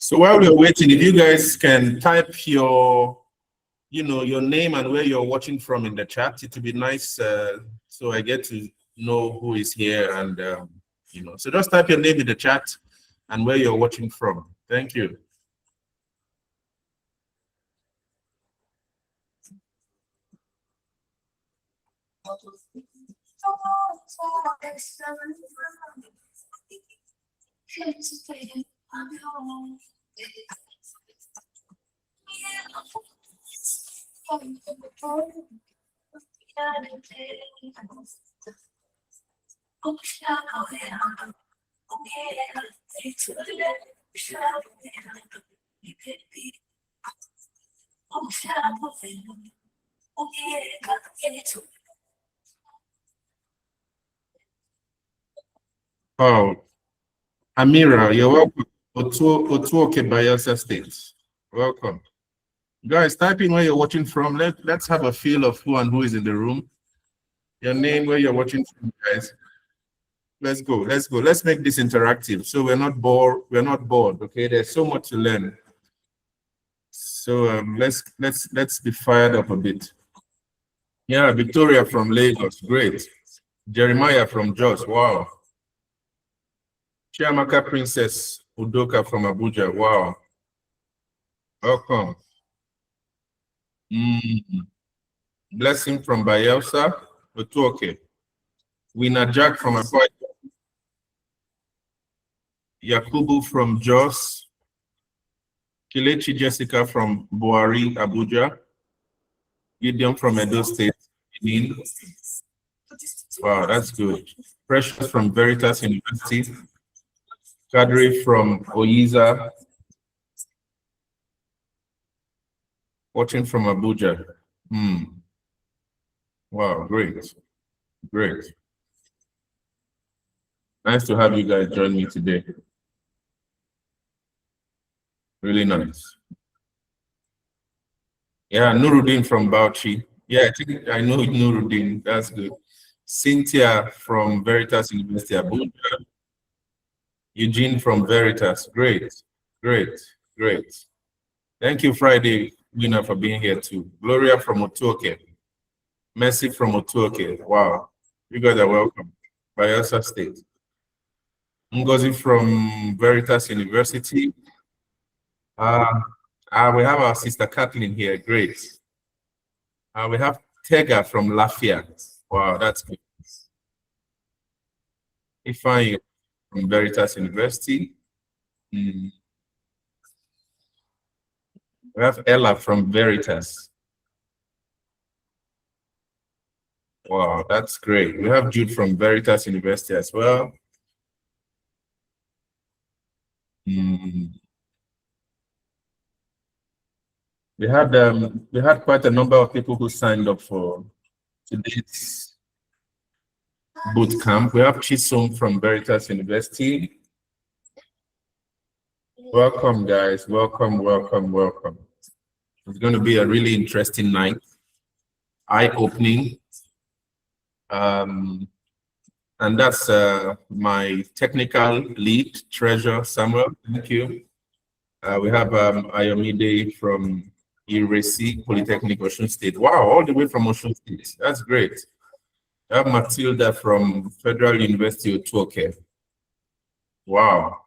So while we're waiting, if you guys can type your, your name and where you're watching from in the chat, it would be nice so I get to know who is here and, so just type your name in the chat and where you're watching from. Thank you. Oh, Amira, you're welcome. Otuoke Bayelsa State. Welcome. Guys, type in where you're watching from. Let's have a feel of who and who is in the room. Your name, where you're watching from, guys. Let's go. Let's make this interactive so we're not bored. Okay, there's so much to learn. So let's be fired up a bit. Yeah, Victoria from Lagos, great. Jeremiah from Jos, wow. Chiamaka Princess Udoka from Abuja, wow. Welcome. Blessing from Bayelsa, Otuoke. Winner Jack from Akwa, Yakubu from Jos, Kilechi Jessica from Buari, Abuja, Gideon from Edo State, Benin. Wow, that's good. Precious from Veritas University, Kadri from Oyiza, watching from Abuja. Wow, great. Nice to have you guys join me today. Really nice. Yeah, Nuruddin from Bauchi. Yeah, I think I know Nuruddin. That's good. Cynthia from Veritas University, Abuja. Eugene from Veritas. Great. Thank you, Friday winner, for being here too. Gloria from Otuoke. Mercy from Otuoke. Wow. You guys are welcome. Bayelsa State. Ngozi from Veritas University. We have our sister Kathleen here. Great. We have Tega from Lafayette. Wow, that's good. Ifeanyi from Veritas University. We have Ella from Veritas. Wow, that's great. We have Jude from Veritas University as well. We had quite a number of people who signed up for today's boot camp. We have Chisom from Veritas University. Welcome, guys. Welcome. It's going to be a really interesting night, eye-opening. And that's my technical lead, Treasure Samuel. Thank you. We have Ayomide from Iresi Polytechnic, Osun State. Wow, all the way from Osun State. That's great. I have Matilda from Federal University Otuoke. Wow.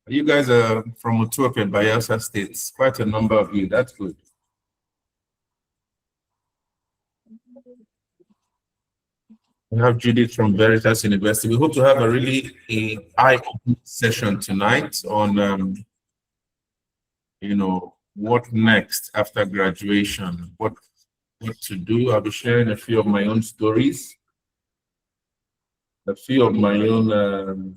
You guys are from Otuoke, Bayelsa State. Quite a number of you. That's good. We have Judith from Veritas University. We hope to have a really eye-opening session tonight on, what next after graduation, what to do. I'll be sharing a few of my own stories, a few of my own,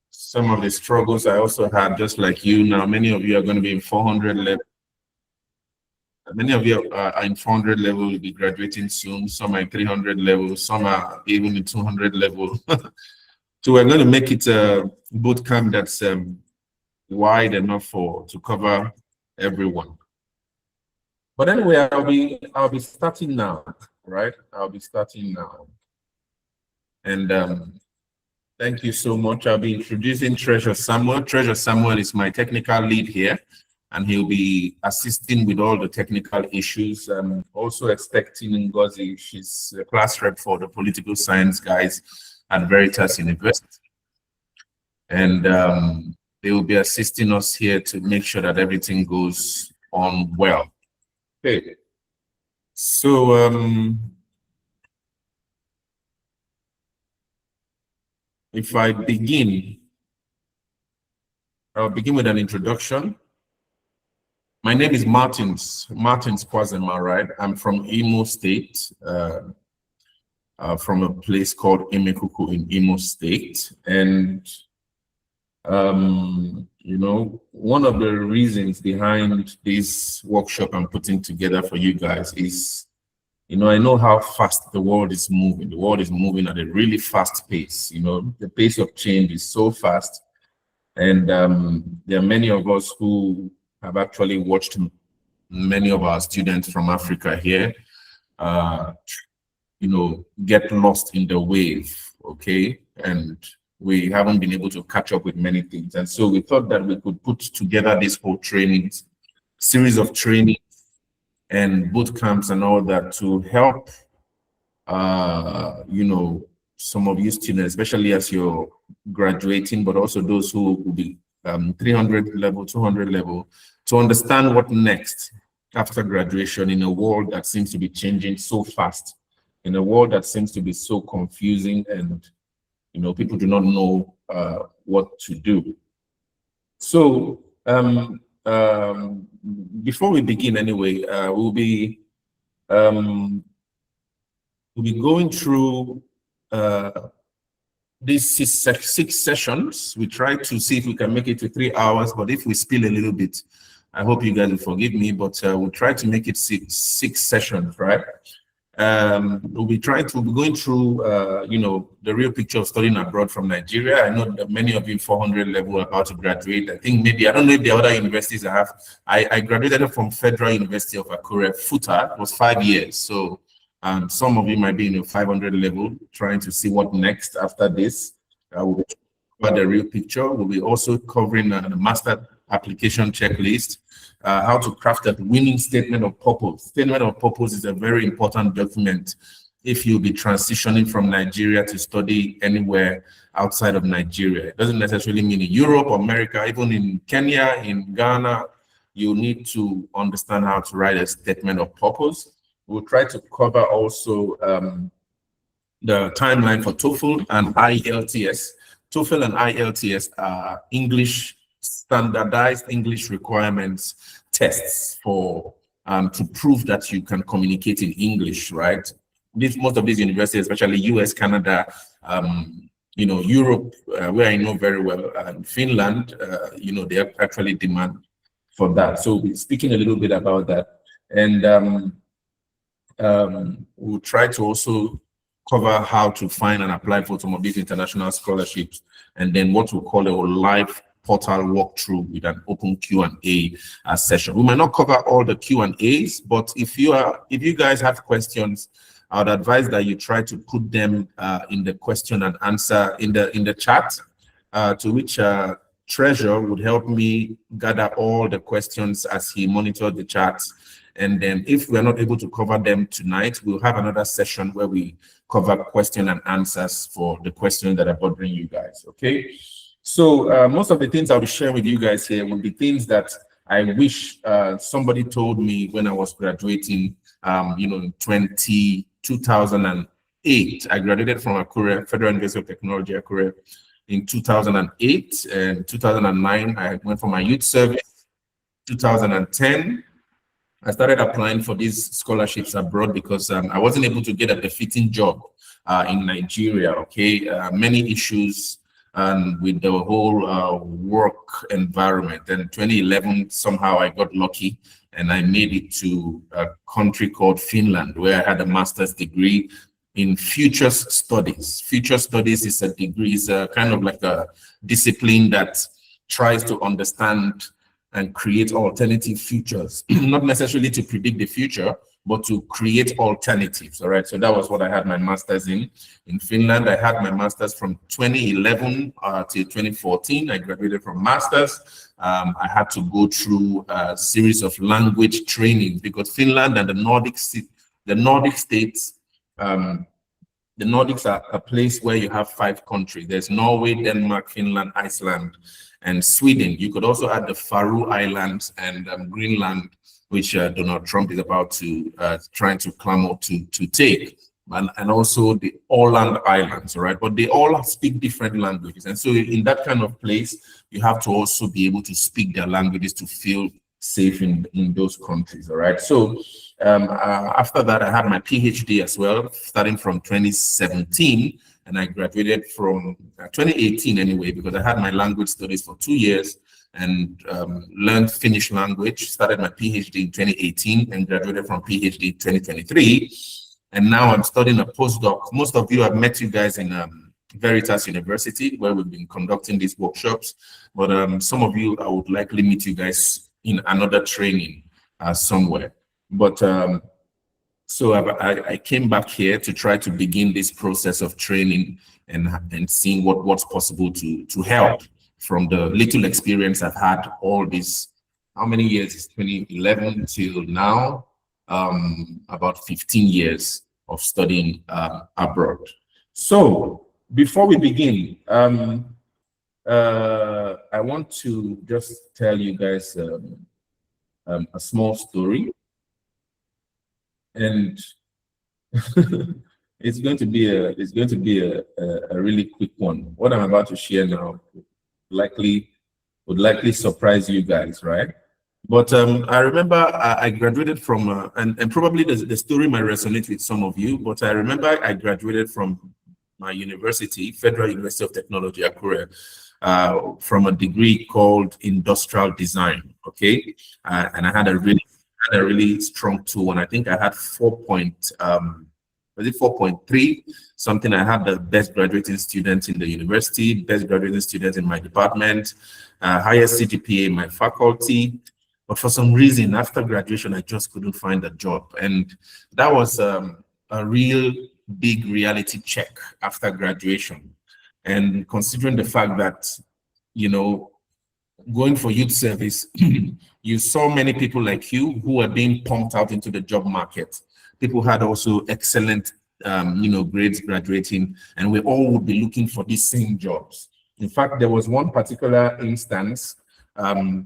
some of the struggles I also had, just like you. Now, many of you are going to be in 400 level. Many of you are in 400 level, will be graduating soon. Some are in 300 level, some are even in 200 level. So we're going to make it a boot camp that's wide enough to cover everyone. But anyway, I'll be starting now, right? I'll be starting now. And Thank you so much. I'll be introducing Treasure Samuel. Treasure Samuel is my technical lead here, and he'll be assisting with all the technical issues. I'm also expecting Ngozi. She's a class rep for the political science guys at Veritas University. And they will be assisting us here to make sure that everything goes on well. Okay. So if I begin, I'll begin with an introduction. My name is Martins Kwazema, right? I'm from Imo State, from a place called Emekuku in Imo State. And, you know, one of the reasons behind this workshop I'm putting together for you guys is, you know, I know how fast the world is moving. The world is moving at a really fast pace. You know, the pace of change is so fast. And there are many of us who have actually watched many of our students from Africa here, you know, get lost in the wave, okay? And we haven't been able to catch up with many things. And so we thought that we could put together this whole series of training and boot camps and all that to help, you know, some of you students, especially as you're graduating, but also those who will be 300 level, 200 level, to understand what next after graduation in a world that seems to be changing so fast, in a world that seems to be so confusing, and, you know, people do not know what to do. So, before we begin anyway, we'll be going through these six sessions. We try to see if we can make it to 3 hours, but if we spill a little bit, I hope you guys will forgive me, but we'll try to make it six sessions, right? We'll be going through, you know, the real picture of studying abroad from Nigeria. I know that many of you 400 level are about to graduate. I think maybe, I don't know if the other universities I have. I graduated from Federal University of Akure, FUTA. It was 5 years. So some of you might be in your 500 level, trying to see what next after this. We'll be about the real picture. We'll be also covering the master application checklist, how to craft a winning statement of purpose. Statement of purpose is a very important document if you'll be transitioning from Nigeria to study anywhere outside of Nigeria. It doesn't necessarily mean in Europe or America, even in Kenya, in Ghana, you need to understand how to write a statement of purpose. We'll try to cover also the timeline for TOEFL and IELTS. TOEFL and IELTS are standardized English requirements tests for to prove that you can communicate in English, right? Most of these universities, especially US, Canada, you know, Europe, where I know very well, and Finland, you know, they actually demand for that. So we'll be speaking a little bit about that. And we'll try to also cover how to find and apply for some of these international scholarships, and then what we'll call a live portal walkthrough with an open Q&A session. We might not cover all the Q&As, but if you guys have questions, I would advise that you try to put them in the question and answer in the chat, to which Treasure would help me gather all the questions as he monitors the chats. And then if we're not able to cover them tonight, we'll have another session where we cover question and answers for the questions that are bothering you guys, okay? So most of the things I'll be sharing with you guys here will be things that I wish somebody told me when I was graduating, you know, in 2008. I graduated from Akure, Federal University of Technology, Akure, in 2008. And 2009, I went for my youth service. 2010, I started applying for these scholarships abroad because I wasn't able to get a befitting job in Nigeria, okay? Many issues with the whole work environment. And 2011, somehow I got lucky and I made it to a country called Finland, where I had a master's degree in futures studies. Future studies is a degree, is a kind of like a discipline that tries to understand and create alternative futures, not necessarily to predict the future, but to create alternatives. All right. So that was what I had my master's in. In Finland, I had my master's from 2011 to 2014. I graduated from master's. I had to go through a series of language training because Finland and the Nordic states, the Nordics are a place where you have 5 countries. There's Norway, Denmark, Finland, Iceland, and Sweden. You could also add the Faroe Islands and Greenland, which Donald Trump is about to trying to clamor to take, and also the Åland Islands, all right? But they all speak different languages. And so in that kind of place, you have to also be able to speak their languages to feel safe in those countries, all right? So after that, I had my PhD as well, starting from 2017, and I graduated from 2018 anyway, because I had my language studies for 2 years and learned Finnish language, started my PhD in 2018 and graduated from PhD in 2023. And now I'm studying a postdoc. Most of you, I've met you guys in Veritas University, where we've been conducting these workshops. But some of you, I would likely meet you guys in another training somewhere. But so I came back here to try to begin this process of training and seeing what's possible to help from the little experience I've had all this, how many years? It's 2011 till now, about 15 years of studying abroad. So before we begin, I want to just tell you guys a small story, and it's going to be a really quick one. What I'm about to share now would likely surprise you guys, right? But I remember I graduated from, and probably the story might resonate with some of you, but I remember I graduated from my university, Federal University of Technology, Akure, from a degree called Industrial Design, okay? And I had a really strong 2, and I think I had 4.3 something. I had the best graduating student in the university, best graduating student in my department, highest CGPA in my faculty. But for some reason, after graduation, I just couldn't find a job. And that was a real big reality check after graduation. And considering the fact that, you know, going for youth service, you saw many people like you who were being pumped out into the job market. People had also excellent, grades graduating, and we all would be looking for these same jobs. In fact, there was one particular instance. I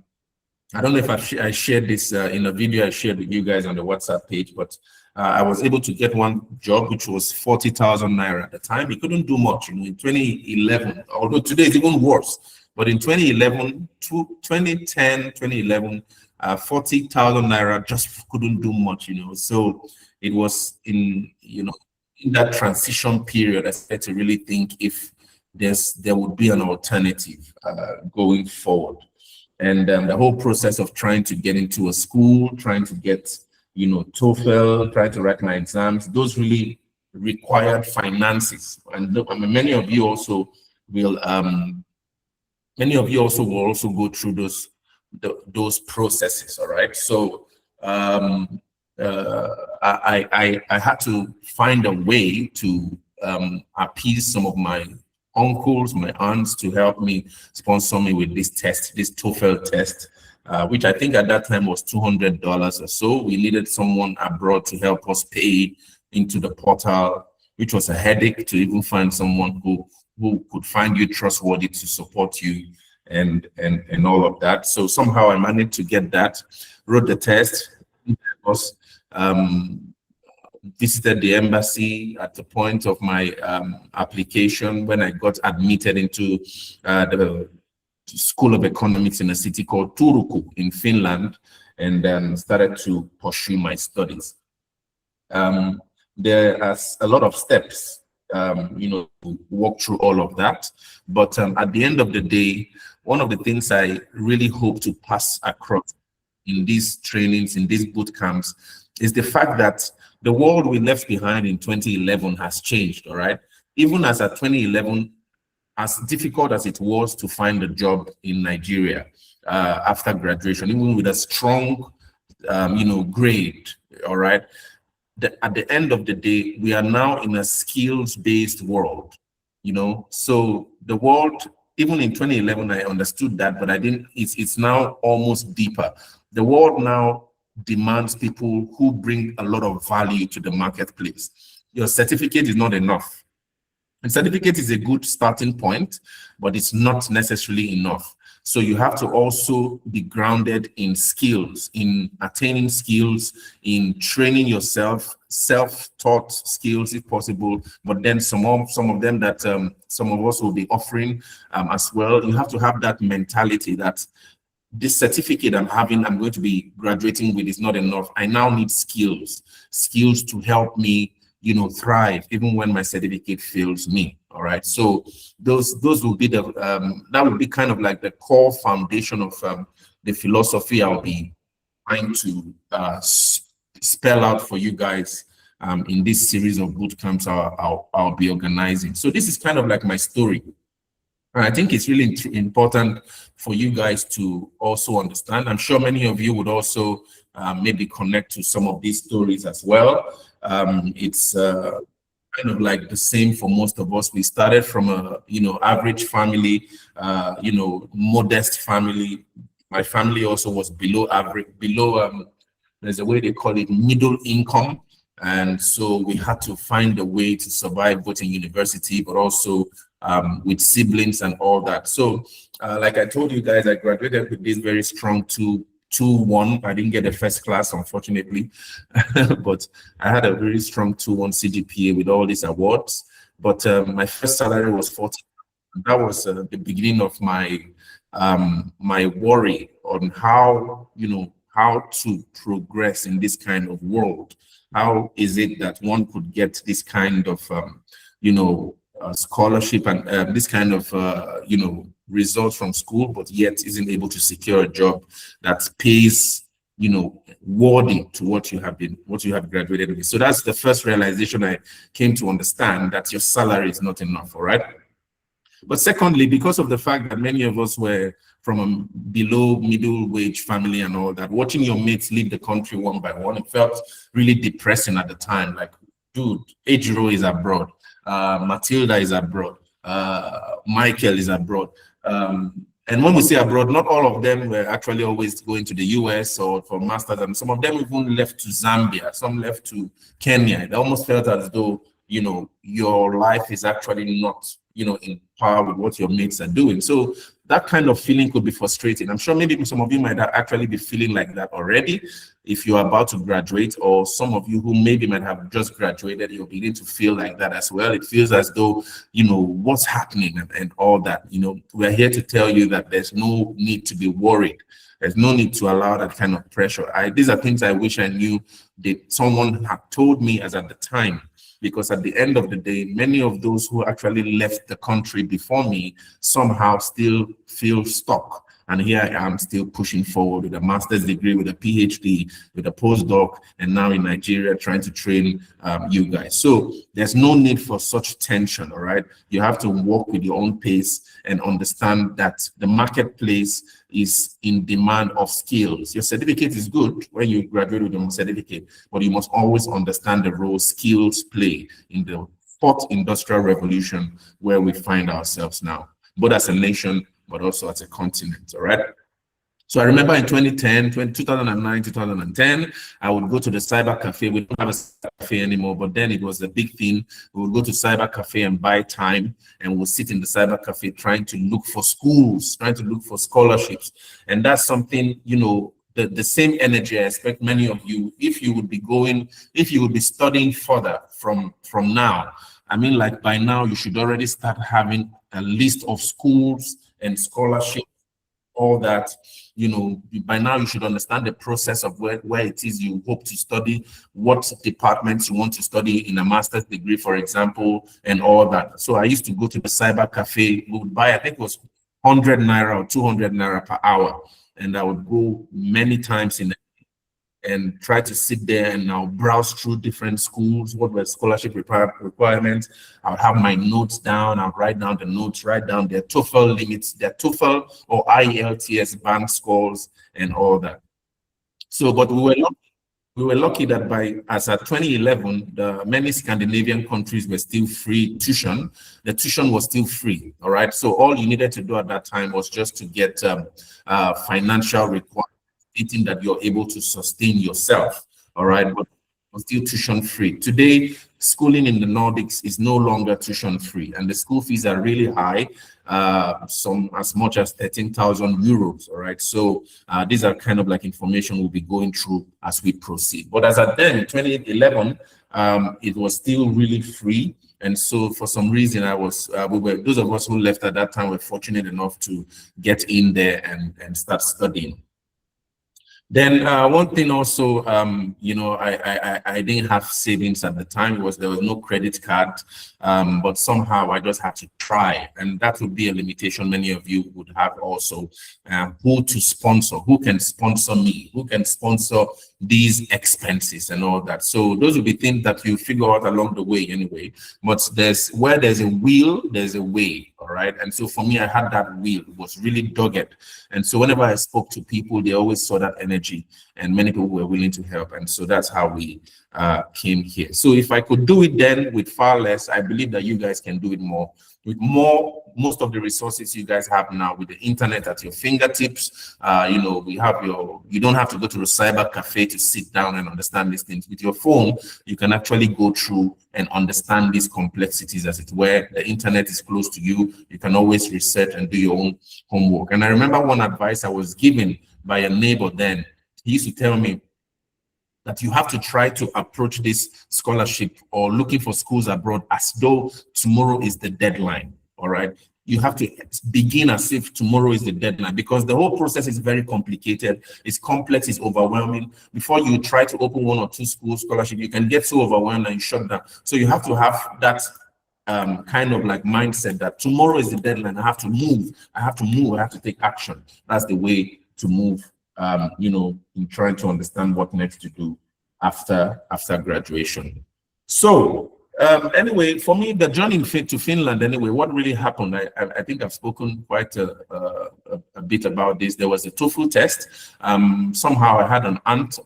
don't know if I shared this in a video I shared with you guys on the WhatsApp page, but I was able to get one job which was 40,000 naira at the time. It couldn't do much, in 2011, although today it's even worse. But in 2011, 2010, 2011, 40,000 naira just couldn't do much, So it was in that transition period, I started to really think if there would be an alternative going forward. And the whole process of trying to get into a school, trying to get, TOEFL, trying to write my exams, those really required finances. And many of you also will go through those processes. All right. So I had to find a way to appease some of my uncles, my aunts, to help me sponsor me with this test, this TOEFL test, which I think at that time was $200 or so. We needed someone abroad to help us pay into the portal, which was a headache to even find someone who could find you trustworthy to support you and all of that. So somehow I managed to get that, wrote the test, visited the embassy at the point of my application when I got admitted into the School of Economics in a city called Turku in Finland, and then started to pursue my studies. There are a lot of steps, to walk through all of that. But at the end of the day, one of the things I really hope to pass across in these trainings, in these boot camps, is the fact that the world we left behind in 2011 has changed, all right? Even as at 2011, as difficult as it was to find a job in Nigeria after graduation, even with a strong grade. All right. At the end of the day, we are now in a skills-based world, so the world, even in 2011, I understood that, but I didn't, it's now almost deeper. The world now demands people who bring a lot of value to the marketplace. Your certificate is not enough. And certificate is a good starting point, but it's not necessarily enough. So you have to also be grounded in skills, in attaining skills, in training yourself, self-taught skills if possible, but then some of them that some of us will be offering as well. You have to have that mentality that this certificate I'm going to be graduating with is not enough. I now need skills to help me thrive even when my certificate fails me. All right, so those will be the that would be kind of like the core foundation of the philosophy I'll be trying to spell out for you guys in this series of boot camps I'll be organizing. So this is kind of like my story. And I think it's really important for you guys to also understand. I'm sure many of you would also maybe connect to some of these stories as well. It's kind of like the same for most of us. We started from a average family, modest family. My family also was below average, there's a way they call it middle income. And so we had to find a way to survive both in university, but also with siblings and all that. So like I told you guys, I graduated with this very strong 2.1. I didn't get a first class, unfortunately, but I had a very strong 2.1 CGPA with all these awards. But my first salary was 40. That was the beginning of my my worry on how to progress in this kind of world. How is it that one could get this kind of scholarship and this kind of results from school, but yet isn't able to secure a job that pays worthy to what you have graduated with. So that's the first realization I came to understand, that your salary is not enough. All right. But secondly, because of the fact that many of us were from a below middle wage family and all that, watching your mates leave the country one by one, it felt really depressing at the time. Like, dude, Ejiro is abroad, Matilda is abroad, Michael is abroad. And when we say abroad, not all of them were actually always going to the US or for masters, and some of them even left to Zambia, some left to Kenya. It almost felt as though your life is actually not in par with what your mates are doing. So that kind of feeling could be frustrating. I'm sure maybe some of you might actually be feeling like that already if you're about to graduate, or some of you who maybe might have just graduated, you're beginning to feel like that as well. It feels as though what's happening and all that. We're here to tell you that there's no need to be worried. There's no need to allow that kind of pressure. These are things I wish I knew that someone had told me as at the time. Because at the end of the day, many of those who actually left the country before me somehow still feel stuck. And here I am still pushing forward with a master's degree, with a PhD, with a postdoc, and now in Nigeria trying to train you guys. So there's no need for such tension, all right? You have to walk with your own pace and understand that the marketplace is in demand of skills. Your certificate is good when you graduate with your certificate, but you must always understand the role skills play in the fourth industrial revolution where we find ourselves now, both as a nation, but also as a continent, all right? So I remember in 2009, 2010, I would go to the cyber cafe. We don't have a cyber cafe anymore, but then it was a big thing. We would go to cyber cafe and buy time, and we'll sit in the cyber cafe trying to look for schools, trying to look for scholarships. And that's something, the same energy I expect many of you, if you would be studying further from now. I mean, like by now, you should already start having a list of schools and scholarships, all that. By now you should understand the process of where it is you hope to study, what departments you want to study in a master's degree, for example, and all that. So I used to go to the cyber cafe. We would buy, I think it was 100 naira or 200 naira per hour, and I would go many times and try to sit there and now browse through different schools, what were scholarship requirements. I'll have my notes down, I'll write down the notes, write down their TOEFL limits, their TOEFL or IELTS band scores and all that. So, but we were lucky that as at 2011, many Scandinavian countries were still free tuition. The tuition was still free. All right. So all you needed to do at that time was just to get financial requirements stating that you're able to sustain yourself. All right. But still tuition free. Today, schooling in the Nordics is no longer tuition free, and the school fees are really high, some as much as 13,000 euros. All right, so these are kind of like information we'll be going through as we proceed. But as at then, 2011, it was still really free. And so for some reason, those of us who left at that time were fortunate enough to get in there and start studying. Then one thing also, I didn't have savings at the time. There was no credit card, but somehow I just had to try, and that would be a limitation many of you would have also. Who to sponsor? Who can sponsor me? Who can sponsor these expenses and all that? So those will be things that you figure out along the way anyway. But where there's a will, there's a way. All right. And so for me, I had that will. It was really dogged. And so whenever I spoke to people, they always saw that energy, and many people were willing to help. And so that's how we came here. So if I could do it then with far less, I believe that you guys can do it more. With most of the resources you guys have now, with the internet at your fingertips, you don't have to go to a cyber cafe to sit down and understand these things. With your phone, you can actually go through and understand these complexities, as it were. The internet is close to you. You can always research and do your own homework. And I remember one advice I was given by a neighbor then. He used to tell me that you have to try to approach this scholarship or looking for schools abroad as though tomorrow is the deadline. All right. You have to begin as if tomorrow is the deadline, because the whole process is very complicated. It's complex, it's overwhelming. Before you try to open one or two school scholarship, you can get so overwhelmed and shut down. So you have to have that kind of like mindset that tomorrow is the deadline. I have to move. I have to take action. That's the way to move, in trying to understand what next to do after graduation. So anyway, for me, the journey to Finland, anyway, what really happened, I think I've spoken quite a bit about this. There was a TOEFL test. Somehow I had an aunt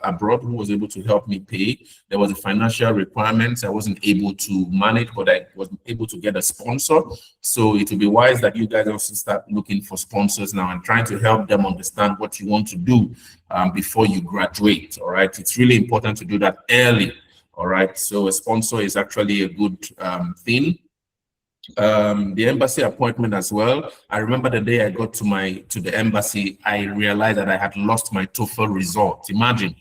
abroad who was able to help me pay. There was a financial requirement I wasn't able to manage, but I was able to get a sponsor. So it would be wise that you guys also start looking for sponsors now and trying to help them understand what you want to do before you graduate. All right, it's really important to do that early. All right, so a sponsor is actually a good thing. The embassy appointment as well. I remember the day I got to the embassy, I realized that I had lost my TOEFL result. Imagine,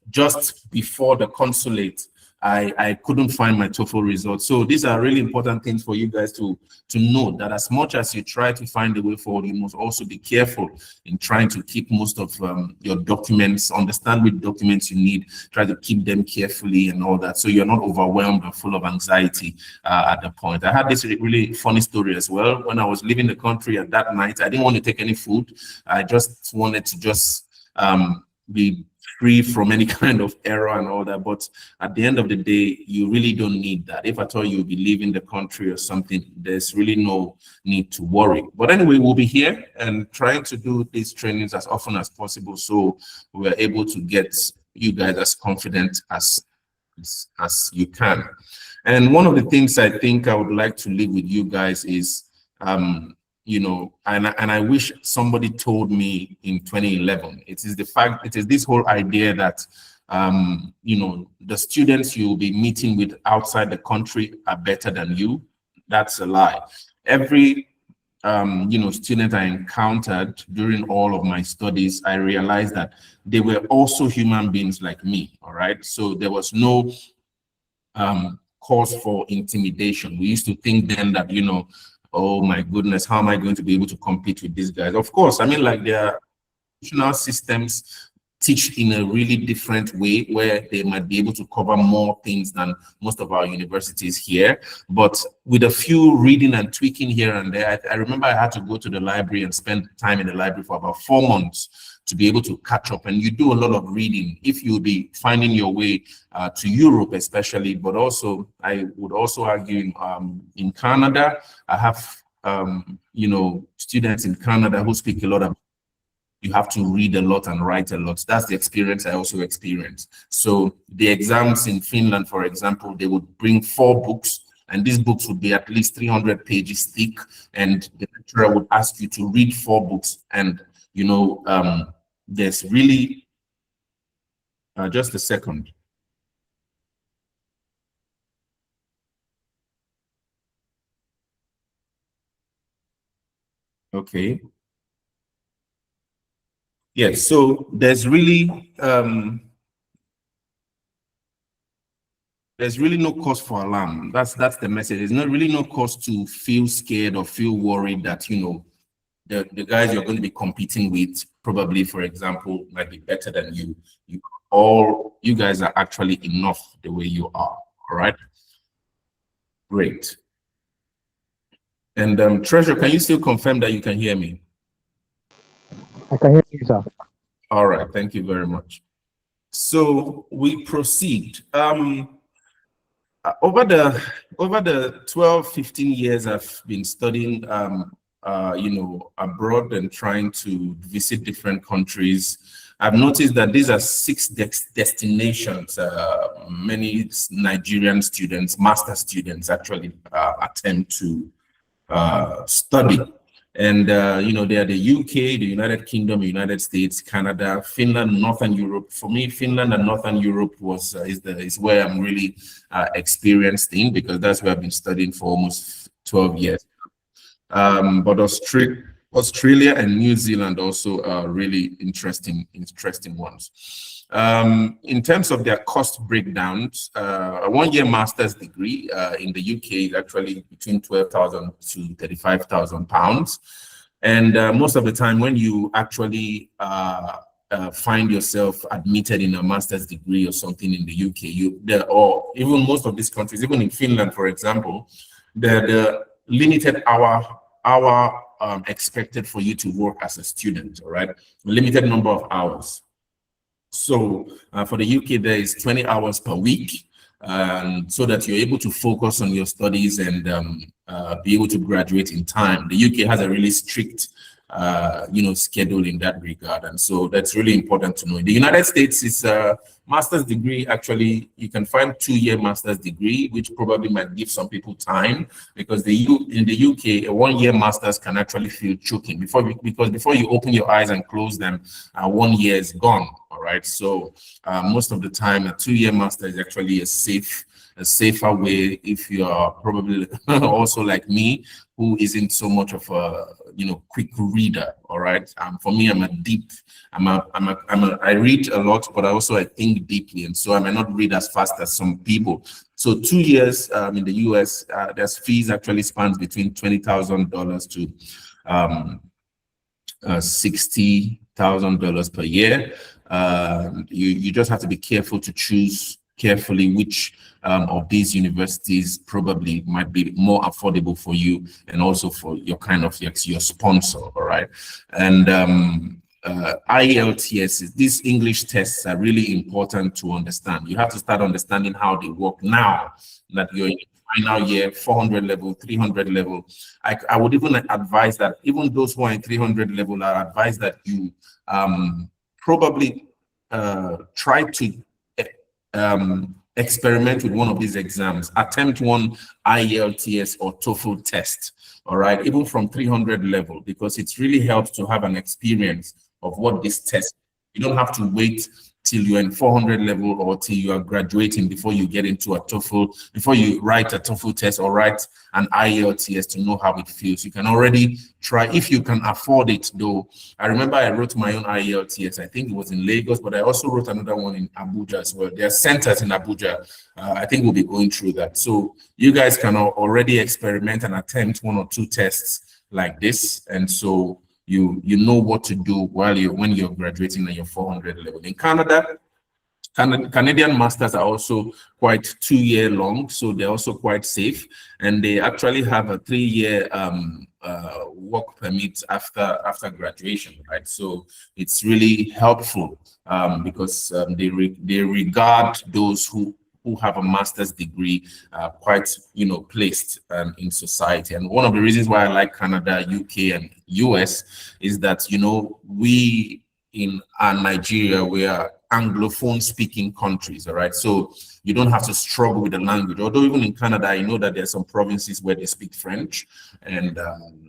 just before the consulate, I couldn't find my TOEFL result. So these are really important things for you guys to know, that as much as you try to find a way forward, you must also be careful in trying to keep most of your documents, understand which documents you need, try to keep them carefully and all that, so you're not overwhelmed or full of anxiety at the point. I had this really funny story as well. When I was leaving the country at that night, I didn't want to take any food. I just wanted to be free from any kind of error and all that. But at the end of the day, you really don't need that. If at all you'll be leaving the country or something, there's really no need to worry. But anyway, we'll be here and trying to do these trainings as often as possible, so we're able to get you guys as confident as you can. And one of the things I think I would like to leave with you guys is and I wish somebody told me in 2011, it is this whole idea that the students you'll be meeting with outside the country are better than you. That's a lie. Every student I encountered during all of my studies, I realized that they were also human beings like me. All right, so there was no cause for intimidation. We used to think then that oh my goodness, how am I going to be able to compete with these guys? Of course, I mean, like, their educational systems teach in a really different way, where they might be able to cover more things than most of our universities here. But with a few reading and tweaking here and there, I remember I had to go to the library and spend time in the library for about 4 months to be able to catch up. And you do a lot of reading if you'll be finding your way to Europe, especially. But also, I would also argue in Canada, I have students in Canada who speak a lot of you have to read a lot and write a lot. That's the experience I also experienced. So the exams in Finland, for example, they would bring 4 books, and these books would be at least 300 pages thick, and the lecturer would ask you to read 4 books. And there's really just a second. Okay. Yes, so there's really no cause for alarm. That's the message. There's not really no cause to feel scared or feel worried that, you know, the guys you're going to be competing with probably, for example, might be better than you. You guys are actually enough the way you are. All right. Great. And Treasure, can you still confirm that you can hear me? I can hear you, sir. All right. Thank you very much. So we proceed. Over the 12, 15 years I've been studying, abroad and trying to visit different countries, I've noticed that these are 6 destinations many Nigerian students, master students actually attempt to study. And, they are the UK, the United Kingdom, United States, Canada, Finland, Northern Europe. For me, Finland and Northern Europe is where I'm really experienced in, because that's where I've been studying for almost 12 years. But Australia and New Zealand also are really interesting ones. In terms of their cost breakdowns, a 1-year master's degree in the UK is actually between 12,000 to 35,000 pounds. And most of the time when you actually find yourself admitted in a master's degree or something in the UK, or even most of these countries, even in Finland, for example, the limited hour expected for you to work as a student, all right? Limited number of hours. So for the UK, there is 20 hours per week, so that you're able to focus on your studies and be able to graduate in time. The UK has a really strict schedule in that regard, and so that's really important to know. In the United States, it's a master's degree. Actually, you can find 2-year master's degree, which probably might give some people time, because in the UK, a 1-year master's can actually feel choking because before you open your eyes and close them, 1 year is gone. All right, so most of the time, a 2-year master is actually a safer way if you are probably also like me, who isn't so much of a quick reader. All right, for me, I read a lot, but I think deeply, and so I may not read as fast as some people. So 2 years in the US, their fees actually spans between $20,000 to $60,000 per year. You just have to be careful to choose carefully which of these universities probably might be more affordable for you, and also for your your sponsor. All right, and IELTS, these English tests are really important to understand. You have to start understanding how they work now that you're in final year, 400 level, 300 level. I would even advise that even those who are in 300 level are advised that you probably try to experiment with one of these exams. Attempt one IELTS or TOEFL test, all right, even from 300 level, because it's really helps to have an experience of what this test. You don't have to wait till you're in 400 level or till you are graduating before you get into a TOEFL, before you write a TOEFL test or write an IELTS to know how it feels. You can already try if you can afford it, though. I remember I wrote my own IELTS. I think it was in Lagos, but I also wrote another one in Abuja as well. There are centers in Abuja. I think we'll be going through that. So you guys can already experiment and attempt 1 or 2 tests like this. And so you know what to do when you're graduating at your 400 level. In Canada, Canadian masters are also quite 2-year long, so they're also quite safe, and they actually have a 3-year work permit after graduation, right? So it's really helpful because they regard those who who have a master's degree quite, placed in society. And one of the reasons why I like Canada, UK, and US is that, we in Nigeria, we are Anglophone speaking countries, all right? So you don't have to struggle with the language. Although even in Canada, I know that there's some provinces where they speak French, and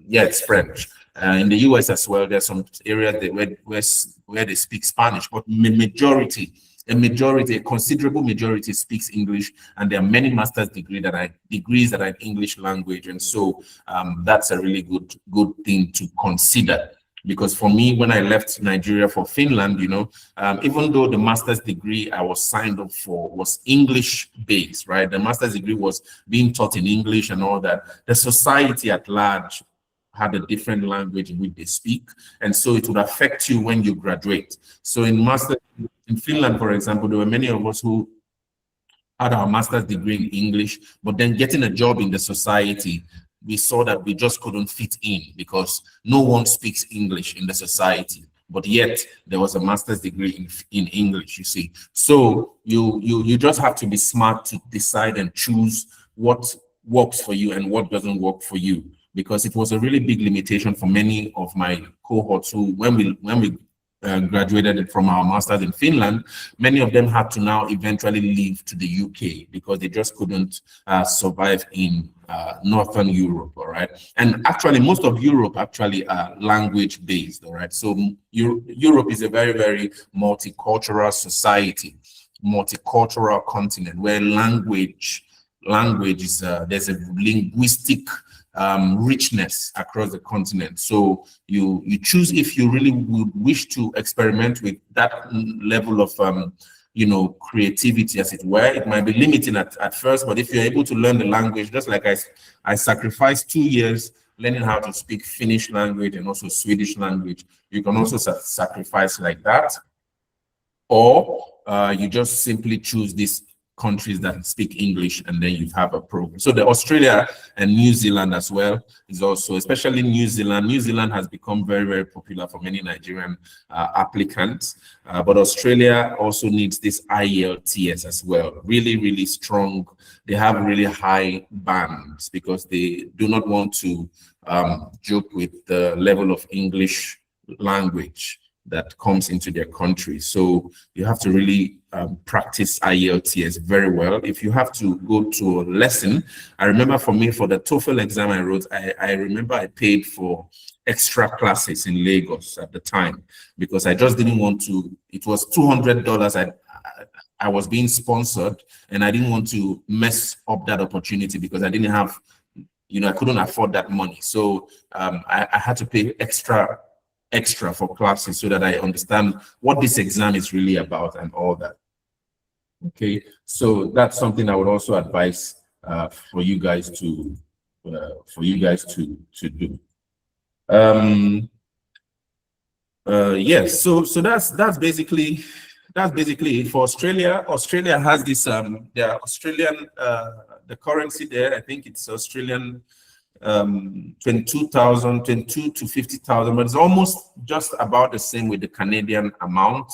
yeah, it's French. In the US as well, there's some areas where they speak Spanish, but a considerable majority speaks English, and there are many master's degrees that are in English language, and so that's a really good thing to consider. Because for me, when I left Nigeria for Finland, even though the master's degree I was signed up for was English based, right? The master's degree was being taught in English and all that. The society at large had a different language in which they speak, and so it would affect you when you graduate. So in Finland, for example, there were many of us who had our master's degree in English, but then getting a job in the society, we saw that we just couldn't fit in because no one speaks English in the society, but yet there was a master's degree in English, you see. So you just have to be smart to decide and choose what works for you and what doesn't work for you, because it was a really big limitation for many of my cohorts who, when we graduated from our masters in Finland, many of them had to now eventually leave to the UK because they just couldn't survive in Northern Europe, all right? And actually, most of Europe actually are language based, all right? So Europe is a very, very multicultural society, multicultural continent where language is, there's a linguistic richness across the continent. So you choose if you really would wish to experiment with that level of creativity, as it were. It might be limiting at first, but if you're able to learn the language, just like I sacrificed 2 years learning how to speak Finnish language and also Swedish language, you can also sacrifice like that, or you just simply choose these countries that speak English, and then you have a program. So the Australia and New Zealand as well is also, especially New Zealand. New Zealand has become very, very popular for many Nigerian applicants, but Australia also needs this IELTS as well. Really, really strong. They have really high bands because they do not want to joke with the level of English language that comes into their country. So you have to really practice IELTS very well. If you have to go to a lesson, I remember for me, for the TOEFL exam I wrote, I remember I paid for extra classes in Lagos at the time because I just didn't want to. It was $200. I was being sponsored, and I didn't want to mess up that opportunity because I didn't have, I couldn't afford that money. So I had to pay extra for classes so that I understand what this exam is really about and all that. Okay, so that's something I would also advise for you guys to do. Yes, so that's basically it for Australia. Australia has this their Australian the currency there, I think it's Australian 22 to 50,000, but it's almost just about the same with the Canadian amount.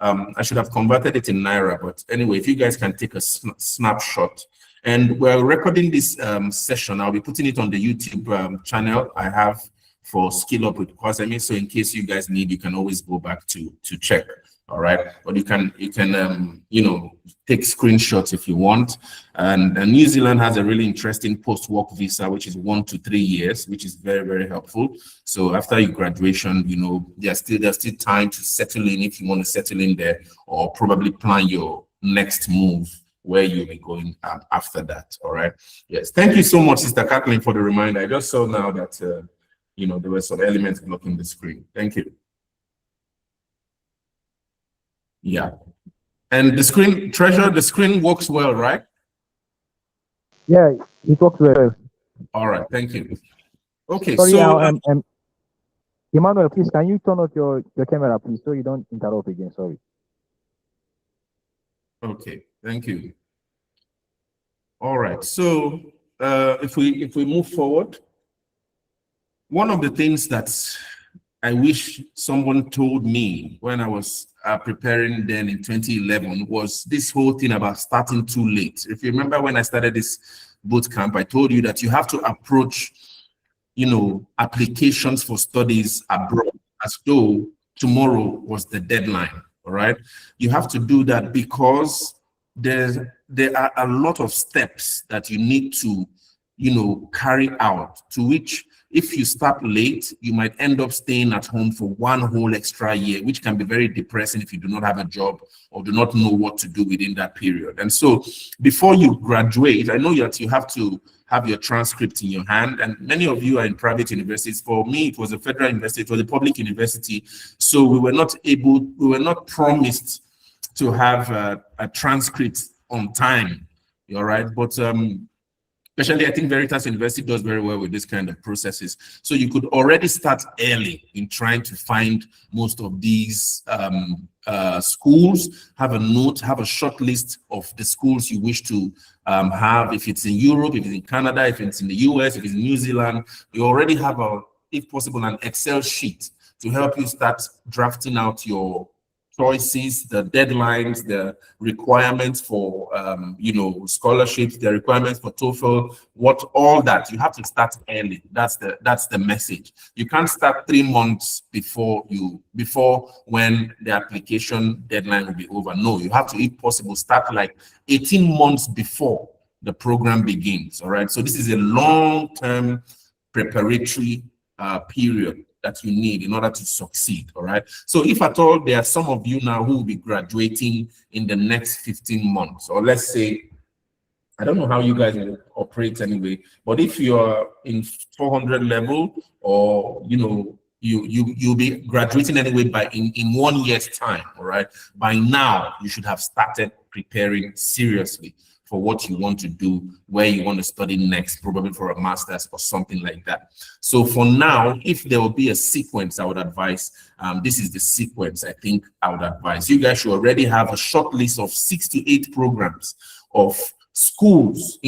I should have converted it in Naira, but anyway, if you guys can take a snapshot. And we're recording this session. I'll be putting it on the YouTube channel I have for Skill Up with Kwasemi. So in case you guys need, you can always go back to check. All right, but you can take screenshots if you want. And New Zealand has a really interesting post-work visa, which is 1 to 3 years, which is very, very helpful. So after your graduation, there's still time to settle in if you want to settle in there, or probably plan your next move where you'll be going after that. All right. Yes. Thank you so much, Sister Kathleen, for the reminder. I just saw now that there were some elements blocking the screen. Thank you. Yeah. And the screen, Treasure, the screen works well, right? Yeah, it works well. All right, thank you. Okay, Sorry, so Emmanuel, please, can you turn off your camera, please, so you don't interrupt again? Sorry. Okay, thank you. All right, so if we move forward, one of the things that's I wish someone told me when I was preparing then in 2011 was this whole thing about starting too late. If you remember when I started this boot camp, I told you that you have to approach, applications for studies abroad as though tomorrow was the deadline. All right. You have to do that because there are a lot of steps that you need to, carry out, to which if you start late, you might end up staying at home for one whole extra year, which can be very depressing if you do not have a job or do not know what to do within that period. And so before you graduate, I know that you have to have your transcript in your hand, and many of you are in private universities. For me, it was a federal university, it was a public university, so we were not promised to have a transcript on time, all right? But especially, I think Veritas University does very well with this kind of processes. So you could already start early in trying to find most of these schools, have a note, have a short list of the schools you wish to have. If it's in Europe, if it's in Canada, if it's in the US, if it's in New Zealand, you already have, if possible, an Excel sheet to help you start drafting out your choices, the deadlines, the requirements for scholarships, the requirements for TOEFL, all that you have to start early. That's the message. You can't start 3 months before when the application deadline will be over. No, you have to, if possible, start like 18 months before the program begins. All right. So this is a long-term preparatory period that you need in order to succeed. All right. So if at all there are some of you now who will be graduating in the next 15 months, or let's say, I don't know how you guys will operate anyway, but if you're in 400 level, or you'll be graduating anyway by in 1 year's time. All right. By now you should have started preparing seriously for what you want to do, where you want to study next, probably for a master's or something like that. So for now, if there will be a sequence, I would advise, this is the sequence I think I would advise. You guys should already have a short list of 6 to 8 programs of schools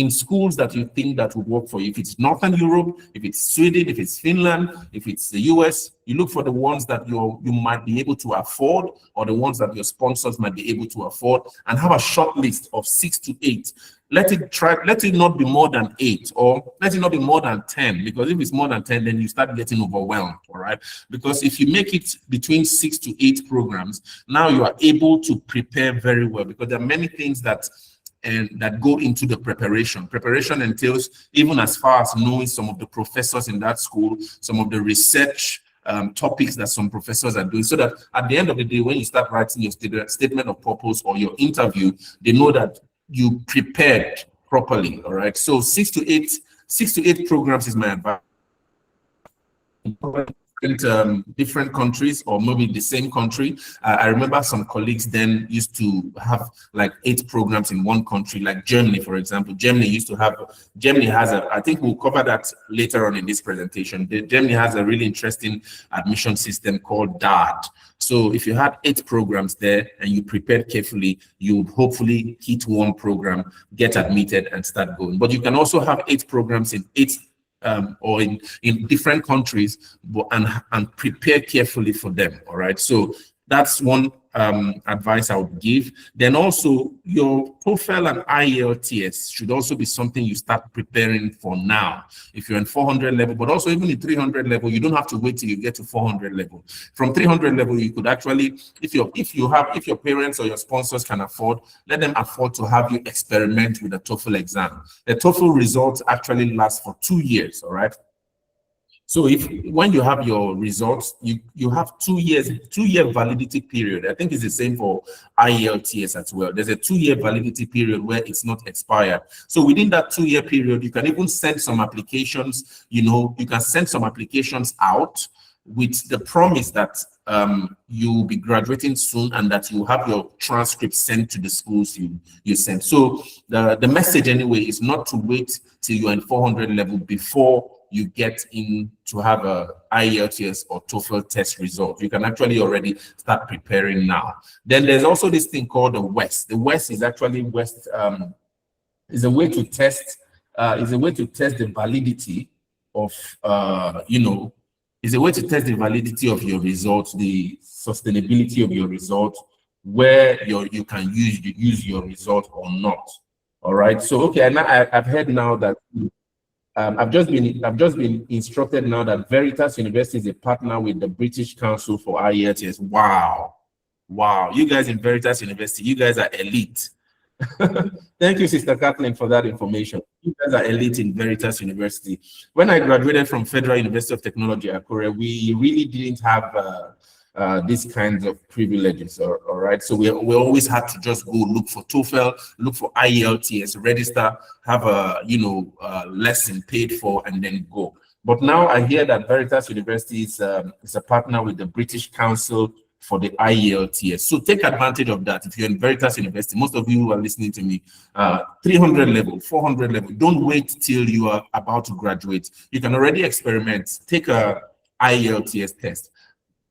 that you think that would work for you. If it's Northern Europe, if it's Sweden, if it's Finland, if it's the US, you look for the ones that you might be able to afford, or the ones that your sponsors might be able to afford, and have a short list of 6 to 8. Let it not be more than 8, or let it not be more than 10, because if it's more than 10, then you start getting overwhelmed. All right. Because if you make it between 6 to 8 programs, now you are able to prepare very well, because there are many things that go into the preparation. Preparation entails even as far as knowing some of the professors in that school, some of the research topics that some professors are doing, so that at the end of the day, when you start writing your statement of purpose or your interview, they know that you prepared properly. All right. So 6 to 8 programs is my advice. Different countries, or maybe the same country. I remember some colleagues then used to have like 8 programs in one country, like Germany, for example. Germany has I think we'll cover that later on in this presentation. Germany has a really interesting admission system called DAAD. So if you had 8 programs there and you prepared carefully, you would hopefully hit one program, get admitted, and start going. But you can also have 8 programs in 8 or in different countries, and prepare carefully for them. All right. So that's one advice I would give. Then also your TOEFL and IELTS should also be something you start preparing for now. If you're in 400 level, but also even in 300 level, you don't have to wait till you get to 400 level. From 300 level, you could actually, if your parents or your sponsors can afford, let them afford to have you experiment with the TOEFL exam. The TOEFL results actually last for 2 years. All right. So when you have your results, you have 2 year validity period. I think it's the same for IELTS as well. There's a 2-year validity period where it's not expired. So within that 2-year period, you can even send some applications. You can send some applications out with the promise that you'll be graduating soon, and that you have your transcript sent to the schools you sent. So the message anyway is not to wait till you're in 400 level before you get in to have a IELTS or TOEFL test result. You can actually already start preparing now. Then there's also this thing called the WEST. The WEST is actually is a way to test the validity of It's a way to test the validity of your results, the sustainability of your results, where you can use your result or not. All right. So okay, and I've heard now that I've just been instructed now that Veritas University is a partner with the British Council for IELTS. Wow, wow! You guys in Veritas University, you guys are elite. Thank you, Sister Kathleen, for that information. You guys are elite in Veritas University. When I graduated from Federal University of Technology, Akure, we really didn't have these kinds of privileges. All right, so we always had to just go look for TOEFL, look for IELTS, register, have a lesson paid for, and then go. But now I hear that Veritas University is a partner with the British Council for the IELTS. So take advantage of that. If you're in Veritas University, most of you who are listening to me, 300 level, 400 level, don't wait till you are about to graduate. You can already experiment. Take a IELTS test.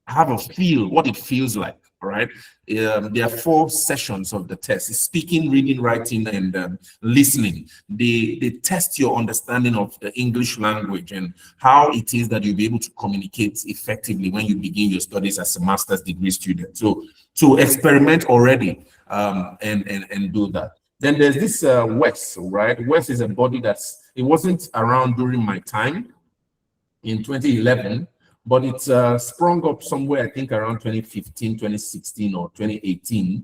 Have a feel what it feels like. All right. There are 4 sessions of the test: it's speaking, reading, writing, and listening. They test your understanding of the English language and how it is that you'll be able to communicate effectively when you begin your studies as a master's degree student. So to experiment already and do that. Then there's this WES, right? WES is a body it wasn't around during my time in 2011. But it's sprung up somewhere, I think, around 2015, 2016, or 2018,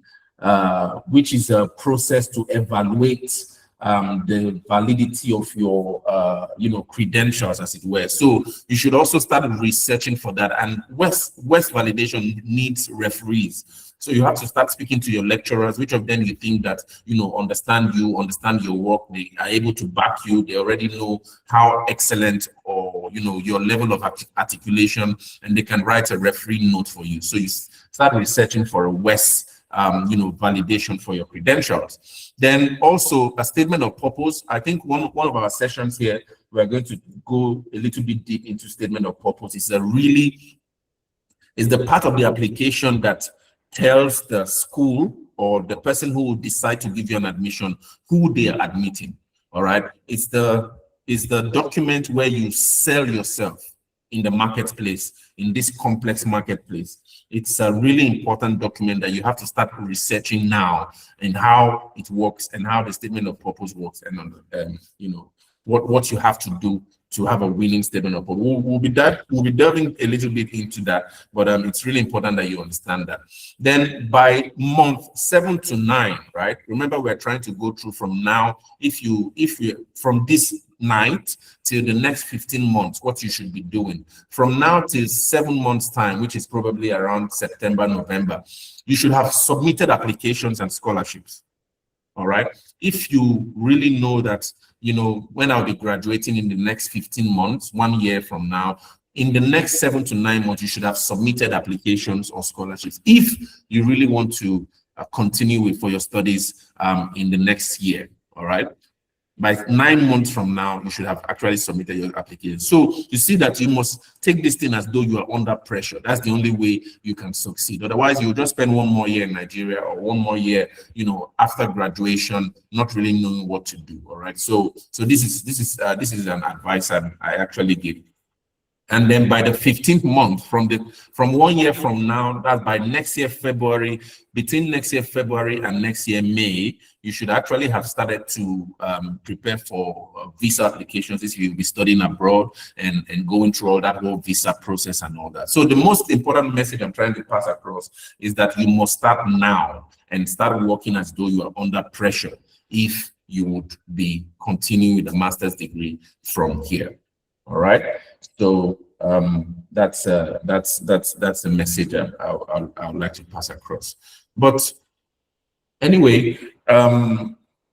which is a process to evaluate the validity of your, credentials, as it were. So you should also start researching for that. And WES validation needs referees. So you have to start speaking to your lecturers, which of them you think that, understand your work, they are able to back you, they already know how excellent or, your level of articulation, and they can write a referee note for you. So you start researching for a WES, validation for your credentials. Then also a statement of purpose. I think one of our sessions here, we're going to go a little bit deep into statement of purpose. It's the part of the application that tells the school or the person who will decide to give you an admission who they are admitting. All right. It's the document where you sell yourself in the marketplace, in this complex marketplace. It's a really important document that you have to start researching now, and how it works and how the statement of purpose works, and what you have to do to have a winning statement of purpose. We'll be delving a little bit into that, but it's really important that you understand that. Then by month 7 to 9, right? Remember, we're trying to go through from now, if you from this night till the next 15 months, what you should be doing. From now till 7 months time, which is probably around September, November, you should have submitted applications and scholarships. All right. If you really know that, when I'll be graduating in the next 15 months, 1 year from now, in the next 7 to 9 months, you should have submitted applications or scholarships if you really want to continue for your studies in the next year. All right. By 9 months from now, you should have actually submitted your application. So you see that you must take this thing as though you are under pressure. That's the only way you can succeed. Otherwise, you'll just spend 1 more year in Nigeria, or 1 more year, after graduation, not really knowing what to do. All right. So this is an advice I actually give. And then by the 15th month, from 1 year from now, that's by next year February, between next year February and next year May, you should actually have started to prepare for visa applications if you'll be studying abroad and going through all that whole visa process and all that. So the most important message I'm trying to pass across is that you must start now and start working as though you are under pressure if you would be continuing with a master's degree from here. All right. So that's the message I would like to pass across. But anyway,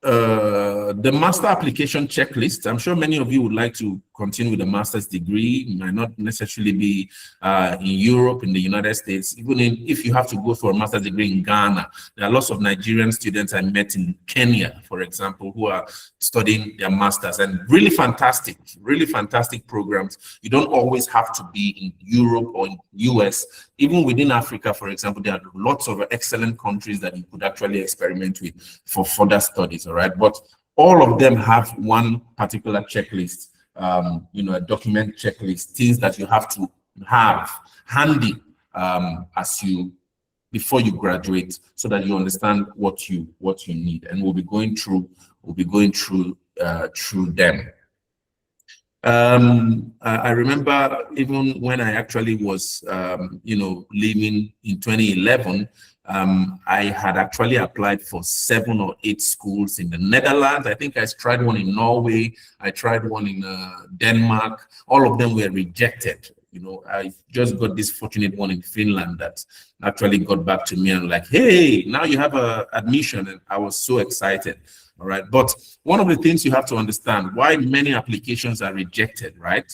the master application checklist. I'm sure many of you would like to continue with a master's degree. It might not necessarily be in Europe, in the United States. Even if you have to go for a master's degree in Ghana, there are lots of Nigerian students I met in Kenya, for example, who are studying their masters, and really fantastic programs. You don't always have to be in Europe or in US. Even within Africa, for example, there are lots of excellent countries that you could actually experiment with for further studies. All right, but all of them have one particular checklist, a document checklist, things that you have to have handy before you graduate, so that you understand what you need, and we'll be going through them. I remember even when I actually was living in 2011, I had actually applied for 7 or 8 schools in the Netherlands. I think I tried one in Norway, I tried one in Denmark. All of them were rejected. I just got this fortunate one in Finland that actually got back to me and like, hey, now you have a admission, and I was so excited. All right, but one of the things you have to understand why many applications are rejected, right,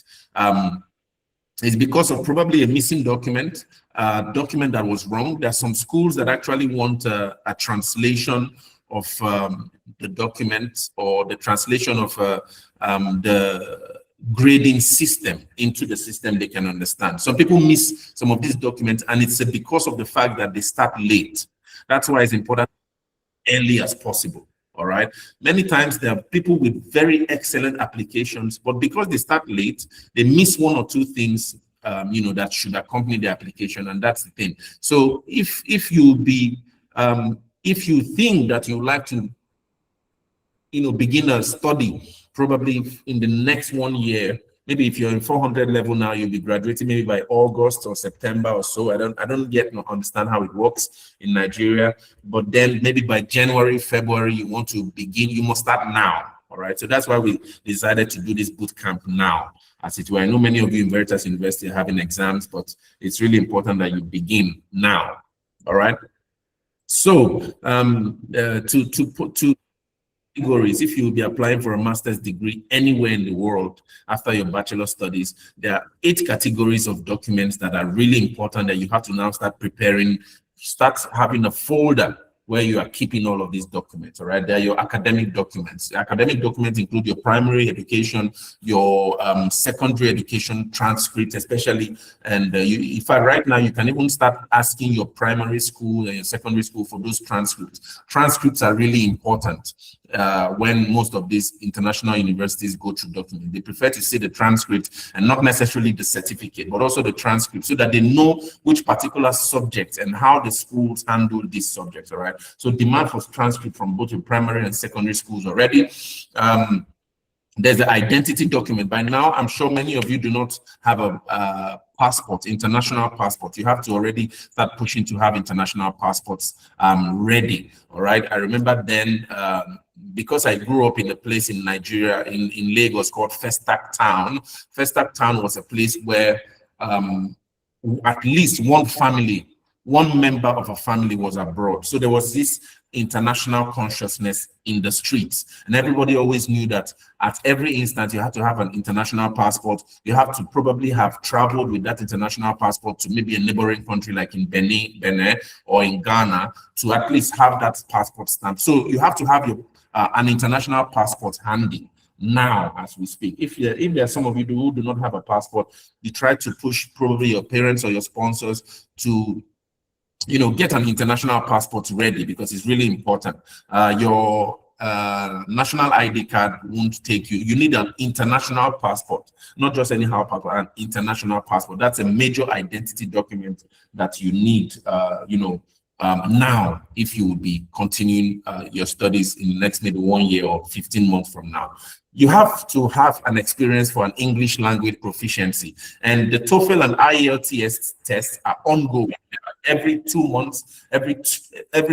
is because of probably a missing document, document that was wrong. There are some schools that actually want a translation of the document, or the translation of the grading system into the system they can understand. Some people miss some of these documents, and it's because of the fact that they start late. That's why it's important early as possible. All right. Many times there are people with very excellent applications, but because they start late, they miss 1 or 2 things, that should accompany the application, and that's the thing. So if you think that you like to, begin a study probably in the next 1 year, maybe if you're in 400 level now, you'll be graduating maybe by August or September or so. I don't yet understand how it works in Nigeria, but then maybe by January, February, you want to begin, you must start now. All right. So that's why we decided to do this boot camp now, as it were. I know many of you in Veritas University are having exams, but it's really important that you begin now. All right. So to categories, if you will be applying for a master's degree anywhere in the world after your bachelor studies, there are 8 categories of documents that are really important that you have to now start preparing. Start having a folder where you are keeping all of these documents. All right, they're your academic documents. Academic documents include your primary education, your secondary education transcripts, especially. And in fact, right now you can even start asking your primary school and your secondary school for those transcripts. Transcripts are really important when most of these international universities go through documents. They prefer to see the transcript and not necessarily the certificate, but also the transcript, so that they know which particular subjects and how the schools handle these subjects. All right. So demand for transcript from both your primary and secondary schools already. There's the identity document. By now, I'm sure many of you do not have a passport, international passport. You have to already start pushing to have international passports ready. All right. I remember then, because I grew up in a place in Nigeria, in Lagos, called Festac Town. Festac Town was a place where at least one member of a family was abroad. So there was this international consciousness in the streets, and everybody always knew that at every instant you have to have an international passport. You have to probably have traveled with that international passport to maybe a neighboring country like in Benin or in Ghana, to at least have that passport stamp. So you have to have your an international passport handy now as we speak. If there are some of you who do not have a passport, you try to push probably your parents or your sponsors to get an international passport ready, because it's really important. Your national ID card won't take you. You need an international passport, not just anyhow passport, an international passport. That's a major identity document that you need, now, if you will be continuing your studies in the next maybe 1 year or 15 months from now. You have to have an experience for an English language proficiency, and the TOEFL and IELTS tests are ongoing. Every 2 months, every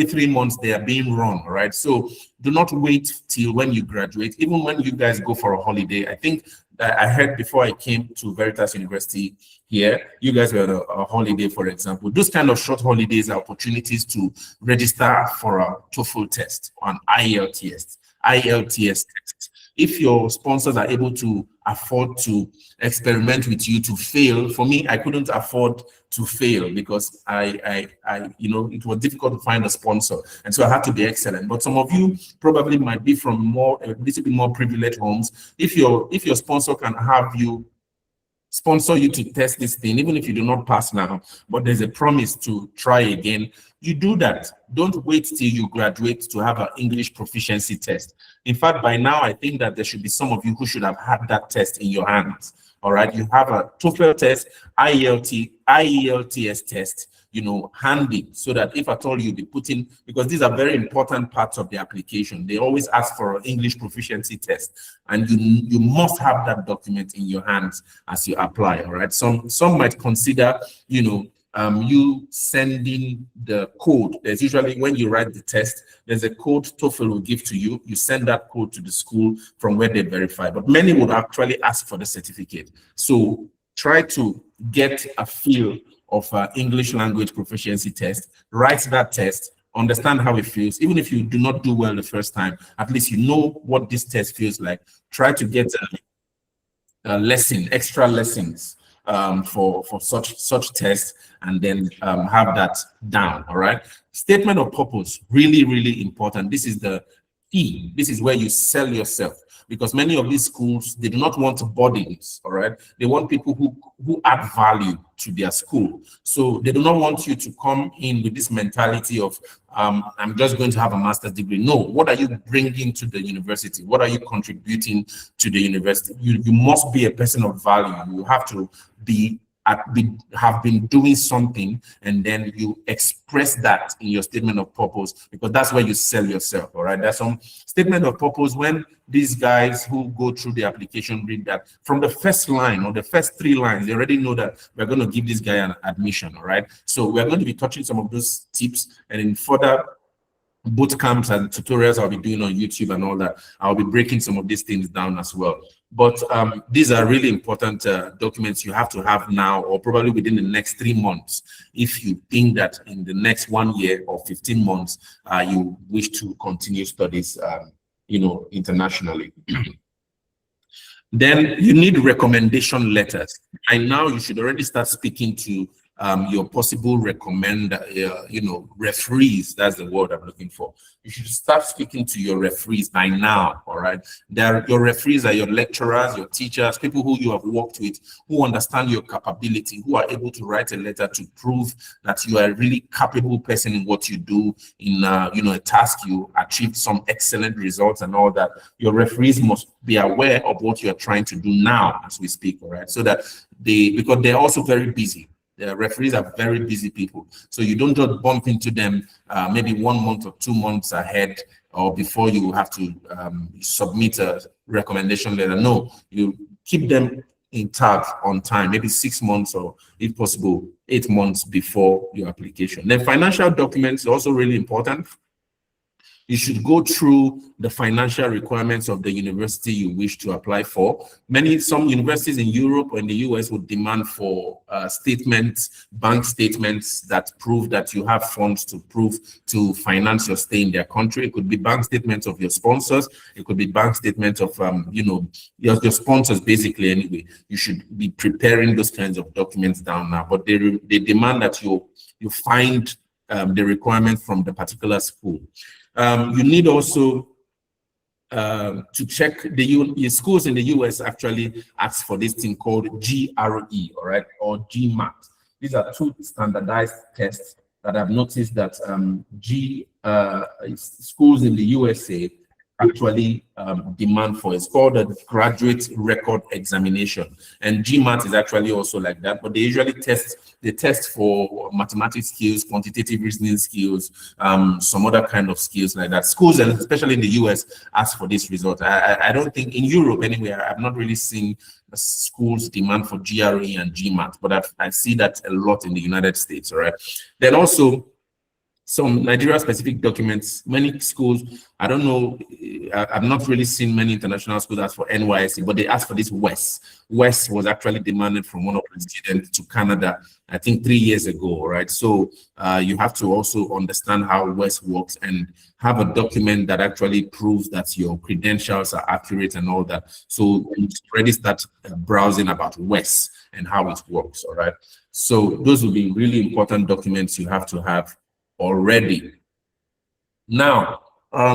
3 months, they are being run. All right, so do not wait till when you graduate. Even when you guys go for a holiday, I think I heard before I came to Veritas University here, you guys were on a holiday, for example. Those kind of short holidays are opportunities to register for a TOEFL test, or an IELTS test. If your sponsors are able to afford to experiment with you to fail, for me, I couldn't afford to fail, because it was difficult to find a sponsor, and so I had to be excellent. But some of you probably might be from a little bit more privileged homes. If your sponsor can have you sponsor you to test this thing, even if you do not pass now, but there's a promise to try again, you do that. Don't wait till you graduate to have an English proficiency test. In fact, by now, I think that there should be some of you who should have had that test in your hands. All right, you have a TOEFL test, IELTS test, handy, so that if at all you be putting, because these are very important parts of the application, they always ask for an English proficiency test, and you must have that document in your hands as you apply. All right, some might consider, you sending the code. There's usually, when you write the test, there's a code TOEFL will give to you. You send that code to the school from where they verify, but many would actually ask for the certificate. So try to get a feel of English language proficiency test, write that test, understand how it feels. Even if you do not do well the first time, at least you know what this test feels like. Try to get extra lessons for such tests, and then have that down. All right. Statement of purpose, really, really important. This is the key. This is where you sell yourself, because many of these schools, they do not want burdens. All right. They want people who add value to their school. So they do not want you to come in with this mentality of I'm just going to have a master's degree. No, what are you bringing to the university? What are you contributing to the university? You must be a person of value. You have to have been doing something, and then you express that in your statement of purpose, because that's where you sell yourself. All right, there's some statement of purpose when these guys who go through the application read that from the first line or the first 3 lines, they already know that we're going to give this guy an admission. All right, so we're going to be touching some of those tips, and in further boot camps and tutorials I'll be doing on YouTube and all that, I'll be breaking some of these things down as well. But these are really important documents you have to have now, or probably within the next 3 months, if you think that in the next 1 year or 15 months you wish to continue studies internationally. Then you need recommendation letters. And now you should already start speaking to your possible referees. That's the word I'm looking for. You should start speaking to your referees by now. All right. Your referees are your lecturers, your teachers, people who you have worked with, who understand your capability, who are able to write a letter to prove that you are a really capable person in what you do, in a task you achieved some excellent results and all that. Your referees must be aware of what you are trying to do now as we speak. All right. So that because they're also very busy. The referees are very busy people. So you don't just bump into them maybe 1 month or 2 months ahead or before you have to submit a recommendation letter. No, you keep them intact on time, maybe 6 months or if possible, 8 months before your application. Then financial documents are also really important. You should go through the financial requirements of the university you wish to apply for. Some universities in Europe or in the US would demand for bank statements that prove that you have funds to finance your stay in their country. It could be bank statements of your sponsors. It could be bank statements of your sponsors, basically. Anyway, you should be preparing those kinds of documents down now. But they demand that you find the requirements from the particular school. You need also to check the schools in the US actually ask for this thing called GRE, all right, or GMAT. These are 2 standardized tests that I've noticed that schools in the USA actually demand for. It's called a graduate record examination, and GMAT is actually also like that, but they usually test for mathematics skills, quantitative reasoning skills, some other kind of skills like that. Schools, and especially in the US, ask for this result. I don't think in Europe anyway, I've not really seen schools demand for GRE and GMAT, but I see that a lot in the United States. All right. Then also some Nigeria specific documents. Many schools, I don't know, I've not really seen many international schools ask for NYSC, but they asked for this WES. WES was actually demanded from one of the students to Canada, I think 3 years ago, right? So you have to also understand how WES works and have a document that actually proves that your credentials are accurate and all that. So you already start browsing about WES and how it works, all right? So those will be really important documents you have to have already. Now, I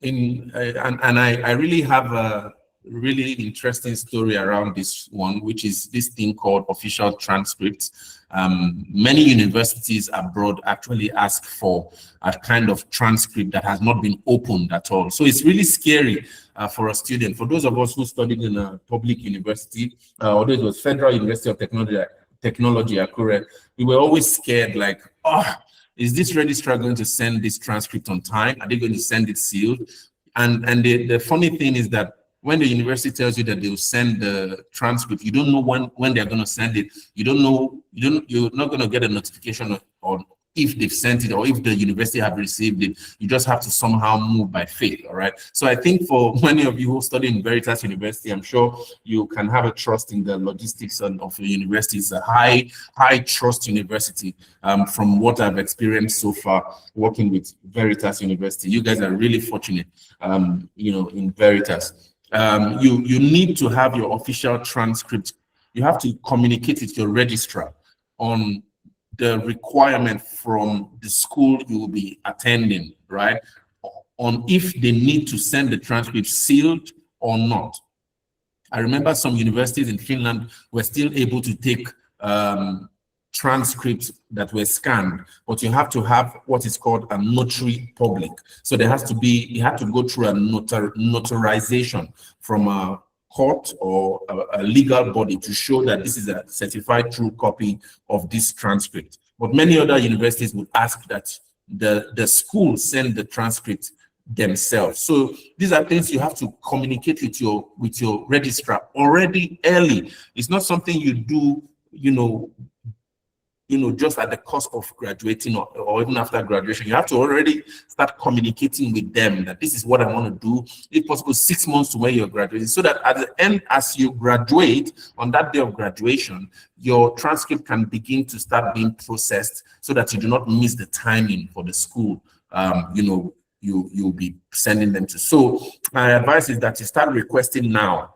really have really interesting story around this one, which is this thing called official transcripts. Many universities abroad actually ask for a kind of transcript that has not been opened at all. So it's really scary for a student. For those of us who studied in a public university, although it was Federal University of Technology, Akure, we were always scared, like, oh, is this registrar going to send this transcript on time? Are they going to send it sealed? And the funny thing is that when the university tells you that they'll send the transcript, you don't know when they're going to send it. You don't know, you're not going to get a notification on if they've sent it or if the university have received it. You just have to somehow move by faith, all right? So I think for many of you who study in Veritas University, I'm sure you can have a trust in the logistics of the university. It's a high trust university from what I've experienced so far working with Veritas University. You guys are really fortunate, in Veritas. You need to have your official transcript. You have to communicate with your registrar on the requirement from the school you will be attending, right? On if they need to send the transcript sealed or not. I remember some universities in Finland were still able to take transcripts that were scanned, but you have to have what is called a notary public. So there has to be, you have to go through a notarization from a court or a legal body to show that this is a certified true copy of this transcript. But many other universities would ask that the school send the transcript themselves. So these are things you have to communicate with your registrar already early. It's not something you do, just at the cost of graduating or even after graduation. You have to already start communicating with them that this is what I want to do, if possible 6 months to when you're graduating, so that at the end, as you graduate, on that day of graduation, your transcript can begin to start being processed so that you do not miss the timing for the school, you'll be sending them to. So my advice is that you start requesting now,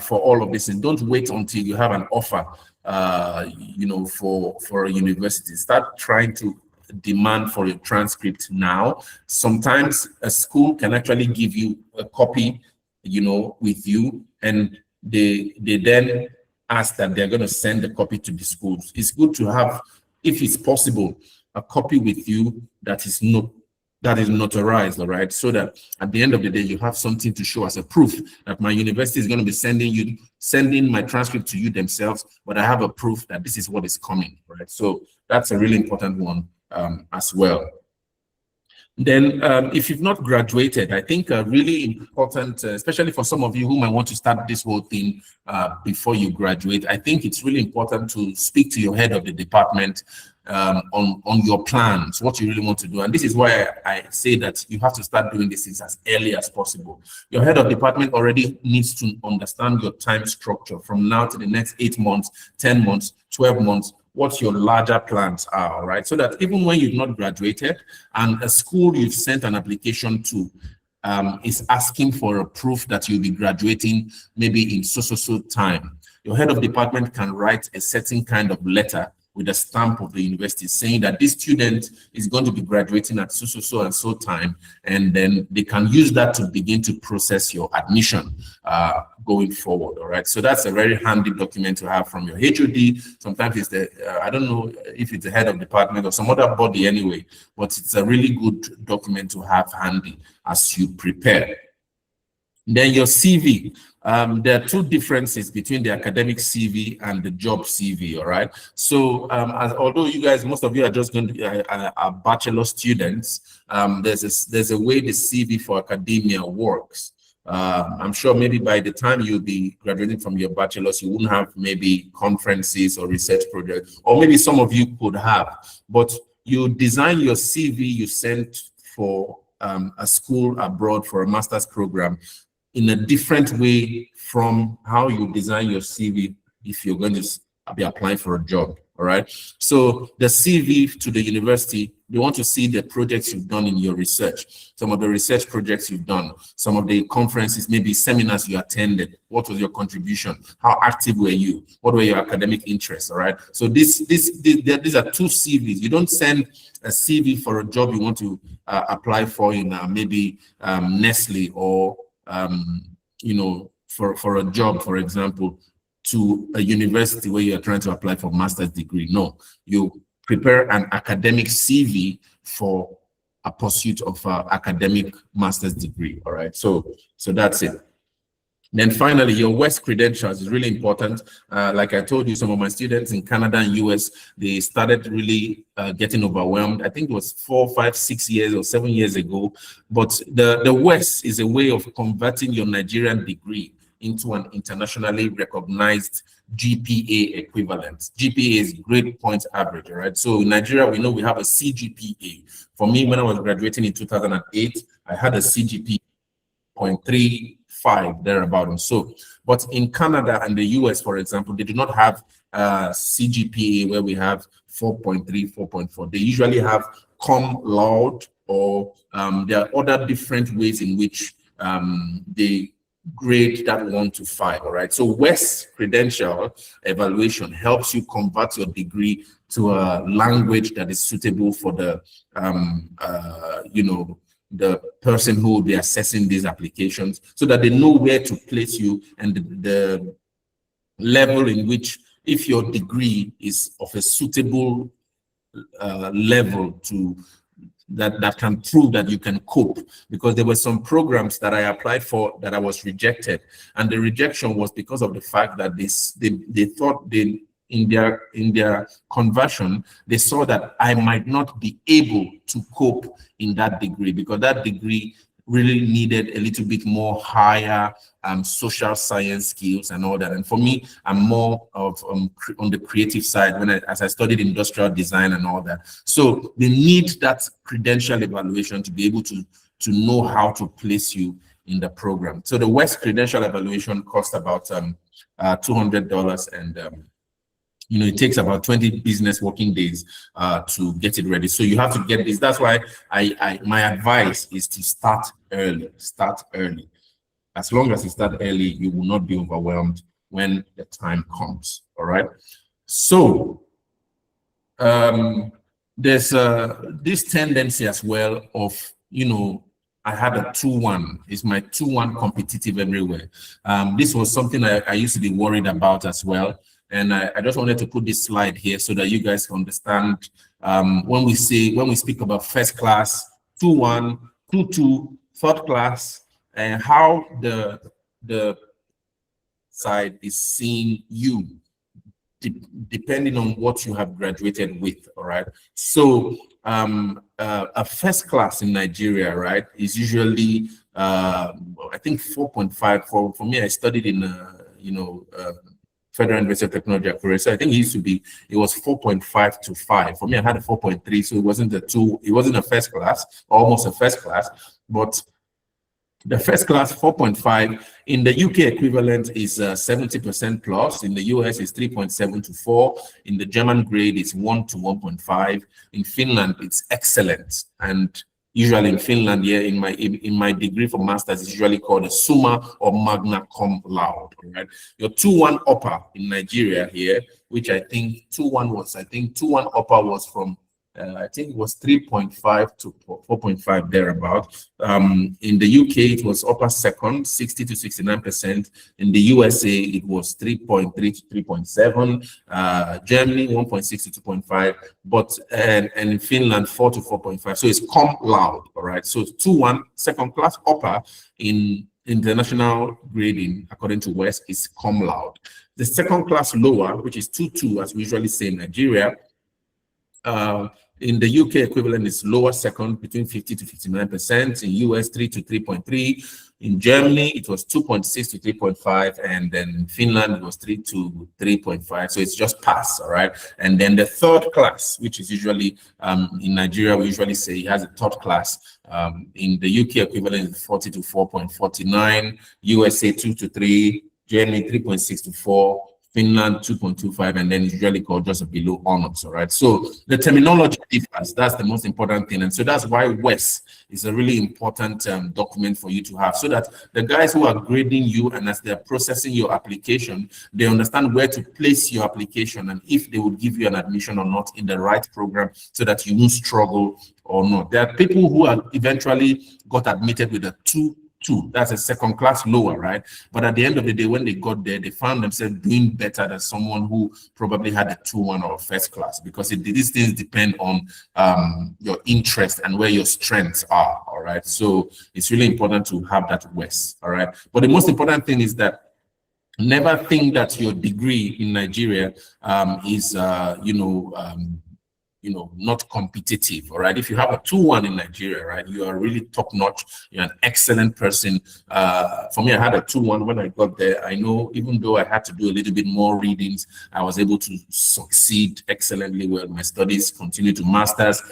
for all of this, and don't wait until you have an offer for a university. Start trying to demand for a transcript now. Sometimes a school can actually give you a copy, with you, and they then ask that they're going to send the copy to the schools. It's good to have, if it's possible, a copy with you that is notarized, all right, so that at the end of the day you have something to show as a proof that my university is going to be sending my transcript to you themselves, but I have a proof that this is what is coming, right? So that's a really important one as well. Then if you've not graduated, I think really important, especially for some of you who might want to start this whole thing before you graduate, I think it's really important to speak to your head of the department on your plans, what you really want to do. And this is why I say that you have to start doing these things as early as possible. Your head of department already needs to understand your time structure from now to the next 8 months, 10 months, 12 months, what your larger plans are, all right? So that even when you've not graduated and a school you've sent an application to is asking for a proof that you'll be graduating maybe in so time, your head of department can write a certain kind of letter with a stamp of the university saying that this student is going to be graduating at so and so time, and then they can use that to begin to process your admission going forward, all right? So that's a very handy document to have from your HOD. Sometimes it's I don't know if it's the head of department or some other body anyway, but it's a really good document to have handy as you prepare. Then your CV. There are two differences between the academic CV and the job CV, all right? So although you guys, most of you are just going to be are bachelor students, there's a way the CV for academia works. I'm sure maybe by the time you'll be graduating from your bachelor's, you wouldn't have maybe conferences or research projects, or maybe some of you could have, but you design your CV you sent for a school abroad for a master's program in a different way from how you design your CV if you're going to be applying for a job, all right? So the CV to the university, they want to see the projects you've done in your research, some of the research projects you've done, some of the conferences, maybe seminars you attended. What was your contribution? How active were you? What were your academic interests, all right? So these are two CVs. You don't send a CV for a job you want to apply for in maybe Nestle or you know, for a job, for example, to a university where you are trying to apply for master's degree. No, you prepare an academic CV for a pursuit of academic master's degree. All right, so that's it. Then finally, your West credentials is really important. Like I told you, some of my students in Canada and US, they started really getting overwhelmed. I think it was 4, 5, 6 years or 7 years ago. But the West is a way of converting your Nigerian degree into an internationally recognized GPA equivalent. GPA is grade point average, all right? So in Nigeria, we know we have a CGPA. For me, when I was graduating in 2008, I had a CGPA 0.35 thereabout. And so, but in Canada and the US, for example, they do not have CGPA where we have 4.3, 4.4. They usually have cum laude, or there are other different ways in which they grade that 1 to 5. All right, so West credential evaluation helps you convert your degree to a language that is suitable for the you know, the person who will be assessing these applications, so that they know where to place you and the level in which, if your degree is of a suitable level to that can prove that you can cope. Because there were some programs that I applied for that I was rejected, and the rejection was because of the fact that they thought in their conversion, they saw that I might not be able to cope in that degree, because that degree really needed a little bit more higher social science skills and all that. And for me, I'm more of on the creative side as I studied industrial design and all that. So they need that credential evaluation to be able to know how to place you in the program. So the West credential evaluation costs about $200, and you know, it takes about 20 business working days to get it ready. So you have to get this. That's why my advice is to start early. Start early. As long as you start early, you will not be overwhelmed when the time comes. All right. So there's this tendency as well of, you know, I had a 2-1. It's my 2-1 competitive everywhere. This was something I used to be worried about as well. And I just wanted to put this slide here so that you guys can understand when we speak about first class, 2-1, 2-2, third class, and how the side is seeing you depending on what you have graduated with. All right. So a first class in Nigeria, right, is usually I think 4.5. For me, I studied in Federal University of Technology at Korea. So I think it was 4.5 to 5. For me, I had a 4.3, so it wasn't a first class, almost a first class, but the first class 4.5 in the UK equivalent is 70% plus. In the US is 3.7 to 4. In the German grade is 1 to 1.5. In Finland, it's excellent. And usually in Finland, yeah, in my degree for master's, it's usually called a summa or magna cum laude. Right? Your 2-1 upper in Nigeria here, which I think 2-1 upper was from I think it was 3.5 to 4.5 thereabout. In the UK, it was upper second, 60 to 69%. In the USA, it was 3.3 to 3.7. Germany, 1.6 to 2.5. But and in Finland, 4 to 4.5. So it's cum laude, all right? So 2-1, second class upper in international grading, according to West, is cum laude. The second class lower, which is 2-2, as we usually say in Nigeria, in the UK equivalent is lower second, between 50 to 59%. In US, 3 to 3.3. In Germany, it was 2.6 to 3.5. And then in Finland, it was 3 to 3.5. So it's just pass, all right? And then the third class, which is usually, in Nigeria, we usually say he has a third class. In the UK equivalent is 40 to 4.49. USA, 2 to 3. Germany, 3.6 to 4. Finland 2.25, and then it's usually called just below honors. All right. So the terminology differs. That's the most important thing, and so that's why West is a really important document for you to have, so that the guys who are grading you and as they're processing your application, they understand where to place your application and if they would give you an admission or not in the right program, so that you won't struggle or not. There are people who are eventually got admitted with a 2 2. That's a second class lower, right? But at the end of the day, when they got there, they found themselves doing better than someone who probably had a 2-1 or a first class, because these things depend on your interest and where your strengths are. All right. So it's really important to have that West. All right. But the most important thing is that never think that your degree in Nigeria is not competitive. All right. If you have a 2-1 in Nigeria, right, you are really top notch. You're an excellent person. For me, I had a 2-1 when I got there. I know even though I had to do a little bit more readings, I was able to succeed excellently well. My studies continue to masters,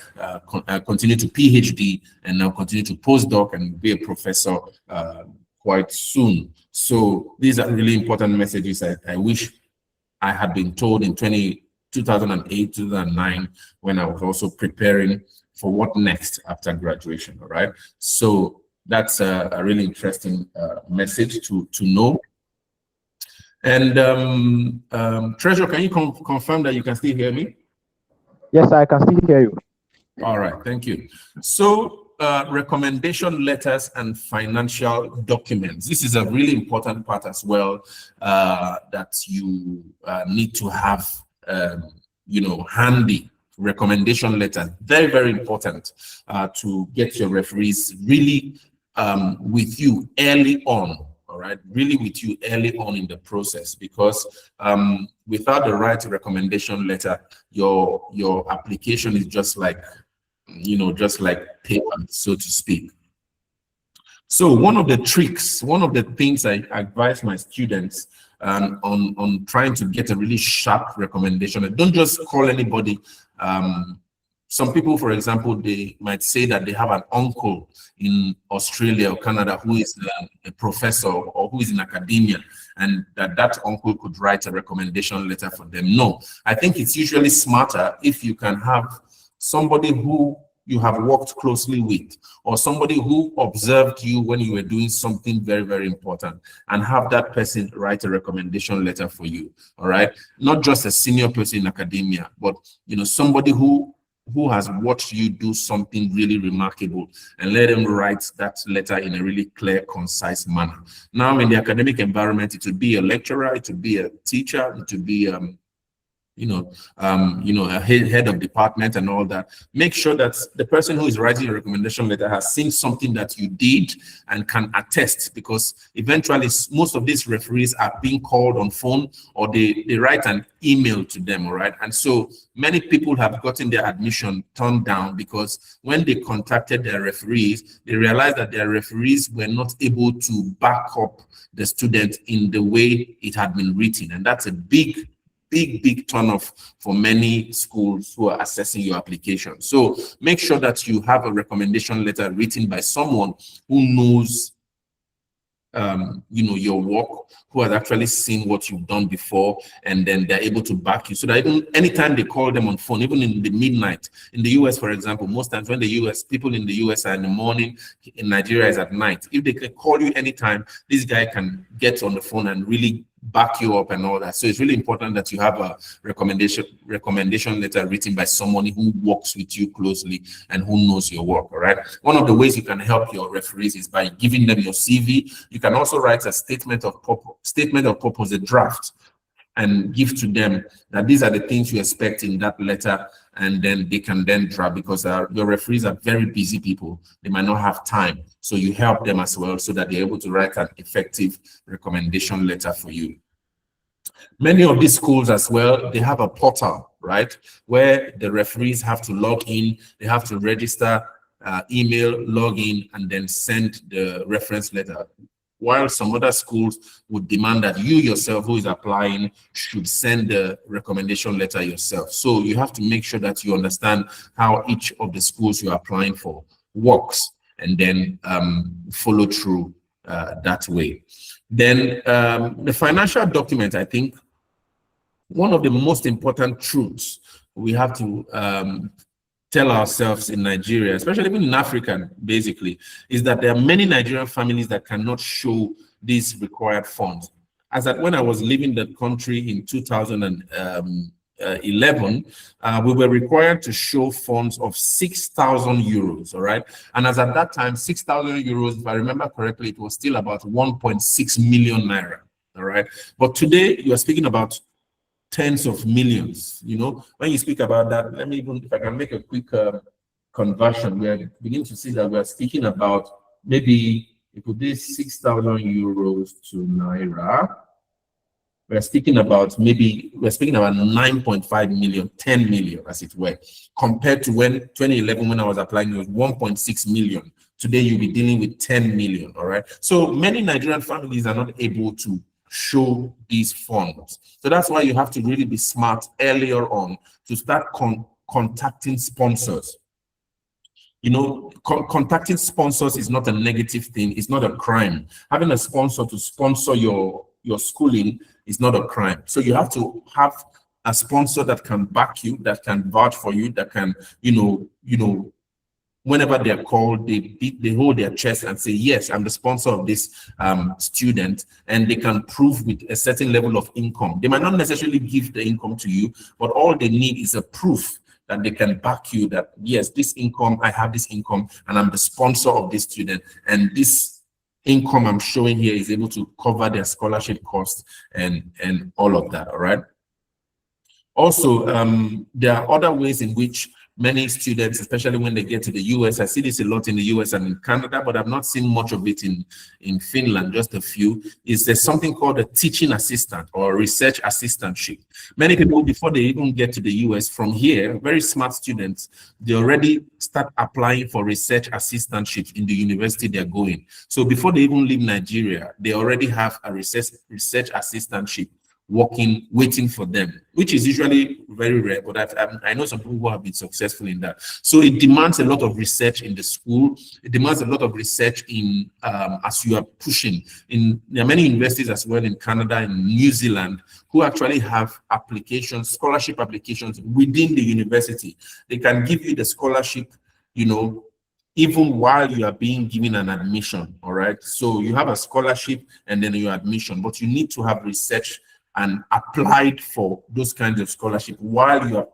continue to PhD, and now continue to postdoc and be a professor quite soon. So these are really important messages I wish I had been told in 2008, 2009, when I was also preparing for what next after graduation. All right. So that's a really interesting message to know. And Treasure, can you confirm that you can still hear me? Yes, I can still hear you. All right. Thank you. So recommendation letters and financial documents. This is a really important part as well that you need to have handy. Recommendation letters, very, very important to get your referees really with you early on. All right, really with you early on in the process, because without the right recommendation letter, your application is just like paper, so to speak. So one of the tricks, one of the things I advise my students on trying to get a really sharp recommendation, don't just call anybody. Some people, for example, they might say that they have an uncle in Australia or Canada who is a professor or who is in academia, and that uncle could write a recommendation letter for them. No, I think it's usually smarter if you can have somebody who you have worked closely with, or somebody who observed you when you were doing something very, very important, and have that person write a recommendation letter for you. All right, not just a senior person in academia, but somebody who has watched you do something really remarkable, and let them write that letter in a really clear, concise manner. Now, in the academic environment, it would be a lecturer, it would be a teacher, it would be a head of department and all that. Make sure that the person who is writing a recommendation letter has seen something that you did and can attest, because eventually most of these referees are being called on phone, or they write an email to them. All right. And so many people have gotten their admission turned down because when they contacted their referees, they realized that their referees were not able to back up the student in the way it had been written. And that's a big turn off for many schools who are assessing your application. So make sure that you have a recommendation letter written by someone who knows your work, who has actually seen what you've done before, and then they're able to back you, so that even anytime they call them on phone, even in the midnight. In the US, for example, most times when people in the US are in the morning, in Nigeria is at night. If they can call you anytime, this guy can get on the phone and really back you up and all that. So it's really important that you have a recommendation letter written by someone who works with you closely and who knows your work. All right. One of the ways you can help your referees is by giving them your CV. You can also write a statement of purpose, a draft, and give to them that these are the things you expect in that letter, and then they can then draft, because your referees are very busy people. They might not have time. So you help them as well, so that they're able to write an effective recommendation letter for you. Many of these schools as well, they have a portal, right, where the referees have to log in. They have to register, email, log in, and then send the reference letter. While some other schools would demand that you yourself, who is applying, should send the recommendation letter yourself. So you have to make sure that you understand how each of the schools you're applying for works, and then follow through that way. Then the financial document, I think one of the most important truths we have to tell ourselves in Nigeria, especially even in Africa, basically, is that there are many Nigerian families that cannot show these required funds. As that when I was leaving the country in 2000 and 11, we were required to show funds of 6,000 euros, all right? And as at that time, 6,000 euros, if I remember correctly, it was still about 1.6 million naira, all right? But today, you are speaking about tens of millions, you know? When you speak about that, let me even, if I can make a quick conversion, we are beginning to see that we are speaking about maybe, if we did 6,000 euros to naira, we're speaking about 9.5 million, 10 million, as it were, compared to when 2011, when I was applying, it was 1.6 million. Today, you'll be dealing with 10 million, all right? So many Nigerian families are not able to show these funds. So that's why you have to really be smart earlier on to start contacting sponsors. You know, contacting sponsors is not a negative thing. It's not a crime. Having a sponsor to sponsor your schooling is not a crime. So you have to have a sponsor that can back you, that can vouch for you, that can, you know, whenever they're called, they hold their chest and say, yes, I'm the sponsor of this student, and they can prove with a certain level of income. They might not necessarily give the income to you, but all they need is a proof that they can back you that, yes, this income, I have this income, and I'm the sponsor of this student, and this income I'm showing here is able to cover their scholarship costs and all of that, all right? Also, there are other ways in which many students, especially when they get to the US, I see this a lot in the US and in Canada, but I've not seen much of it in Finland, just a few, is there's something called a teaching assistant or research assistantship. Many people, before they even get to the US from here, very smart students, they already start applying for research assistantships in the university they're going. So before they even leave Nigeria, they already have a research assistantship waiting for them, which is usually very rare, but I know some people who have been successful in that. So it demands a lot of research in the school. It demands a lot of research in as you are pushing. There are many universities as well in Canada and New Zealand who actually have applications, scholarship applications within the university. They can give you the scholarship, you know, even while you are being given an admission, all right? So you have a scholarship and then your admission, but you need to have research and applied for those kinds of scholarship while you are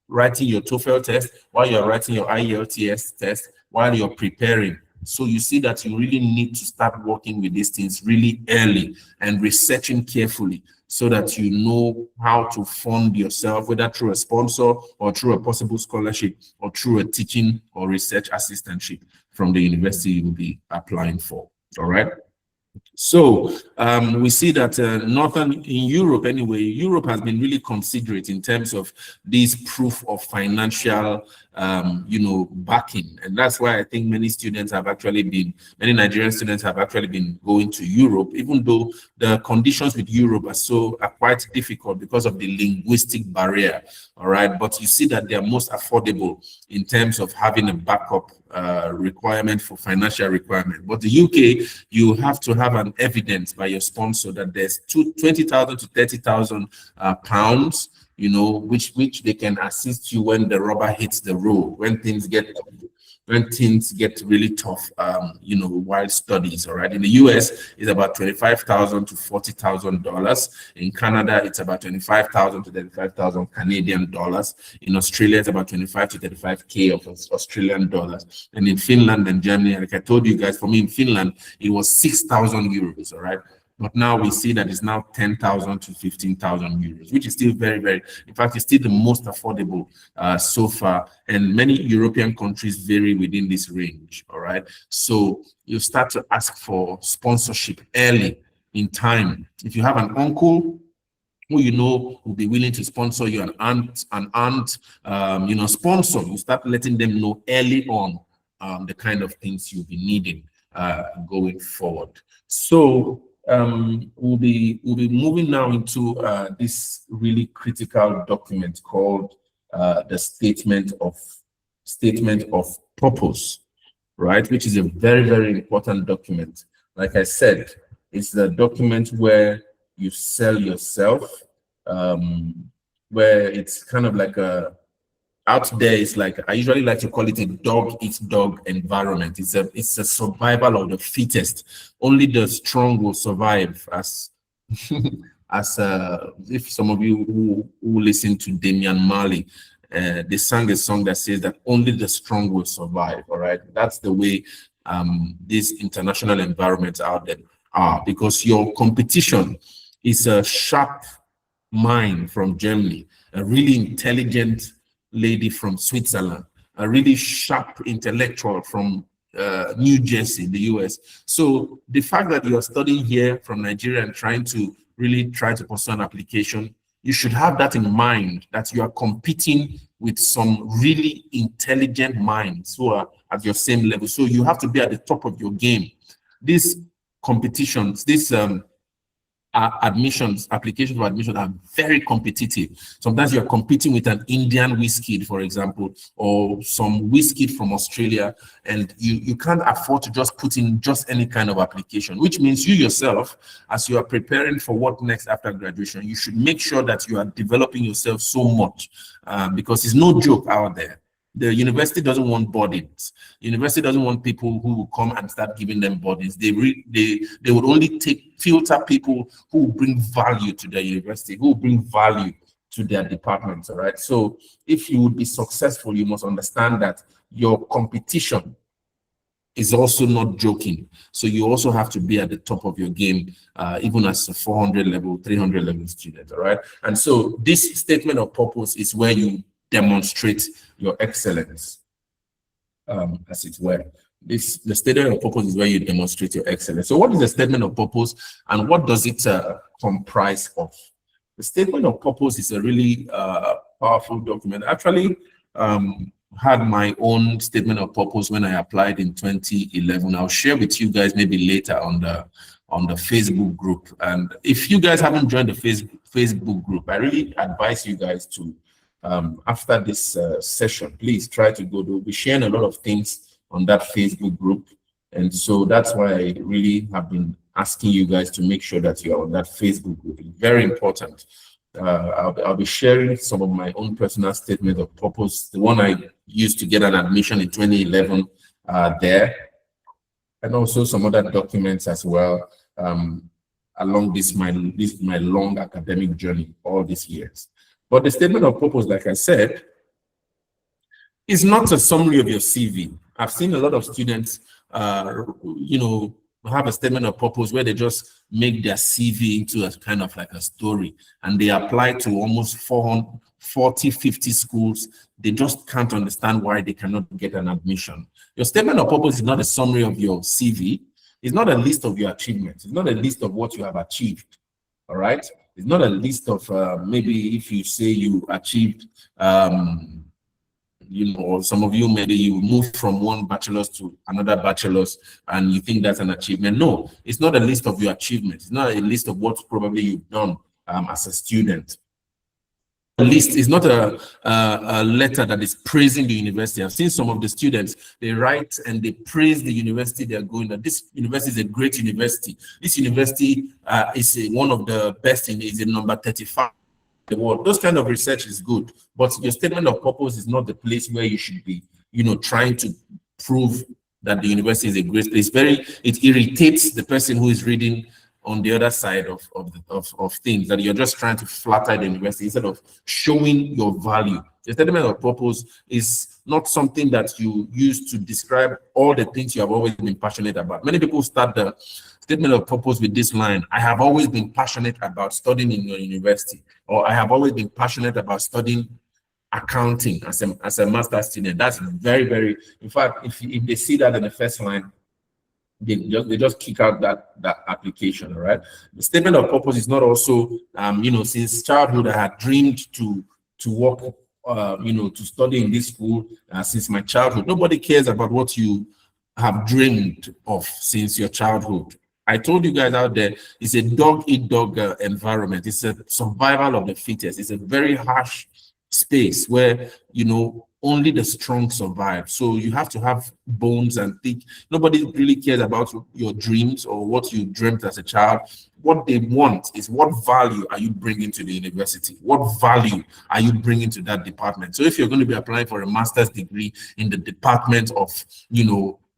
writing your TOEFL test, while you're writing your IELTS test, while you're preparing. So you see that you really need to start working with these things really early and researching carefully so that you know how to fund yourself, whether through a sponsor or through a possible scholarship or through a teaching or research assistantship from the university you will be applying for, all right? So we see that in Europe anyway, Europe has been really considerate in terms of this proof of financial, backing. And that's why I think many Nigerian students have actually been going to Europe, even though the conditions with Europe are quite difficult because of the linguistic barrier, all right? But you see that they are most affordable in terms of having a backup requirement for financial requirement. But the UK, you have to have an evidence by your sponsor that there's 20,000 to 30,000 pounds, you know, which they can assist you when the rubber hits the road, when things get really tough, while studies, all right? In the US, it's about $25,000 to $40,000. In Canada, it's about 25,000 to 35,000 Canadian dollars. In Australia, it's about 25 to 35K of Australian dollars. And in Finland and Germany, like I told you guys, for me in Finland, it was 6,000 euros, all right? But now we see that it's now 10,000 to 15,000 euros, which is still very, very, in fact, it's still the most affordable so far. And many European countries vary within this range, all right? So you start to ask for sponsorship early in time. If you have an uncle who you know will be willing to sponsor you, an aunt, sponsor, you start letting them know early on the kind of things you'll be needing going forward. So we'll be moving now into this really critical document called the statement of purpose, right? Which is a very, very important document. Like I said, it's the document where you sell yourself, where it's kind of like out there, it's like, I usually like to call it a dog-eat-dog environment. It's a survival of the fittest. Only the strong will survive, as as if some of you who listen to Damian Marley, they sang a song that says that only the strong will survive. All right, that's the way these international environments out there are, because your competition is a sharp mind from Germany, a really intelligent lady from Switzerland, a really sharp intellectual from New Jersey, the US. So the fact that you're studying here from Nigeria and trying to really try to pursue an application, you should have that in mind, that you are competing with some really intelligent minds who are at your same level. So you have to be at the top of your game. These competitions, these applications for admission are very competitive. Sometimes you're competing with an Indian whiskey, for example, or some whiskey from Australia, and you can't afford to just put in just any kind of application, which means you yourself, as you are preparing for what next after graduation, you should make sure that you are developing yourself so much, because it's no joke out there. The university doesn't want bodies. University doesn't want people who will come and start giving them bodies. They would only filter people who bring value to their university, who bring value to their departments. All right. So if you would be successful, you must understand that your competition is also not joking. So you also have to be at the top of your game, even as a 400 level, 300 level student. All right. And so this statement of purpose is where you demonstrate your excellence, as it were. The statement of purpose is where you demonstrate your excellence. So what is the statement of purpose and what does it comprise of? The statement of purpose is a really powerful document. Actually, had my own statement of purpose when I applied in 2011. I'll share with you guys maybe later on the Facebook group. And if you guys haven't joined the Facebook group, I really advise you guys to, after this session, please try to go. We'll be sharing a lot of things on that Facebook group. And so that's why I really have been asking you guys to make sure that you're on that Facebook group. It's very important. I'll be sharing some of my own personal statement of purpose, the one I used to get an admission in 2011 there, and also some other documents as well, along my long academic journey all these years. But the statement of purpose, like I said, is not a summary of your CV. I've seen a lot of students, have a statement of purpose where they just make their CV into a kind of like a story, and they apply to almost 40, 50 schools. They just can't understand why they cannot get an admission. Your statement of purpose is not a summary of your CV. It's not a list of your achievements. It's not a list of what you have achieved. All right. It's not a list of maybe if you say you achieved, or some of you, maybe you moved from one bachelor's to another bachelor's and you think that's an achievement. No, it's not a list of your achievements. It's not a list of what probably you've done as a student. A list is not a letter that is praising the university. I've seen some of the students, they write and they praise the university they're going to. This university is a great university. This university is one of the best is in number 35 in the world. Those kind of research is good, but your statement of purpose is not the place where you should be, trying to prove that the university is a great place. It irritates the person who is reading on the other side of things, that you're just trying to flatter the university instead of showing your value. The statement of purpose is not something that you use to describe all the things you have always been passionate about. Many people start the statement of purpose with this line: I have always been passionate about studying in your university, or I have always been passionate about studying accounting as a master's student. That's very, very, in fact, if they see that in the first line, they just kick out that application. All right. The statement of purpose is not also since childhood I had dreamed to work to study in this school since my childhood. Nobody cares about what you have dreamed of since your childhood. I told you guys out there, it's a dog-eat-dog environment. It's a survival of the fittest. It's a very harsh space where only the strong survive. So you have to have bones and thick. Nobody really cares about your dreams or what you dreamt as a child. What they want is, what value are you bringing to the university? What value are you bringing to that department? So if you're going to be applying for a master's degree in the department of,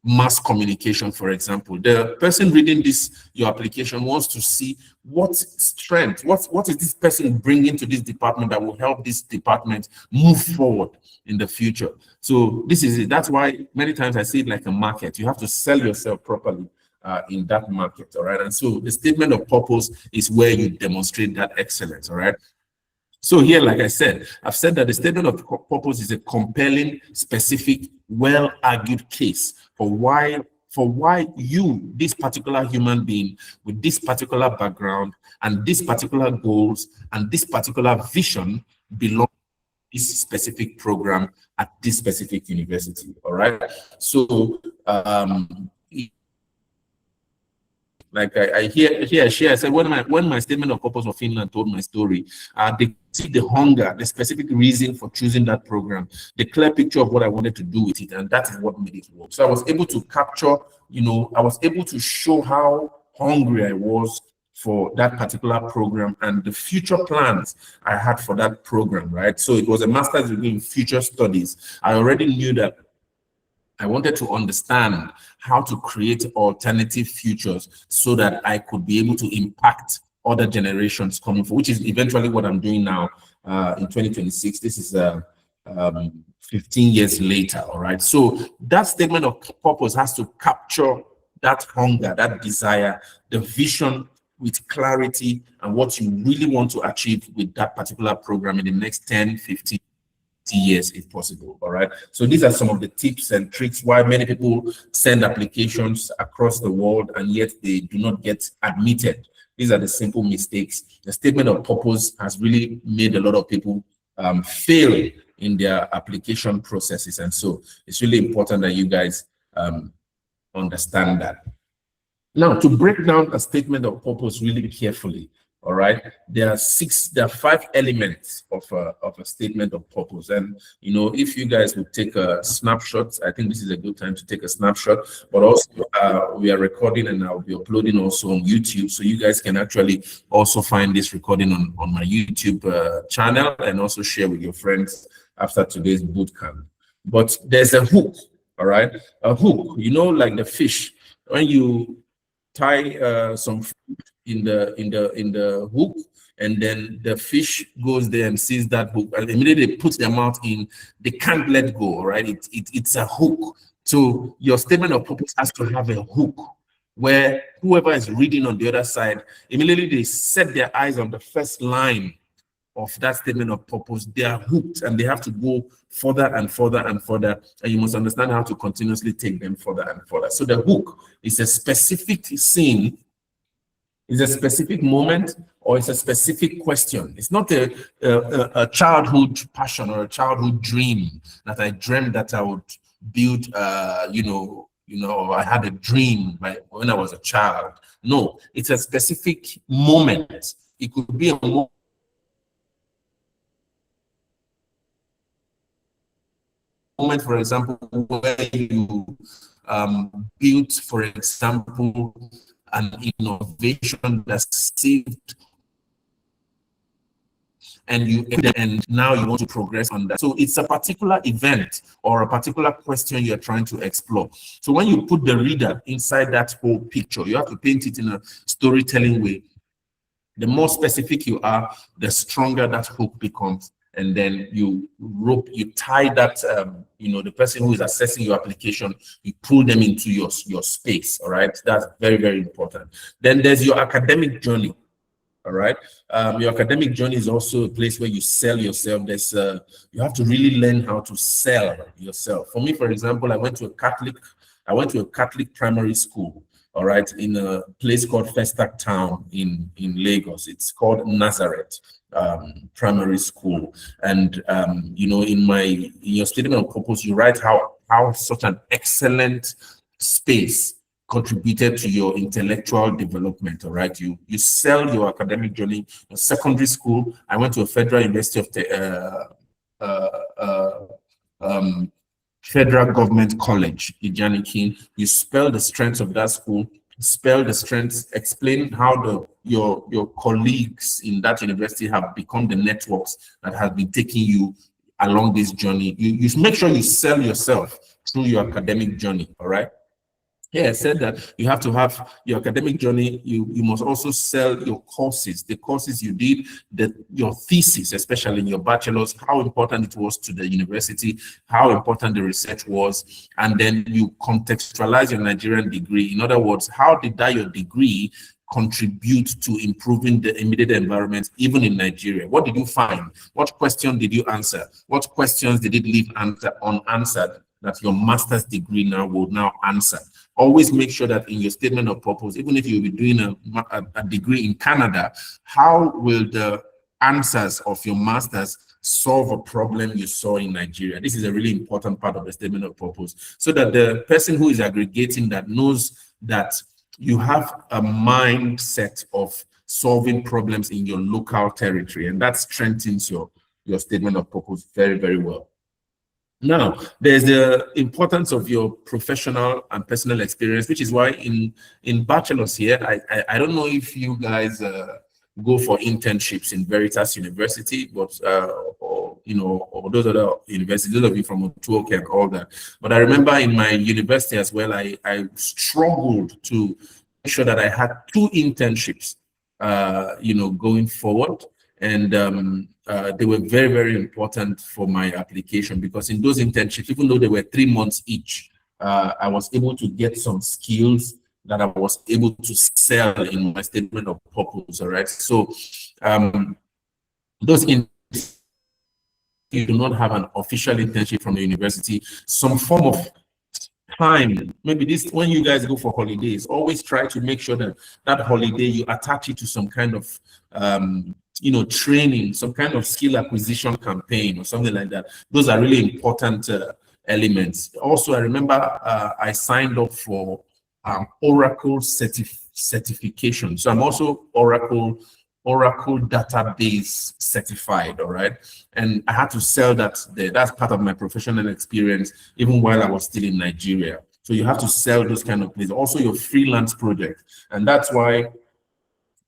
mass communication, for example. The person reading this, your application, wants to see what strength, what is this person bringing to this department that will help this department move forward in the future. So this is it. That's why many times I see it like a market. You have to sell yourself properly in that market, all right? And so the statement of purpose is where you demonstrate that excellence, all right? So here, like I said, I've said that the statement of purpose is a compelling, specific, well-argued case for why you, this particular human being with this particular background and this particular goals and this particular vision belong to this specific program at this specific university. All right. So like I share, I said, when my statement of purpose for Finland told my story, they see the hunger, the specific reason for choosing that program, the clear picture of what I wanted to do with it, and that is what made it work. So I was able to capture, I was able to show how hungry I was for that particular program and the future plans I had for that program, right? So it was a master's degree in future studies. I already knew that I wanted to understand how to create alternative futures so that I could be able to impact other generations coming forward, which is eventually what I'm doing now in 2026. This is 15 years later, all right? So that statement of purpose has to capture that hunger, that desire, the vision with clarity and what you really want to achieve with that particular program in the next 10, 15, years if possible. All right, so these are some of the tips and tricks why many people send applications across the world and yet they do not get admitted. These are the simple mistakes. The statement of purpose has really made a lot of people fail in their application processes, and so it's really important that you guys understand that. Now, to break down a statement of purpose really carefully, all right, there are 5 elements of a statement of purpose. And, if you guys would take a snapshot, I think this is a good time to take a snapshot, but also we are recording and I'll be uploading also on YouTube. So you guys can actually also find this recording on my YouTube channel and also share with your friends after today's bootcamp. But there's a hook, all right, a hook, like the fish, when you tie some food in the hook, and then the fish goes there and sees that hook, and immediately they put their mouth in, they can't let go, right? It's a hook. So your statement of purpose has to have a hook where whoever is reading on the other side, immediately they set their eyes on the first line of that statement of purpose. They are hooked and they have to go further and further and further, and you must understand how to continuously take them further and further. So the hook is a specific scene, is a specific moment, or it's a specific question. It's not a childhood passion or a childhood dream that I dreamed that I would build, I had a dream when I was a child. No, it's a specific moment. It could be a moment, for example, where you built, for example, an innovation that saved, and now you want to progress on that. So it's a particular event or a particular question you're trying to explore. So when you put the reader inside that whole picture, you have to paint it in a storytelling way. The more specific you are, the stronger that hook becomes. And then you tie that, the person who is assessing your application, you pull them into your space, all right? That's very, very important. Then there's your academic journey, all right? Your academic journey is also a place where you sell yourself. You have to really learn how to sell yourself. For me, for example, I went to a Catholic primary school, all right, in a place called Festac Town in Lagos. It's called Nazareth Primary School. And in your statement of purpose, you write how such an excellent space contributed to your intellectual development. All right, you sell your academic journey. In secondary school, I went to a Federal University of Federal Government College, Ijanikin. You spell the strengths of that school, spell the strengths, explain how your colleagues in that university have become the networks that have been taking you along this journey. You make sure you sell yourself through your academic journey, all right? Yeah, I said that you have to have your academic journey. You must also sell your courses, the courses you did, your thesis, especially in your bachelor's, how important it was to the university, how important the research was, and then you contextualize your Nigerian degree. In other words, how did that your degree contribute to improving the immediate environment, even in Nigeria? What did you find? What question did you answer? What questions did it leave unanswered that your master's degree now will now answer? Always make sure that in your statement of purpose, even if you'll be doing a degree in Canada, how will the answers of your master's solve a problem you saw in Nigeria? This is a really important part of the statement of purpose, so that the person who is aggregating that knows that you have a mindset of solving problems in your local territory, and that strengthens your statement of purpose very, very well. Now, there's the importance of your professional and personal experience, which is why in bachelor's here, I don't know if you guys go for internships in Veritas University, but or those other universities, those of you from Otuoke and all that. But I remember in my university as well, I struggled to make sure that I had 2 internships, going forward. And they were very, very important for my application, because in those internships, even though they were 3 months each, I was able to get some skills that I was able to sell in my statement of purpose. All right. So those you do not have an official internship from the university, some form of time, maybe this, when you guys go for holidays, always try to make sure that that holiday you attach it to some kind of training, some kind of skill acquisition campaign or something like that. Those are really important elements. Also, I remember I signed up for Oracle certification. So I'm also Oracle database certified. All right. And I had to sell that there. That's part of my professional experience, even while I was still in Nigeria. So you have to sell those kind of things. Also your freelance project. And that's why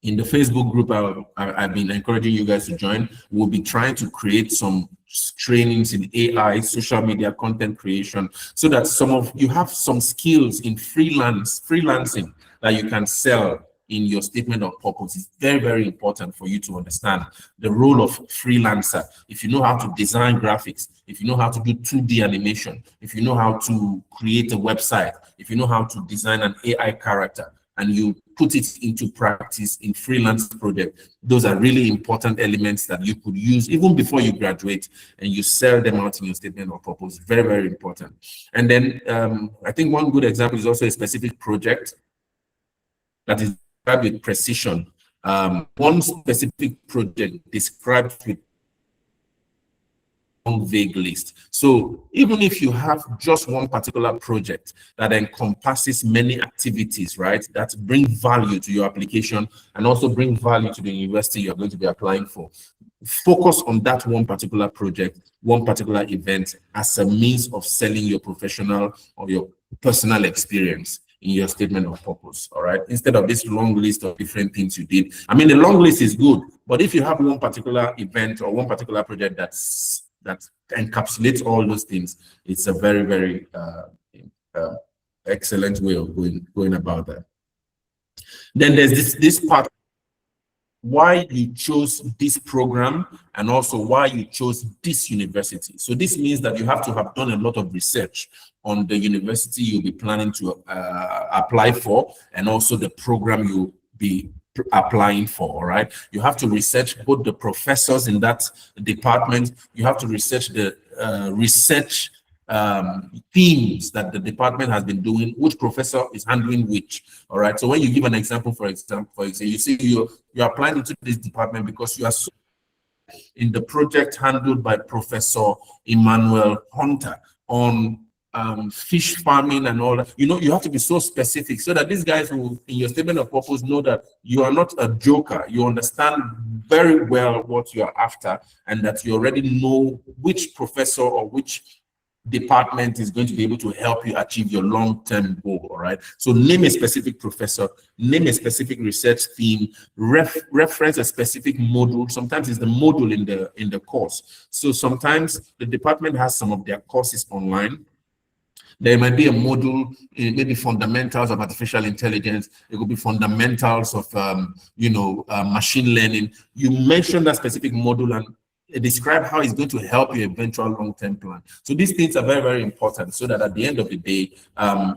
in the Facebook group, I've been encouraging you guys to join. We'll be trying to create some trainings in AI, social media content creation, so that some of you have some skills in freelancing that you can sell in your statement of purpose. It's very, very important for you to understand the role of freelancer. If you know how to design graphics, if you know how to do 2D animation, if you know how to create a website, if you know how to design an AI character, and you put it into practice in freelance project, those are really important elements that you could use even before you graduate, and you sell them out in your statement of purpose. Very, very important. And then I think one good example is also a specific project that is described with precision. One specific project described with vague list. So even if you have just one particular project that encompasses many activities, right, that bring value to your application and also bring value to the university you're going to be applying for, focus on that one particular project, one particular event, as a means of selling your professional or your personal experience in your statement of purpose. All right, instead of this long list of different things you did. I mean, the long list is good, but if you have one particular event or one particular project that encapsulates all those things, it's a very, very excellent way of going about that. Then there's this part, why you chose this program and also why you chose this university. So this means that you have to have done a lot of research on the university you'll be planning to apply for, and also the program you'll be applying for. All right, you have to research both the professors in that department. You have to research the research themes that the department has been doing, which professor is handling which. All right, so when you give an example, for example, you see you're applying into this department because you are so in the project handled by Professor Emmanuel Hunter on fish farming and all that. You have to be so specific so that these guys will, in your statement of purpose, know that you are not a joker. You understand very well what you are after, and that you already know which professor or which department is going to be able to help you achieve your long-term goal. All right, so name a specific professor, name a specific research theme, reference a specific module. Sometimes it's the module in the course. So sometimes the department has some of their courses online, There might be a module, maybe fundamentals of artificial intelligence. It could be fundamentals of, machine learning. You mention that specific module and describe how it's going to help your eventual long-term plan. So these things are very, very important so that at the end of the day,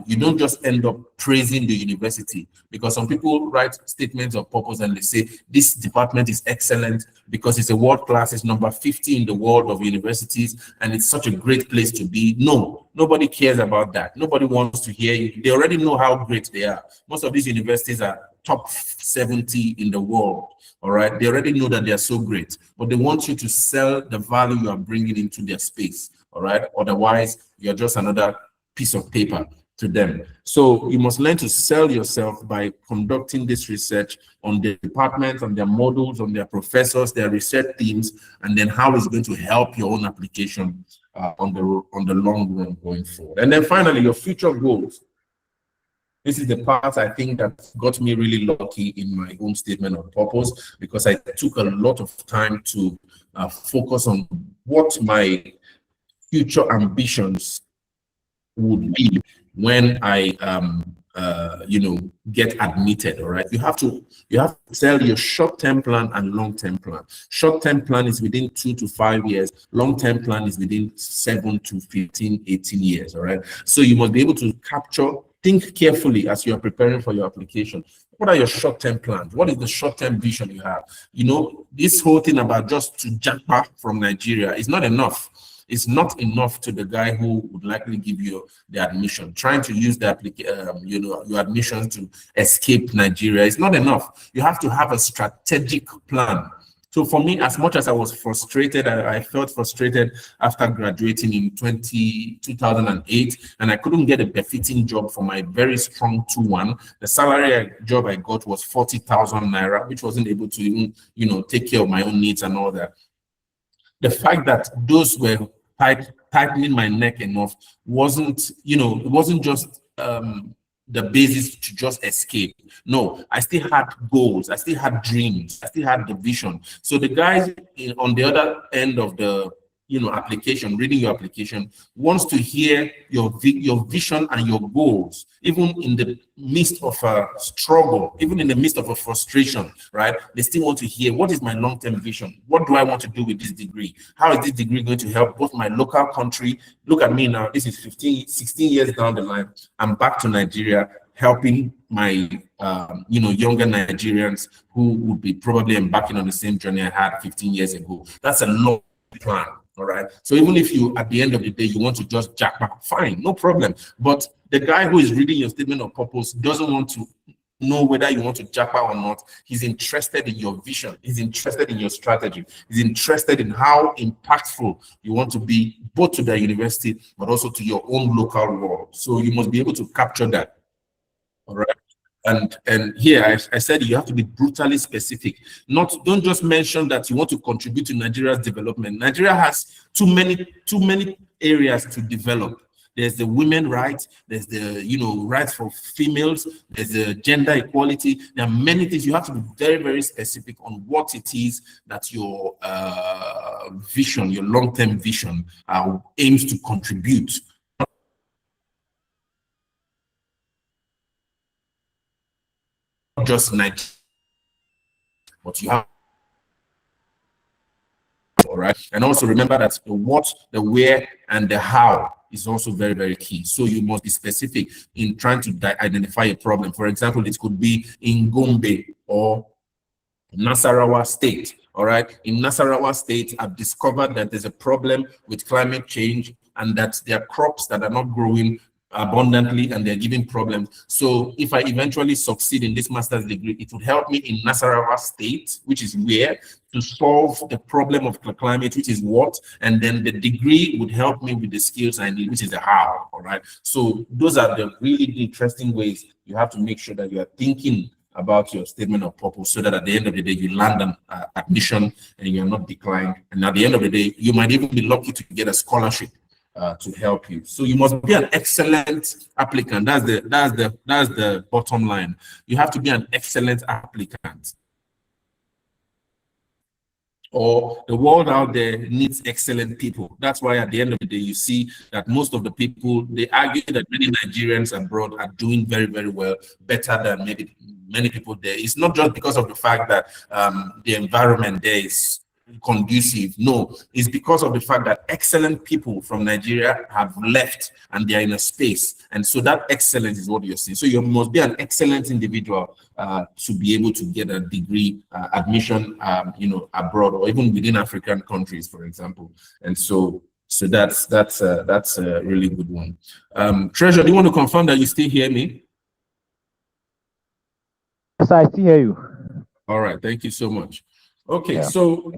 you don't just end up praising the university, because some people write statements of purpose and they say, this department is excellent because it's a world class, it's number 50 in the world of universities, and it's such a great place to be. No, nobody cares about that. Nobody wants to hear you. They already know how great they are. Most of these universities are top 70 in the world. All right, they already know that they are so great, but they want you to sell the value you are bringing into their space. All right, otherwise you're just another piece of paper to them. So you must learn to sell yourself by conducting this research on the departments, on their modules, on their professors, their research teams, and then how it's going to help your own application on the long run going forward. And then finally, your future goals. This is the part I think that got me really lucky in my own statement of purpose, because I took a lot of time to focus on what my future ambitions would be when I get admitted. All right, you have to tell your short-term plan and long-term plan. Short-term plan is within 2 to 5 years. Long-term plan is within 7 to 15, 18 years. All right, so you must be able to think carefully as you are preparing for your application. What are your short-term plans? What is the short-term vision you have? This whole thing about just to japa from Nigeria is not enough. It's not enough to the guy who would likely give you the admission. Trying to use the your admission to escape Nigeria is not enough. You have to have a strategic plan. So for me, as much as I was frustrated, I felt frustrated after graduating in 2008, and I couldn't get a befitting job for my very strong 2-1. The salary job I got was 40,000 naira, which wasn't able to even, take care of my own needs and all that. The fact that those were tightening my neck enough wasn't, it wasn't just the basis to just escape. No, I still had goals, I still had dreams, I still had the vision. So the guys on the other end of the application, reading your application, wants to hear your vision and your goals, even in the midst of a struggle, even in the midst of a frustration, right? They still want to hear, what is my long-term vision? What do I want to do with this degree? How is this degree going to help both my local country? Look at me now, this is 16 years down the line. I'm back to Nigeria, helping my younger Nigerians who would be probably embarking on the same journey I had 15 years ago. That's a long plan. All right. So even if you, at the end of the day, you want to just jack back, fine, no problem. But the guy who is reading your statement of purpose doesn't want to know whether you want to jack back or not. He's interested in your vision. He's interested in your strategy. He's interested in how impactful you want to be, both to the university, but also to your own local world. So you must be able to capture that. All right. And here I said you have to be brutally specific. Don't just mention that you want to contribute to Nigeria's development. Nigeria has too many areas to develop. There's the women rights, there's the rights for females, there's the gender equality. There are many things. You have to be very, very specific on what it is that your vision, your long-term vision, aims to contribute. Just Nigeria, but you have, all right. And also remember that the what, the where, and the how is also very, very key. So you must be specific in trying to identify a problem. For example, it could be in Gombe or Nasarawa State. All right. In Nasarawa State, I've discovered that there's a problem with climate change and that there are crops that are not growing abundantly and they're giving problems. So if I eventually succeed in this master's degree, it would help me in Nasarawa State, which is where, to solve the problem of climate, which is what, and then the degree would help me with the skills I need, which is the how. All right. So those are the really interesting ways you have to make sure that you are thinking about your statement of purpose, so that at the end of the day you land an admission and you're not declined. And at the end of the day, you might even be lucky to get a scholarship to help you. So you must be an excellent applicant. That's the bottom line. You have to be an excellent applicant. or the world out there needs excellent people. That's why at the end of the day, you see that most of the people, they argue that many Nigerians abroad are doing very, very well, better than maybe many people there. It's not just because of the fact that the environment there is conducive. No, it's because of the fact that excellent people from Nigeria have left and they are in a space. And so that excellence is what you're seeing. So you must be an excellent individual to be able to get a degree admission, abroad or even within African countries, for example. And so that's a really good one. Treasure, do you want to confirm that you still hear me? Yes, I still hear you. All right, thank you so much. Okay, Yeah. so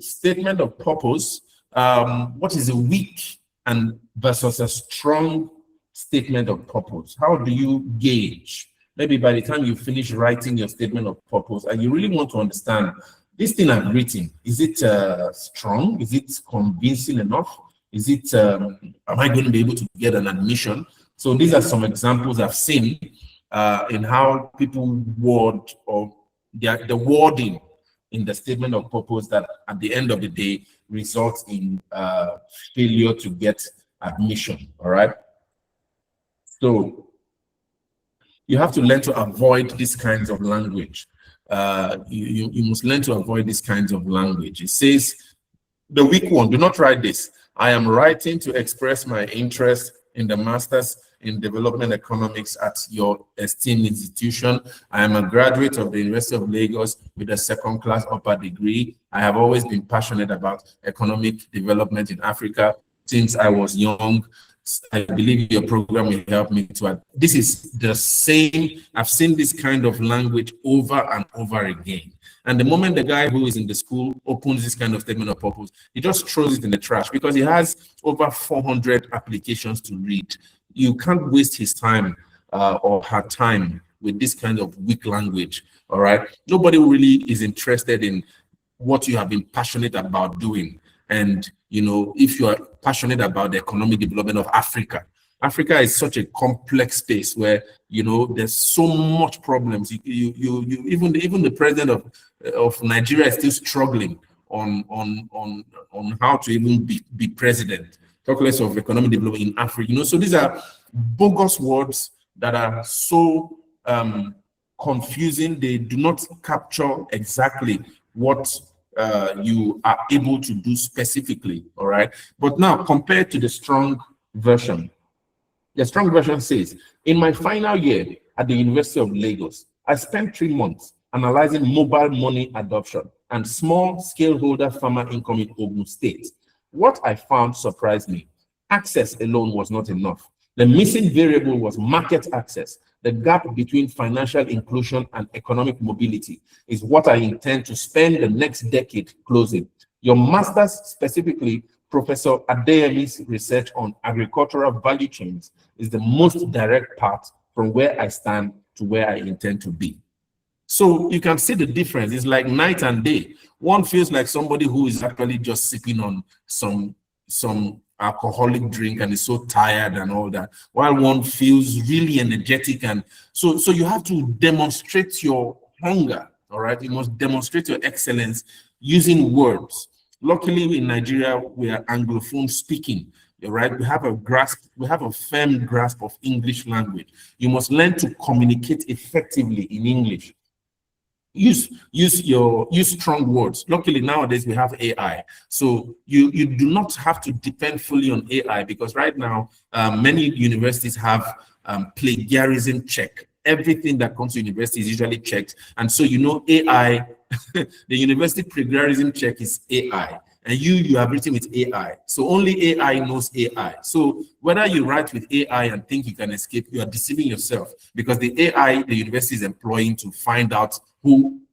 statement of purpose. What is a weak and versus a strong statement of purpose? How do you gauge? Maybe by the time you finish writing your statement of purpose, and you really want to understand this thing I've written, is it strong? Is it convincing enough? Is it, am I going to be able to get an admission? So these are some examples I've seen in how people word or the wording in the statement of purpose that at the end of the day results in failure to get admission. All right. So you have to learn to avoid these kinds of language. You must learn to avoid these kinds of language. It says, the weak one, do not write this. I am writing to express my interest in the Masters in Development Economics at your esteemed institution. I am a graduate of the University of Lagos with a second-class upper degree. I have always been passionate about economic development in Africa since I was young. I believe your program will help me to add. This is the same. I've seen this kind of language over and over again. And the moment the guy who is in the school opens this kind of statement of purpose, he just throws it in the trash because he has over 400 applications to read. You can't waste his time or her time with this kind of weak language, all right? Nobody really is interested in what you have been passionate about doing. And, if you are passionate about the economic development of Africa, Africa is such a complex space where, there's so much problems. Even the president of Nigeria is still struggling on how to even be president. Talk less of economic development in Africa. So these are bogus words that are so confusing. They do not capture exactly what you are able to do specifically. All right. But now compared to the strong version, the strong version says, in my final year at the University of Lagos, I spent 3 months analyzing mobile money adoption and small scaleholder farmer income in Ogun State. What I found surprised me. Access alone was not enough. The missing variable was market access. The gap between financial inclusion and economic mobility is what I intend to spend the next decade closing. Your master's, specifically Professor Adeyemi's research on agricultural value chains, is the most direct path from where I stand to where I intend to be. So you can see the difference. It's like night and day. One feels like somebody who is actually just sipping on some alcoholic drink and is so tired and all that, while one feels really energetic. And so you have to demonstrate your hunger. All right, you must demonstrate your excellence using words. Luckily in Nigeria, we are Anglophone speaking. All right, we have a firm grasp of English language. You must learn to communicate effectively in English. Use strong words. Luckily nowadays we have AI, so you do not have to depend fully on AI, because right now many universities have plagiarism check. Everything that comes to university is usually checked, and so AI, the university plagiarism check is AI, and you have written with AI, so only AI knows AI. So whether you write with AI and think you can escape, you are deceiving yourself, because the AI the university is employing to find out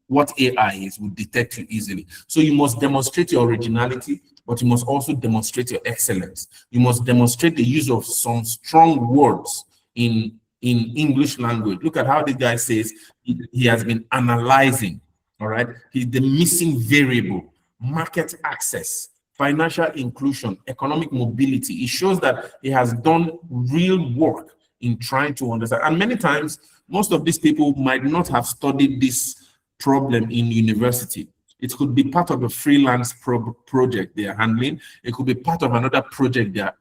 what AI is will detect you easily. So you must demonstrate your originality, but you must also demonstrate your excellence. You must demonstrate the use of some strong words in English language. Look at how this guy says he has been analyzing. All right, the missing variable, market access, financial inclusion, economic mobility. It shows that he has done real work in trying to understand. And many times, most of these people might not have studied this problem in university. It could be part of a freelance project they are handling. It could be part of another project they are,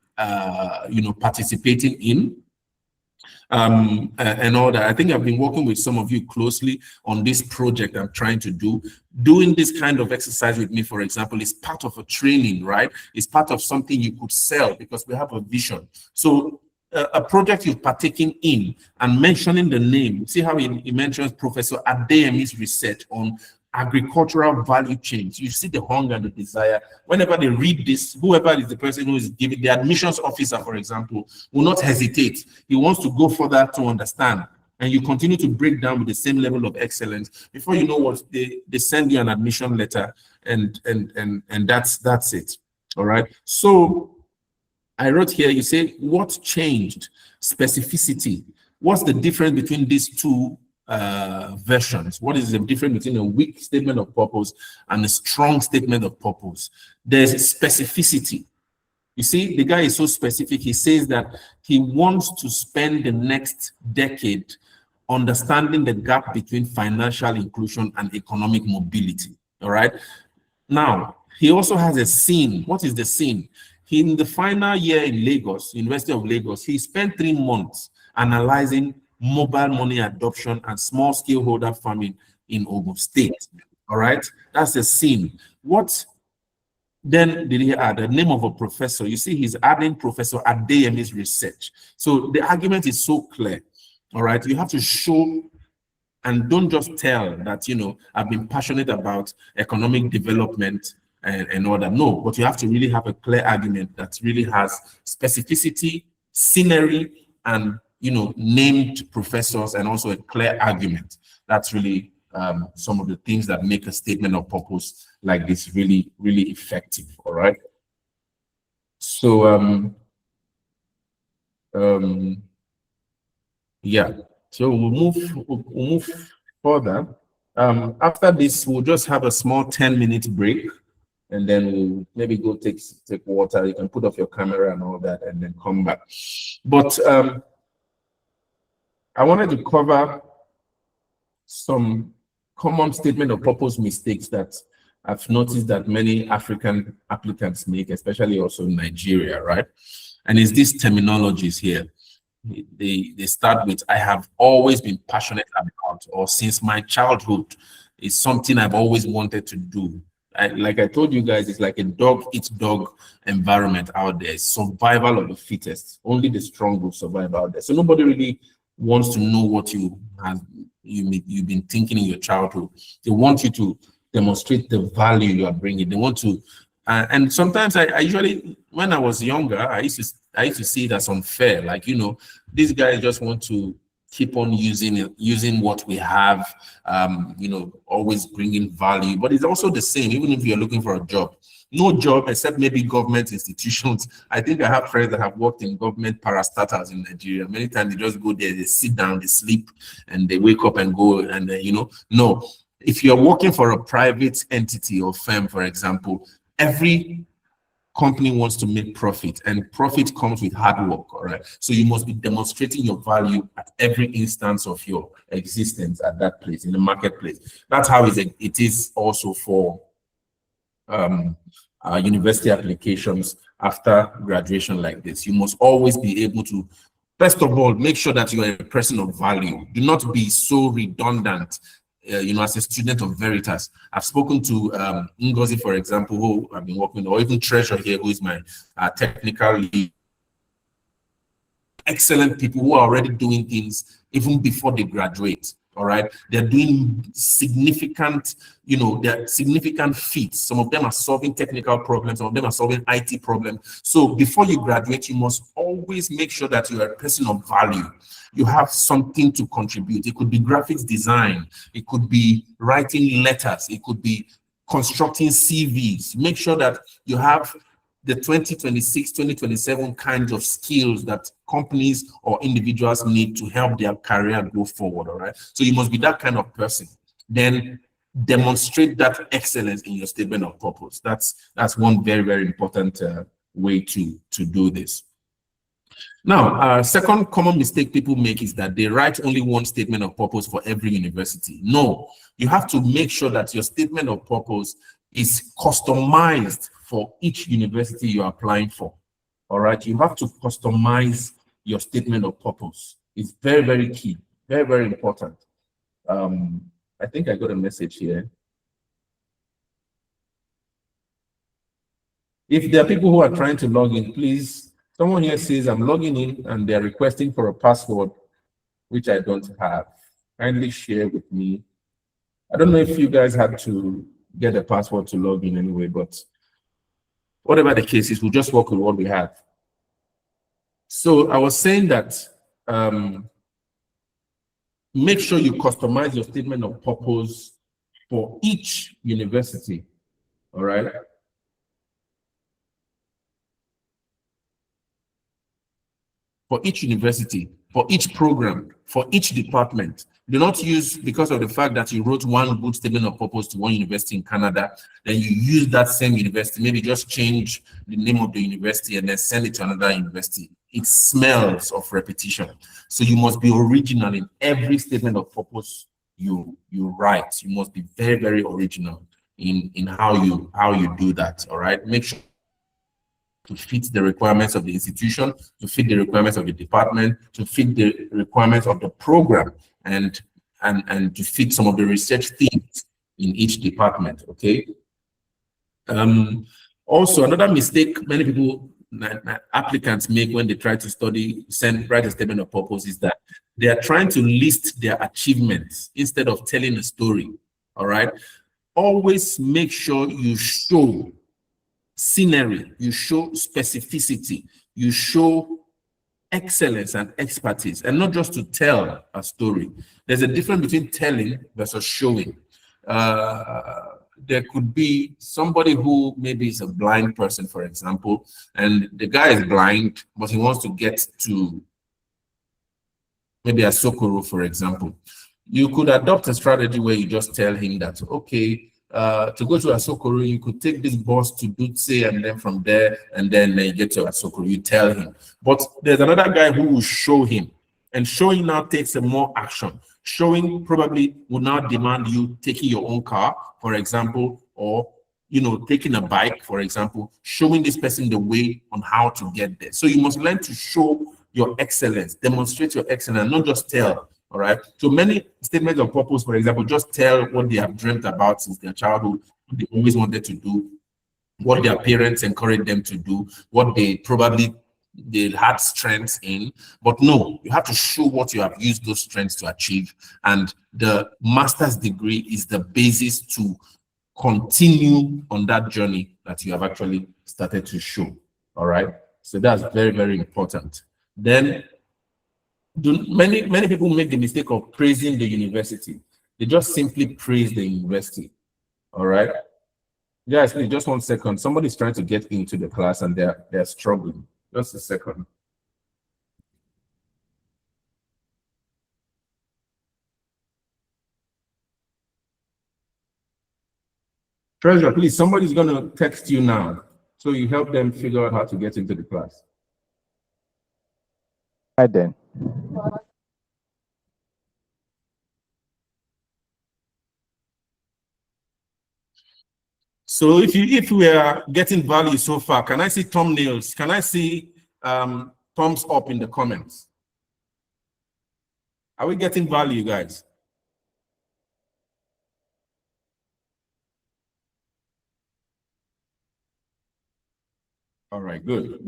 participating in. And all that. I think I've been working with some of you closely on this project I'm trying to do. Doing this kind of exercise with me, for example, is part of a training, right? It's part of something you could sell because we have a vision. So a project you've partaken in and mentioning the name, see how he mentions Professor Adeyemi's research on agricultural value chains. You see the hunger and the desire. Whenever they read this, whoever is the person who is giving, the admissions officer, for example, will not hesitate. He wants to go further to understand. And you continue to break down with the same level of excellence. Before you know what, they send you an admission letter, and that's it. All right. So I wrote here, you say, what changed? Specificity. What's the difference between these two versions? What is the difference between a weak statement of purpose and a strong statement of purpose? There's specificity. You see, the guy is so specific. He says that he wants to spend the next decade understanding the gap between financial inclusion and economic mobility. All right. Now, he also has a scene. What is the scene? In the final year in Lagos, University of Lagos, he spent 3 months analyzing mobile money adoption and small-scale holder farming in Ogun State. All right, that's the scene. What then did he add? The name of a professor. You see, he's adding Professor Adeyemi's research. So the argument is so clear. All right, you have to show and don't just tell that, I've been passionate about economic development and all that. No, but you have to really have a clear argument that really has specificity, scenery, and named professors, and also a clear argument. That's really some of the things that make a statement of purpose like this really, really effective. All right. So yeah. So we'll move further. After this, we'll just have a small 10-minute break, and then we'll maybe go take water. You can put off your camera and all that, and then come back. But I wanted to cover some common statement of purpose mistakes that I've noticed that many African applicants make, especially also in Nigeria, right? And it's these terminologies here. They start with, I have always been passionate about, or since my childhood, is something I've always wanted to do. Like I told you guys, it's like a dog eats dog environment out there. It's survival of the fittest. Only the strong will survive out there. So nobody really wants to know what you've been thinking in your childhood. They want you to demonstrate the value you are bringing. They want to, and sometimes I usually, when I was younger, I used to see it as unfair. Like, these guys just want to keep on using what we have, always bringing value. But it's also the same, even if you're looking for a job. No job except maybe government institutions. I think I have friends that have worked in government parastatals in Nigeria. Many times they just go there, they sit down, they sleep, and they wake up and go. And no. If you're working for a private entity or firm, for example, every company wants to make profit, and profit comes with hard work. All right. So you must be demonstrating your value at every instance of your existence at that place, in the marketplace. That's how it is also for university applications after graduation like this. You must always be able to, first of all, make sure that you are a person of value. Do not be so redundant. As a student of Veritas, I've spoken to Ngozi, for example, who I've been working with, or even Treasure here, who is my technical lead. Excellent people who are already doing things even before they graduate. All right, they're doing significant, they're significant feats. Some of them are solving technical problems, some of them are solving IT problems. So before you graduate, you must always make sure that you are a person of value. You have something to contribute. It could be graphics design, it could be writing letters, it could be constructing CVs. Make sure that you have the 2026, 2027 kinds of skills that companies or individuals need to help their career go forward. All right. So you must be that kind of person. Then demonstrate that excellence in your statement of purpose. That's one very, very important way to do this. Now, second common mistake people make is that they write only one statement of purpose for every university. No, you have to make sure that your statement of purpose is customized for each university you're applying for. All right, you have to customize your statement of purpose. It's very, very key, very, very important. I think I got a message here. If there are people who are trying to log in, please, someone here says I'm logging in and they're requesting for a password, which I don't have. Kindly share with me. I don't know if you guys had to get a password to log in anyway, but whatever the case is, we'll just work with what we have. So I was saying that make sure you customize your statement of purpose for each university, all right? For each university, for each program, for each department. Do not use, because of the fact that you wrote one good statement of purpose to one university in Canada, then you use that same university, maybe just change the name of the university and then send it to another university. It smells of repetition. So you must be original in every statement of purpose you write. You must be very, very original in how you do that. All right. Make sure to fit the requirements of the institution, to fit the requirements of the department, to fit the requirements of the program, and to fit some of the research themes in each department. Okay. Also, another mistake many people, applicants, make when they try to write a statement of purpose is that they are trying to list their achievements instead of telling a story. All right. Always make sure you show scenery, you show specificity, you show excellence and expertise, and not just to tell a story. There's a difference between telling versus showing. There could be somebody who maybe is a blind person, for example, and the guy is blind, but he wants to get to maybe a Asokoro, for example. You could adopt a strategy where you just tell him that, okay, to go to Asokoro, you could take this bus to Dutse, and then from there, and then you get to Asokoro, you tell him. But there's another guy who will show him, and showing now takes a more action. Showing probably will now demand you taking your own car, for example, or taking a bike, for example, showing this person the way on how to get there. So you must learn to show your excellence, demonstrate your excellence, not just tell. All right. So many statements of purpose, for example, just tell what they have dreamt about since their childhood, what they always wanted to do, what their parents encouraged them to do, what they had strengths in. But no, you have to show what you have used those strengths to achieve. And the master's degree is the basis to continue on that journey that you have actually started to show. All right. So that's very, very important. Then many people make the mistake of praising the university. They just simply praise the university. All right. Yes, please, just 1 second. Somebody's trying to get into the class and they're struggling. Just a second. Treasure, please, somebody's going to text you now. So you help them figure out how to get into the class. Right then. So if we are getting value so far, can I see thumbnails? Can I see thumbs up in the comments? Are we getting value, guys? All right, good.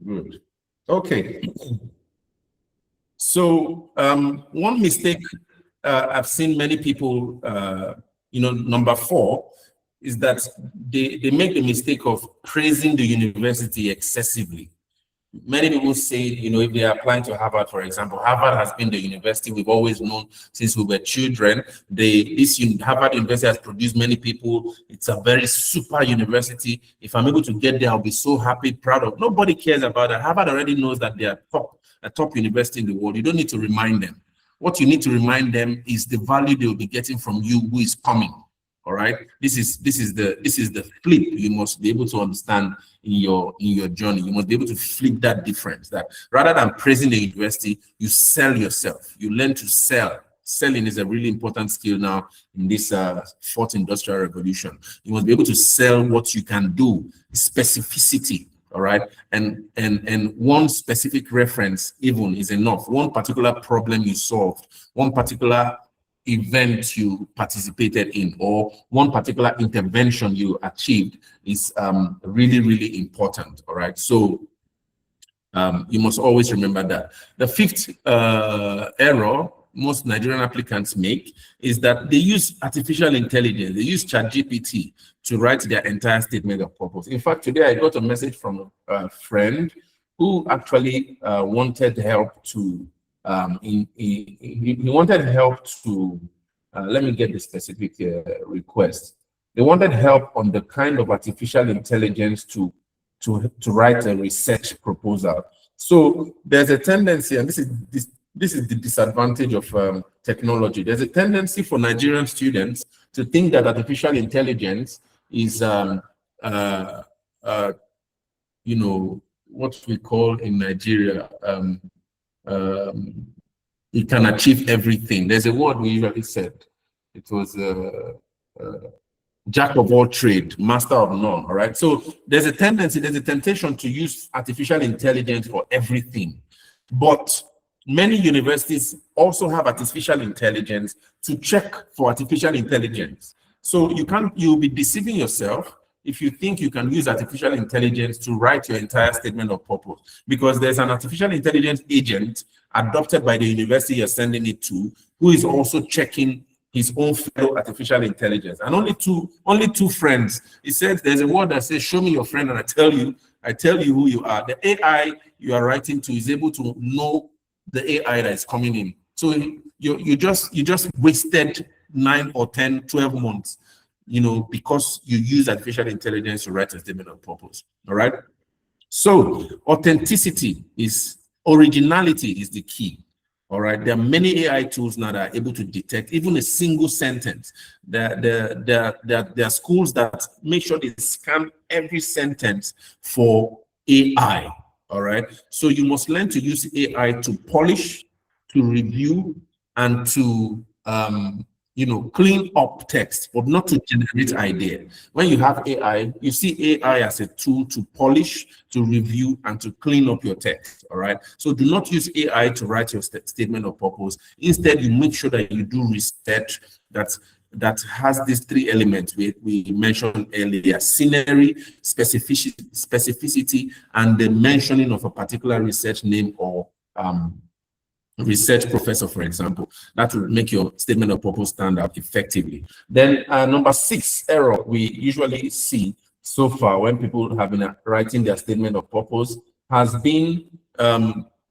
Good. Okay. So one mistake I've seen many people, number 4, is that they make the mistake of praising the university excessively. Many people say, if they are applying to Harvard, for example, Harvard has been the university we've always known since we were children. Harvard University has produced many people. It's a very super university. If I'm able to get there, I'll be so happy, proud of. Nobody cares about that. Harvard already knows that they are a top university in the world. You don't need to remind them. What you need to remind them is the value they will be getting from you who is coming. All right, this is the flip you must be able to understand in your journey. You must be able to flip that difference, that rather than praising the university, you sell yourself. You learn to sell. Selling is a really important skill now in this fourth industrial revolution. You must be able to sell what you can do, specificity. All right, and one specific reference even is enough. One particular problem you solved, one particular event you participated in, or one particular intervention you achieved is really important. All right, so you must always remember that. The fifth error most Nigerian applicants make is that they use artificial intelligence. They use ChatGPT to write their entire statement of purpose. In fact, today I got a message from a friend who actually wanted help to he wanted help to let me get the specific request. They wanted help on the kind of artificial intelligence to write a research proposal. So there's a tendency, and this is the disadvantage of technology. There's a tendency for Nigerian students to think that artificial intelligence is you know, what we call in Nigeria, it can achieve everything. There's a word we usually said. It was jack of all trade, master of none. All right. So there's a tendency, there's a temptation to use artificial intelligence for everything. But many universities also have artificial intelligence to check for artificial intelligence. So you'll be deceiving yourself if you think you can use artificial intelligence to write your entire statement of purpose, because there's an artificial intelligence agent adopted by the university you're sending it to, who is also checking his own fellow artificial intelligence. And only two friends. He said there's a word that says, show me your friend, and I tell you who you are. The AI you are writing to is able to know the AI that is coming in. So you just wasted 9 or 10, 12 months, you know, because you use artificial intelligence to write a statement of purpose. All right. So originality is the key. All right. There are many AI tools now that are able to detect even a single sentence. There are schools that make sure they scan every sentence for AI. All right. So you must learn to use AI to polish, to review, and to you know, clean up text, but not to generate idea. When you have AI, you see AI as a tool to polish, to review, and to clean up your text. All right. So do not use AI to write your statement of purpose. Instead, you make sure that you do research that has these three elements we mentioned earlier: scenery, specificity, and the mentioning of a particular research name or research professor, for example. That will make your statement of purpose stand out effectively. Then number 6 error we usually see so far when people have been writing their statement of purpose has been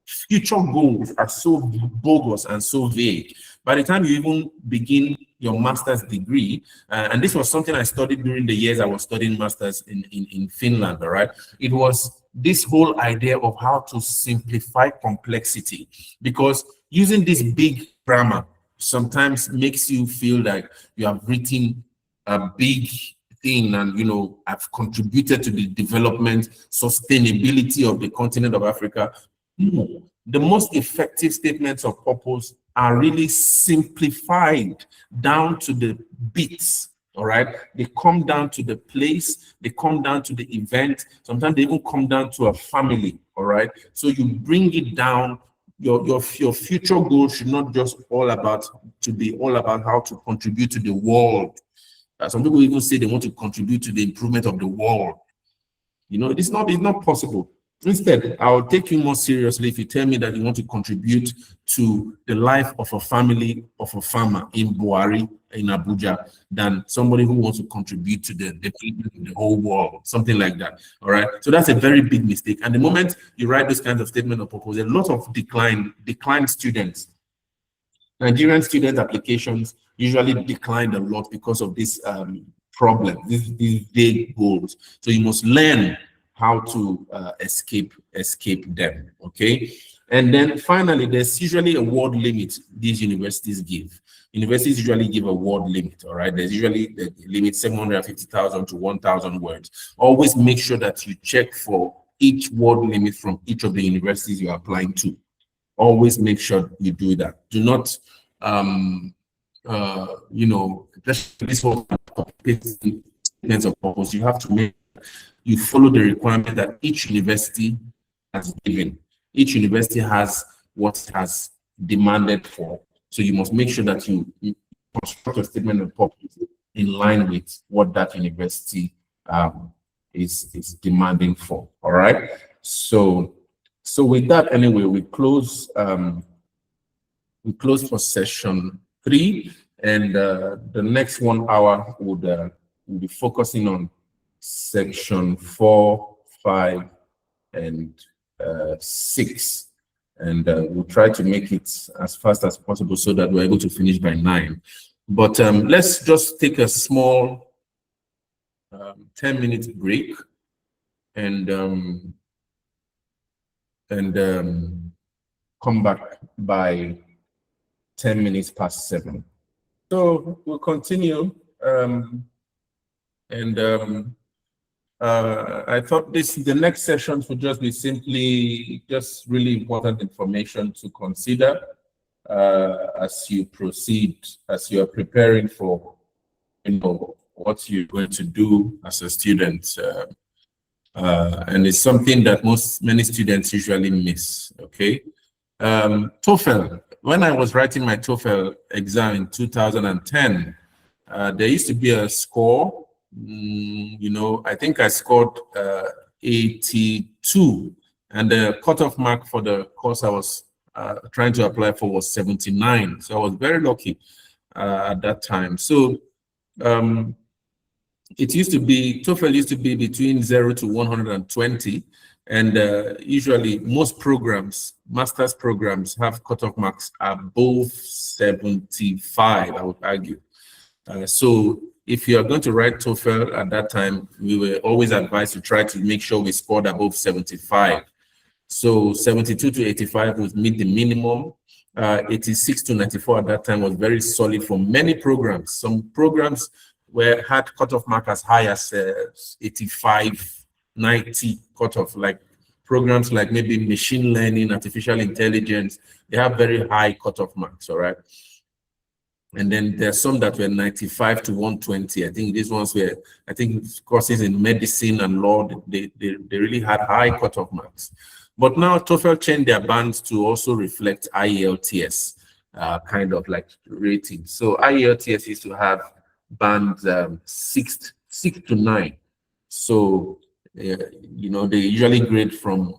future goals are so bogus and so vague. By the time you even begin your master's degree, and this was something I studied during the years I was studying masters in Finland, all right? It was this whole idea of how to simplify complexity, because using this big grammar sometimes makes you feel like you have written a big thing and, you know, have contributed to the development, sustainability of the continent of Africa. No. The most effective statements of purpose are really simplified down to the bits. All right, they come down to the place, they come down to the event, sometimes they even come down to a family. All right, so you bring it down. Your future goal should not just be all about how to contribute to the world. Some people even say they want to contribute to the improvement of the world. You know, it's not possible. Instead, I'll take you more seriously if you tell me that you want to contribute to the life of a family of a farmer in Buhari, in Abuja, than somebody who wants to contribute to the development of the whole world, something like that. All right. So that's a very big mistake. And the moment you write this kind of statement of purpose, a lot of declined students, Nigerian student applications usually declined a lot because of this problem, these vague goals. So you must learn how to escape them. Okay. And then finally, there's usually a word limit these universities give. Universities usually give a word limit, all right? There's usually the limit 750,000 to 1,000 words. Always make sure that you check for each word limit from each of the universities you're applying to. Always make sure you do that. Do not, this whole statements of purpose, you have to make you follow the requirement that each university has given. Each university has what it has demanded for. So you must make sure that you construct a statement of purpose in line with what that university is demanding for. All right. So with that, anyway, we close for session 3, and the next 1 hour would be focusing on section 4, 5, and 6. And we'll try to make it as fast as possible so that we're able to finish by 9. But let's just take a small 10-minute break and come back by 10 minutes past 7. So we'll continue. I thought the next sessions would just be simply just really important information to consider as you proceed, as you are preparing for, what you're going to do as a student. And it's something that many students usually miss, okay? TOEFL. When I was writing my TOEFL exam in 2010, there used to be a score. I think I scored 82, and the cutoff mark for the course I was trying to apply for was 79. So I was very lucky at that time. So TOEFL used to be between 0 to 120, and usually most programs, master's programs, have cutoff marks above 75, I would argue. So if you are going to write TOEFL at that time, we were always advised to try to make sure we scored above 75. So 72 to 85 would meet the minimum. 86 to 94 at that time was very solid for many programs. Some programs had cutoff mark as high as 85, 90 cutoff, like programs like maybe machine learning, artificial intelligence, they have very high cutoff marks, all right? And then there's some that were 95 to 120. I think these ones were, courses in medicine and law, they really had high cutoff marks. But now TOEFL changed their bands to also reflect IELTS, kind of like rating. So IELTS used to have bands 6 to 9. So, they usually grade from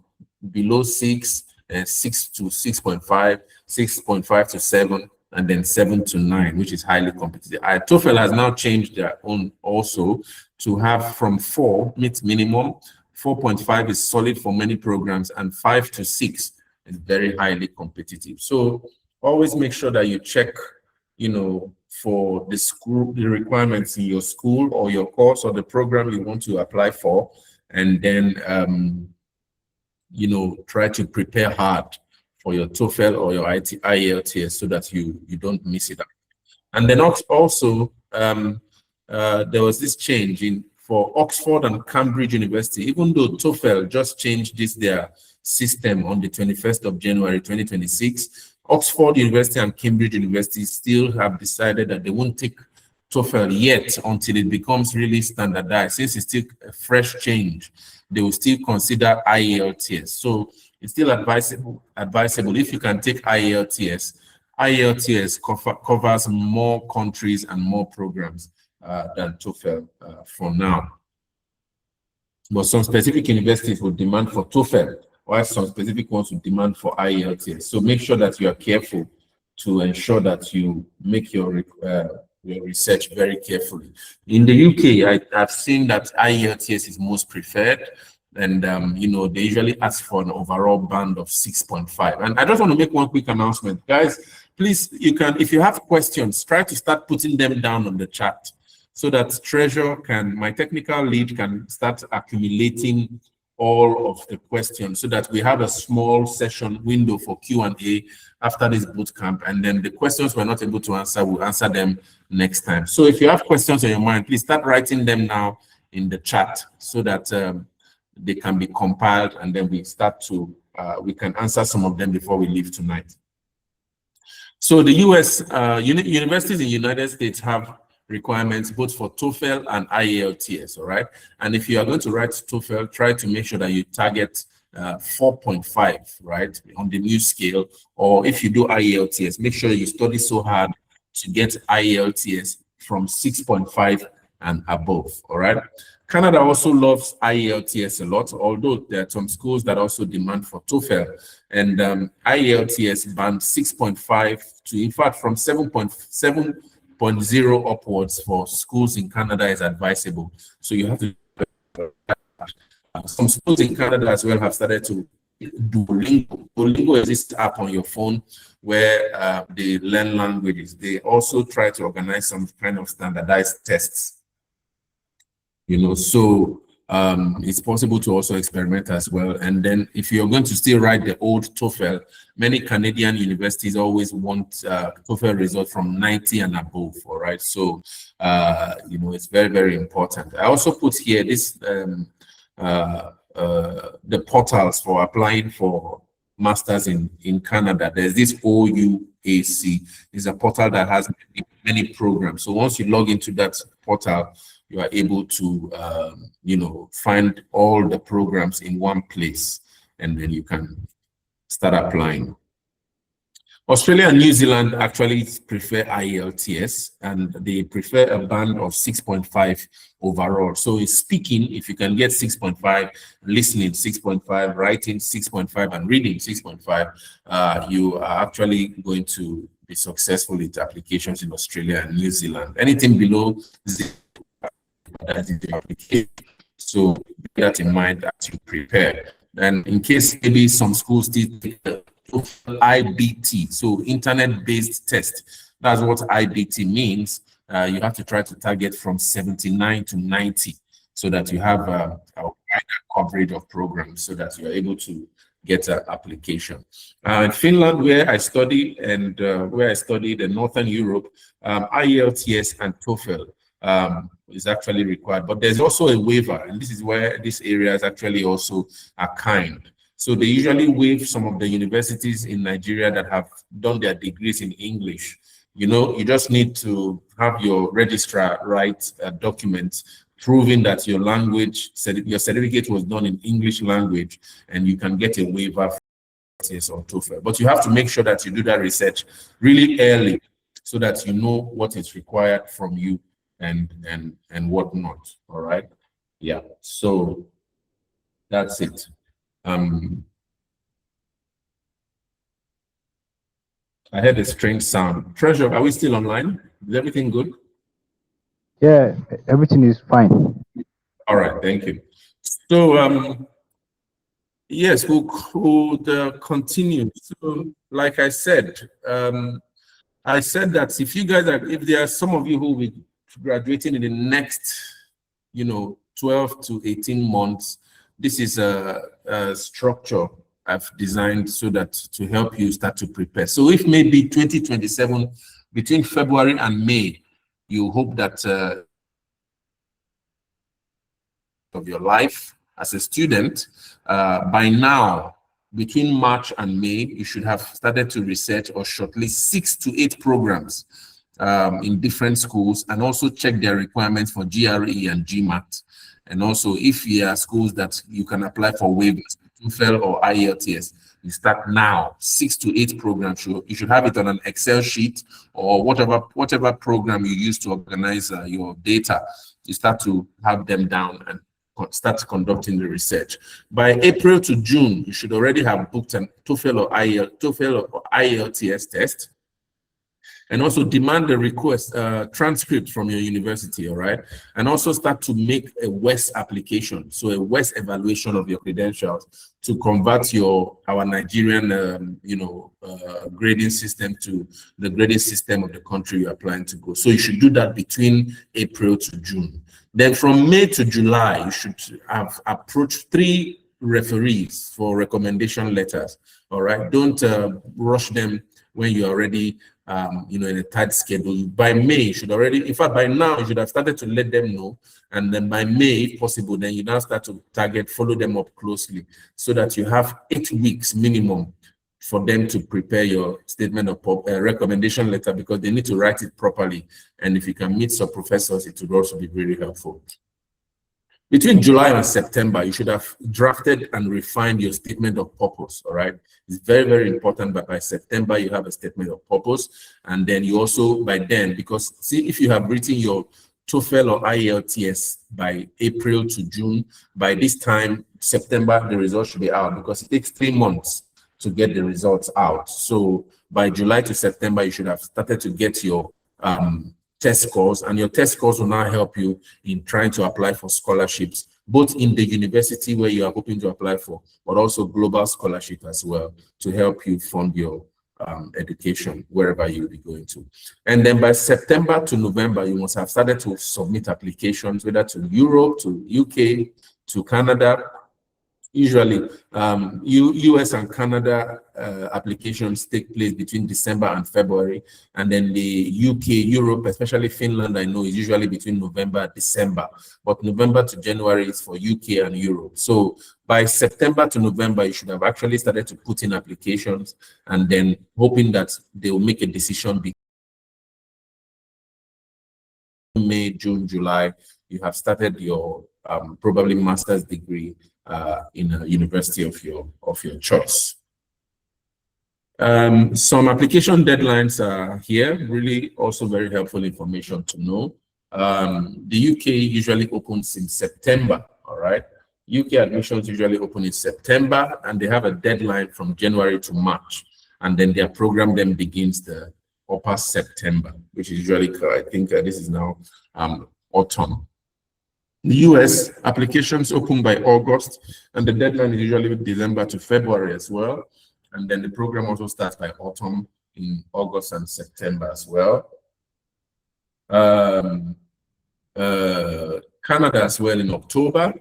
below 6, 6 to 6.5, 6.5 to 7, and then 7 to 9, which is highly competitive. TOEFL has now changed their own also to have from 4 meets minimum, 4.5 is solid for many programs, and 5 to 6 is very highly competitive. So always make sure that you check, for the requirements in your school or your course or the program you want to apply for, and then try to prepare hard for your TOEFL or your IELTS so that you don't miss it out. And then also there was this change for Oxford and Cambridge University. Even though TOEFL just changed their system on the 21st of January 2026, Oxford University and Cambridge University still have decided that they won't take TOEFL yet until it becomes really standardized. Since it's still a fresh change, they will still consider IELTS. So it's still advisable if you can take IELTS. IELTS covers more countries and more programs than TOEFL for now. But some specific universities will demand for TOEFL, while some specific ones will demand for IELTS. So make sure that you are careful to ensure that you make your research very carefully. In the UK, I've seen that IELTS is most preferred, and they usually ask for an overall band of 6.5. And I just want to make one quick announcement, guys. Please, if you have questions, try to start putting them down on the chat so that my technical lead can start accumulating all of the questions so that we have a small session window for Q&A after this bootcamp, and then the questions we're not able to answer, we'll answer them next time. So if you have questions on your mind, please start writing them now in the chat so that they can be compiled, and then we start to, we can answer some of them before we leave tonight. So the US, universities in the United States have requirements both for TOEFL and IELTS, all right? And if you are going to write TOEFL, try to make sure that you target 4.5, right, on the new scale. Or if you do IELTS, make sure you study so hard to get IELTS from 6.5 and above, all right? Canada also loves IELTS a lot, although there are some schools that also demand for TOEFL. And IELTS band 6.5 to, in fact, from 7.0 upwards for schools in Canada is advisable. So you have to, some schools in Canada as well have started to do Duolingo. Duolingo is this app on your phone where they learn languages. They also try to organize some kind of standardized tests. You know, so it's possible to also experiment as well. And then if you're going to still write the old TOEFL, many Canadian universities always want TOEFL results from 90 and above, all right? So, you know, it's very, very important. I also put here this, the portals for applying for masters in Canada. There's this OUAC. It's a portal that has many programs. So once you log into that portal, you are able to, you know, find all the programs in one place, and then you can start applying. Australia and New Zealand actually prefer IELTS, and they prefer a band of 6.5 overall. So in speaking, if you can get 6.5, listening 6.5, writing 6.5, and reading 6.5, you are actually going to be successful with applications in Australia and New Zealand. Anything below 0, that is the application. So keep that in mind as you prepare. And in case maybe some schools still take the IBT, so internet-based test. That's what IBT means. You have to try to target from 79 to 90 so that you have a wider coverage of programs so that you are able to get an application. In Finland, where I study, and where I studied in Northern Europe, IELTS and TOEFL is actually required, but there's also a waiver, and this is where this area is actually also are kind. So they usually waive some of the universities in Nigeria that have done their degrees in English. You know, you just need to have your registrar write a document proving that your language, your certificate was done in English language, and you can get a waiver for IELTS or TOEFL. But you have to make sure that you do that research really early so that you know what is required from you and what not. All right. Yeah. So that's it. I heard a strange sound. Treasure, are we still online? Is everything good? Yeah, everything is fine. All right, thank you. So, yes, we could continue. So, like I said that if you guys are, if there are some of you who will be graduating in the next, 12 to 18 months, this is a structure I've designed so that to help you start to prepare. So if maybe 2027, between February and May, you hope that of your life as a student, by now, between March and May, you should have started to research or shortlist 6 to 8 programs in different schools, and also check their requirements for GRE and GMAT. And also, if you are schools that you can apply for waivers, TOEFL or IELTS, you start now. 6 to 8 programs. You should have it on an Excel sheet or whatever program you use to organize your data. You start to have them down and start conducting the research. By April to June, you should already have booked an TOEFL or IELTS test. And also demand the request transcript from your university, all right? And also start to make a WES application, so a WES evaluation of your credentials to convert our Nigerian, grading system to the grading system of the country you're applying to go. So you should do that between April to June. Then from May to July, you should have approached 3 referees for recommendation letters. All right, don't rush them when you're already in a tight schedule. By May, you should already, in fact, by now, you should have started to let them know. And then by May, if possible, then you now start to follow them up closely so that you have 8 weeks minimum for them to prepare your statement of recommendation letter, because they need to write it properly. And if you can meet some professors, it would also be very helpful. Between July and September, you should have drafted and refined your statement of purpose, all right? It's very, very important that by September, you have a statement of purpose. And then you also, by then, because see, if you have written your TOEFL or IELTS by April to June, by this time, September, the results should be out, because it takes 3 months to get the results out. So by July to September, you should have started to get your test scores, and your test scores will now help you in trying to apply for scholarships, both in the university where you are hoping to apply for, but also global scholarship as well, to help you fund your education wherever you'll be going to. And then by September to November, you must have started to submit applications, whether to Europe, to UK, to Canada. Usually, US and Canada applications take place between December and February, and then the UK, Europe, especially Finland, I know is usually between November and December, but November to January is for UK and Europe. So by September to November, you should have actually started to put in applications, and then hoping that they will make a decision between May, June, July. You have started your probably master's degree in a university of your choice. Some application deadlines are here, really also very helpful information to know. The UK usually opens in September, all right? UK admissions usually open in September, and they have a deadline from January to March, and then their program then begins the upper September, which is usually, I think this is now autumn. The US applications open by August, and the deadline is usually December to February as well. And then the program also starts by autumn in August and September as well. Canada as well in October,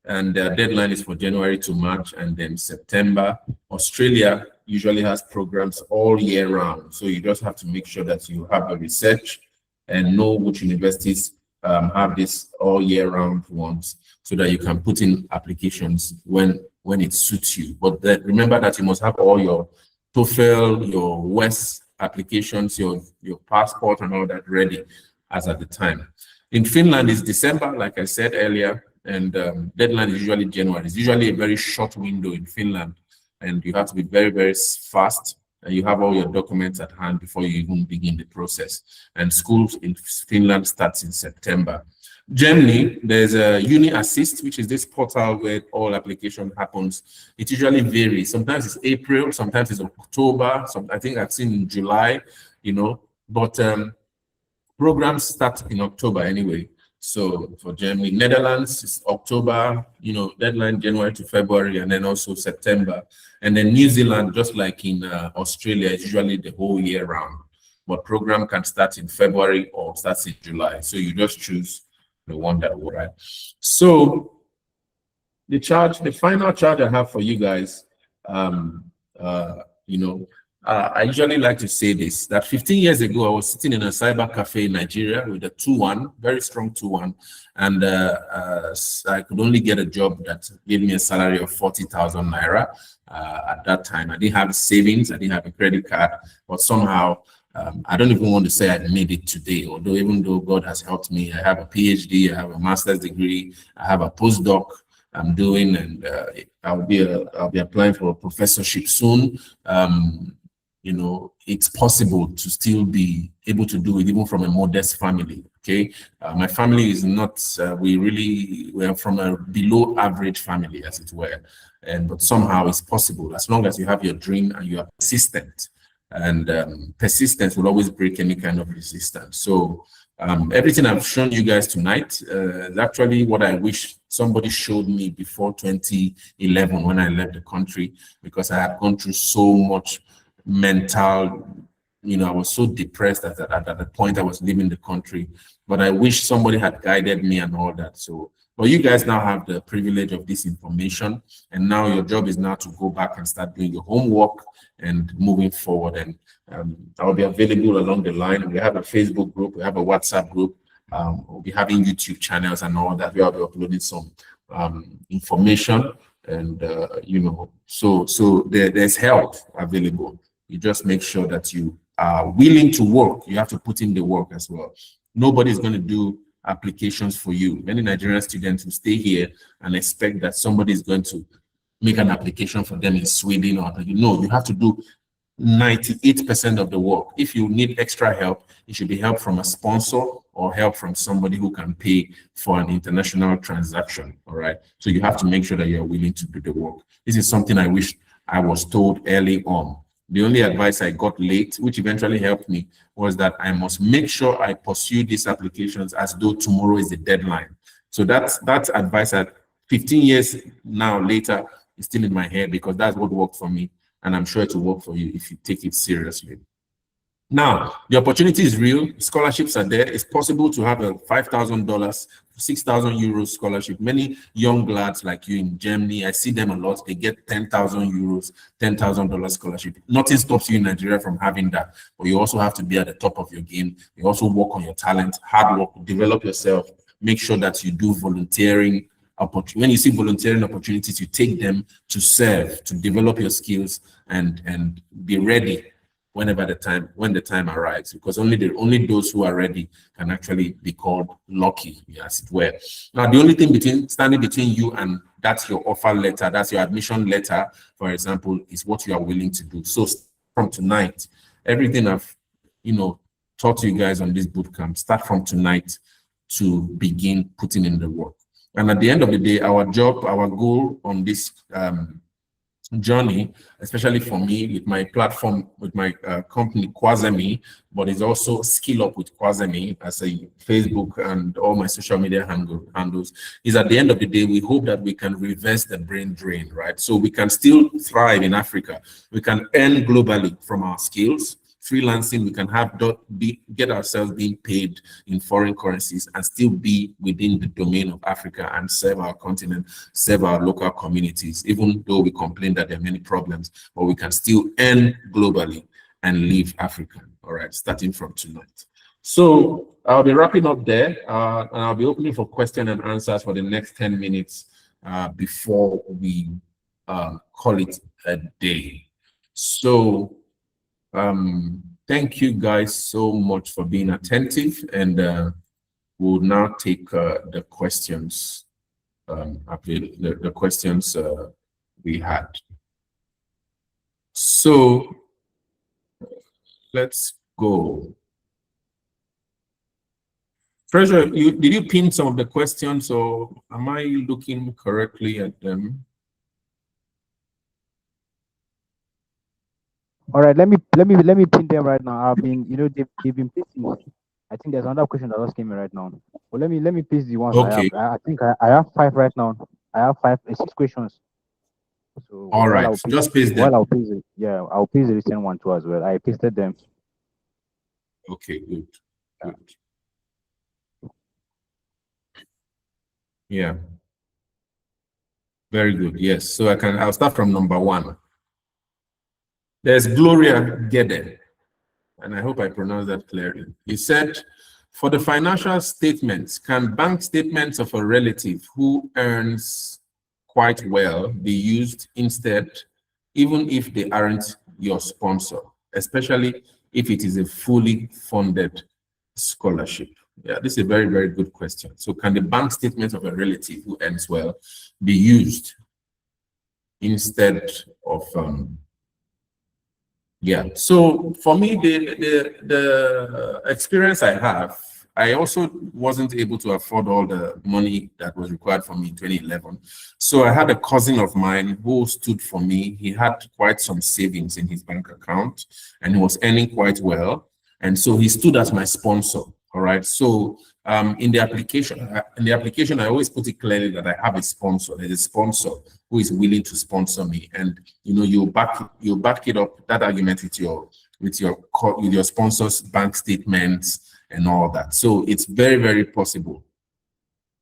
and their deadline is for January to March, and then September. Australia usually has programs all year round, so you just have to make sure that you have a research and know which universities have this all year round ones, so that you can put in applications when it suits you. But remember that you must have all your TOEFL, your WES applications, your passport and all that ready as at the time. In Finland, it's December, like I said earlier, and deadline is usually January. It's usually a very short window in Finland, and you have to be very, very fast. And you have all your documents at hand before you even begin the process. And schools in Finland starts in September. Germany, there's a Uni Assist, which is this portal where all application happens. It usually varies. Sometimes it's April, sometimes it's October. I think I've seen in July, but programs start in October anyway. So for Germany, Netherlands is October, deadline January to February, and then also September. And then New Zealand, just like in Australia, is usually the whole year round. But program can start in February or starts in July. So you just choose the one that will, right? So the final charge I have for you guys, I usually like to say this, that 15 years ago, I was sitting in a cyber cafe in Nigeria with a 2-1, very strong 2-1. And I could only get a job that gave me a salary of 40,000 Naira at that time. I didn't have savings, I didn't have a credit card, but somehow, I don't even want to say I made it today, even though God has helped me. I have a PhD, I have a master's degree, I have a postdoc I'm doing, and I'll be applying for a professorship soon. It's possible to still be able to do it even from a modest family. Okay, my family is not. We are from a below average family, as it were, but somehow it's possible as long as you have your dream and you are persistent. And persistence will always break any kind of resistance. So everything I've shown you guys tonight is actually what I wish somebody showed me before 2011 when I left the country, because I had gone through so much mental I was so depressed at the point I was leaving the country, but I wish somebody had guided me and all that. So, but you guys now have the privilege of this information, and now your job is now to go back and start doing your homework and moving forward. And I'll be available along the line. We have a Facebook group, we have a WhatsApp group, we'll be having YouTube channels and all that. We'll be uploading some information, and so there's help available. You just make sure that you are willing to work. You have to put in the work as well. Nobody's going to do applications for you. Many Nigerian students will stay here and expect that somebody is going to make an application for them in Sweden, or you have to do 98% of the work. If you need extra help, it should be help from a sponsor or help from somebody who can pay for an international transaction. All right. So you have to make sure that you're willing to do the work. This is something I wish I was told early on. The only advice I got late, which eventually helped me, was that I must make sure I pursue these applications as though tomorrow is the deadline. So that's advice at 15 years now later is still in my head, because that's what worked for me. And I'm sure it will work for you if you take it seriously. Now, the opportunity is real. Scholarships are there. It's possible to have a $5,000, 6,000 euros scholarship. Many young lads like you in Germany, I see them a lot. They get 10,000 euros, $10,000 scholarship. Nothing stops you in Nigeria from having that. But you also have to be at the top of your game. You also work on your talent, hard work, develop yourself. Make sure that you do volunteering. When you see volunteering opportunities, you take them to serve, to develop your skills, and be ready when the time arrives, because only those who are ready can actually be called lucky, as it were. Now, the only thing standing between you and that's your offer letter, that's your admission letter, for example, is what you are willing to do. So from tonight, everything I've taught you guys on this bootcamp, start from tonight to begin putting in the work. And at the end of the day, our goal on this journey, especially for me with my platform, with my company Kwazemi, but it's also Skill Up with Kwazemi as a Facebook and all my social media handles, is at the end of the day, we hope that we can reverse the brain drain, right? So we can still thrive in Africa. We can earn globally from our skills. Freelancing, we can get ourselves being paid in foreign currencies and still be within the domain of Africa and serve our continent, serve our local communities, even though we complain that there are many problems, but we can still earn globally and leave Africa, all right, starting from tonight. So I'll be wrapping up there, and I'll be opening for question and answers for the next 10 minutes before we call it a day. So thank you guys so much for being attentive, and we'll now take the questions, the questions we had. So let's go. Treasure, did you pin some of the questions, or am I looking correctly at them? All right, let me pin them right now. I've been, they've been pasting. I think there's another question that just came in right now. Well, let me paste the ones Okay. I think I have 5 right now. I have 6 questions. So all right, just paste them. I'll paste it. Yeah, I'll paste the recent one too as well. I pasted them. Okay, good. Yeah. Very good. Yes. So I'll start from number 1. There's Gloria Gede, and I hope I pronounced that clearly. He said, for the financial statements, can bank statements of a relative who earns quite well be used instead, even if they aren't your sponsor, especially if it is a fully funded scholarship? Yeah, this is a very, very good question. So can the bank statement of a relative who earns well be used instead of yeah, so for me, the experience I have, I also wasn't able to afford all the money that was required for me in 2011. So I had a cousin of mine who stood for me. He had quite some savings in his bank account, and he was earning quite well. And so he stood as my sponsor. All right. So in the application, I always put it clearly that I have a sponsor. There's a sponsor who is willing to sponsor me, and you back it up, that argument, with your with your sponsors' bank statements and all that. So it's very, very possible.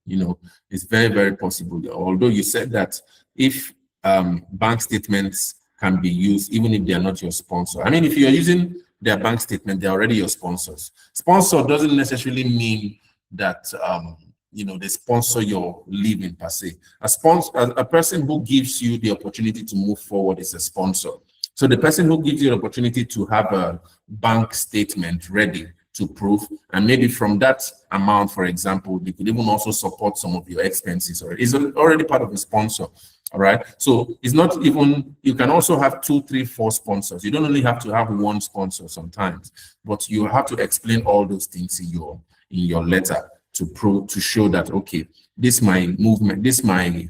It's very, very possible. Although you said that if bank statements can be used, even if they are not your sponsor. I mean, if you're using their bank statement, they're already your sponsors. Sponsor doesn't necessarily mean that they sponsor your living per se. A person who gives you the opportunity to move forward is a sponsor. So the person who gives you the opportunity to have a bank statement ready to prove, and maybe from that amount, for example, they could even also support some of your expenses, or is already part of a sponsor. All right. So it's not even, you can also have 2, 3, 4 sponsors. You don't only have to have one sponsor sometimes, but you have to explain all those things in your letter to show that, okay, this my movement, this my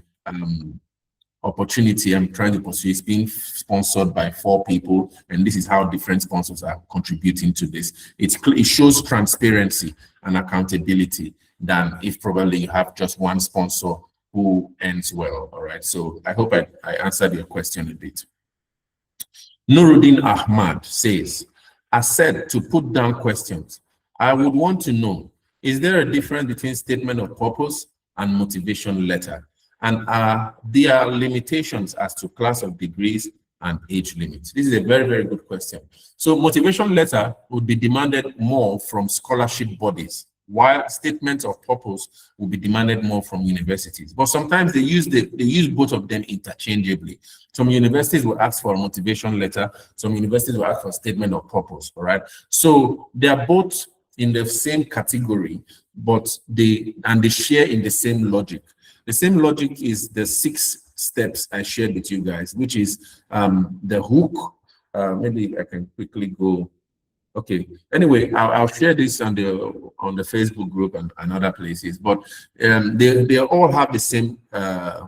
opportunity I'm trying to pursue is being sponsored by 4 people, and this is how different sponsors are contributing to this. It shows transparency and accountability than if probably you have just one sponsor who ends well. All right. So I hope I answered your question a bit. Nuruddin Ahmad says, as said, to put down questions, I would want to know, is there a difference between statement of purpose and motivation letter? And are there limitations as to class of degrees and age limits? This is a very, very good question. So motivation letter would be demanded more from scholarship bodies, while statements of purpose will be demanded more from universities. But sometimes they use both of them interchangeably. Some universities will ask for a motivation letter, some universities will ask for a statement of purpose. All right. So they are both in the same category, but they share in the same logic. The same logic is the 6 steps I shared with you guys, which is the hook. Maybe I can quickly go. Okay. Anyway, I'll share this on the Facebook group and other places. But they all have the same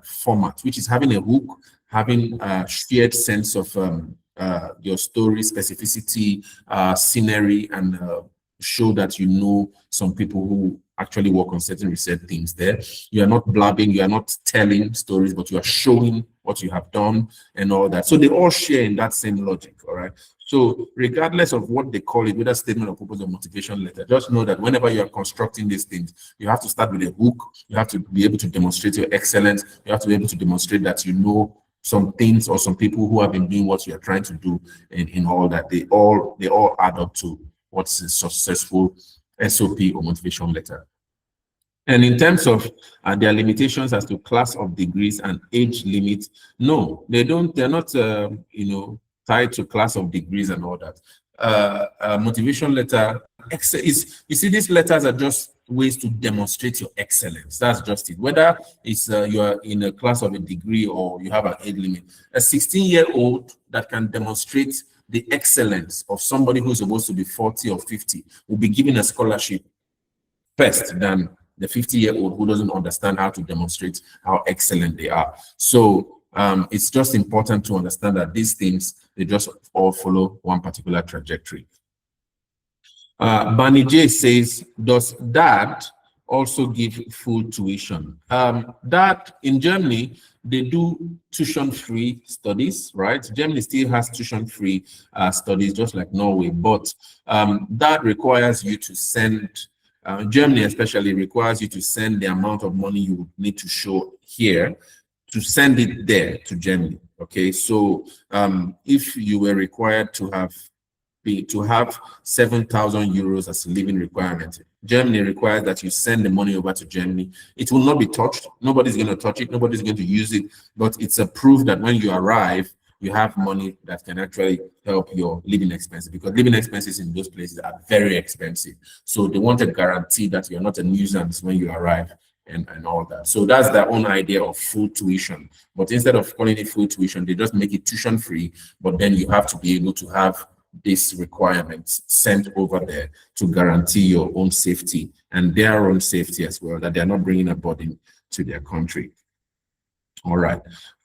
format, which is having a hook, having a shared sense of your story, specificity, scenery, and show that you know some people who actually work on certain research themes there. You are not blabbing, you are not telling stories, but you are showing what you have done and all that. So they all share in that same logic, all right? So regardless of what they call it, whether statement of purpose or motivation letter, just know that whenever you are constructing these things, you have to start with a hook. You have to be able to demonstrate your excellence. You have to be able to demonstrate that you know some things or some people who have been doing what you are trying to do in all that. They all add up to what's a successful SOP or motivation letter. And in terms of their limitations as to class of degrees and age limits, no, they don't. They're not, tied to class of degrees and all that. Motivation letter is, you see, these letters are just ways to demonstrate your excellence. That's just it. Whether it's you are in a class of a degree or you have an age limit, a 16-year-old that can demonstrate the excellence of somebody who's supposed to be 40 or 50 will be given a scholarship first than the 50-year-old who doesn't understand how to demonstrate how excellent they are. So it's just important to understand that these things, they just all follow one particular trajectory. Bani J says, does that also give full tuition? That in Germany, they do tuition-free studies, right? Germany still has tuition-free studies, just like Norway, but that requires you to send, Germany especially requires you to send the amount of money you need to show here to send it there to Germany. Okay, so if you were required to have 7,000 euros as a living requirement, Germany requires that you send the money over to Germany. It will not be touched. Nobody's going to touch it. Nobody's going to use it. But it's a proof that when you arrive, you have money that can actually help your living expenses, because living expenses in those places are very expensive. So they want a guarantee that you're not a nuisance when you arrive and all that. So that's their own idea of full tuition. But instead of calling it full tuition, they just make it tuition free. But then you have to be able to have these requirements sent over there to guarantee your own safety and their own safety as well, that they're not bringing a burden to their country. All right.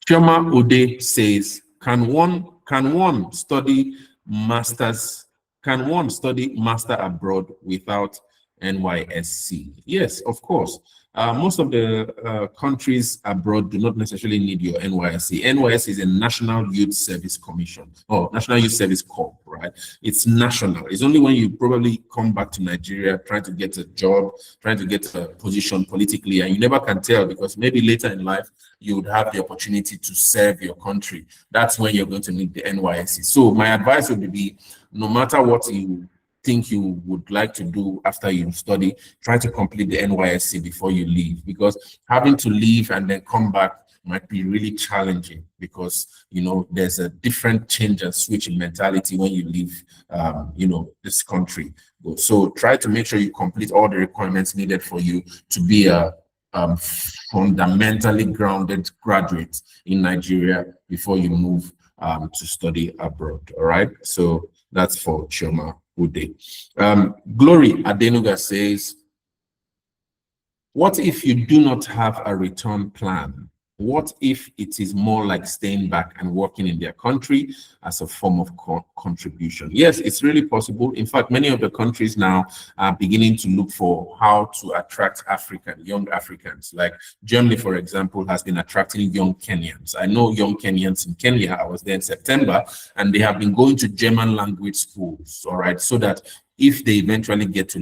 Chioma Ode says, can one study master abroad without NYSC? Yes, of course. Most of the countries abroad do not necessarily need your NYSC. NYSC is a National Youth Service Commission, or National Youth Service Corps, right? It's national. It's only when you probably come back to Nigeria trying to get a job, trying to get a position politically, and you never can tell because maybe later in life you would have the opportunity to serve your country. That's when you're going to need the NYSC. So my advice would be, no matter what you think you would like to do after you study, try to complete the NYSC before you leave, because having to leave and then come back might be really challenging, because you know there's a different change and switch in mentality when you leave you know, this country. So try to make sure you complete all the requirements needed for you to be a fundamentally grounded graduate in Nigeria before you move to study abroad. All right, so that's for Chioma Ude. Glory Adenuga says, what if you do not have a return plan? What if it is more like staying back and working in their country as a form of contribution? Yes, it's really possible. In fact, many of the countries now are beginning to look for how to attract young Africans. Like Germany, for example, has been attracting young Kenyans. I know young Kenyans in Kenya. I was there in September, and they have been going to German language schools, all right, so that if they eventually get to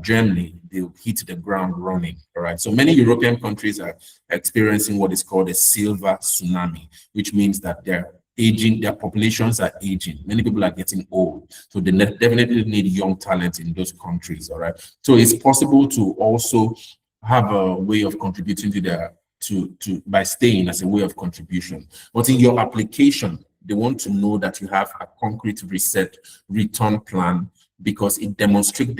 Germany, they'll hit the ground running, all right? So many European countries are experiencing what is called a silver tsunami, which means that they're aging, their populations are aging. Many people are getting old. So they definitely need young talent in those countries, all right? So it's possible to also have a way of contributing to their, by staying as a way of contribution. But in your application, they want to know that you have a concrete return plan, because it demonstrates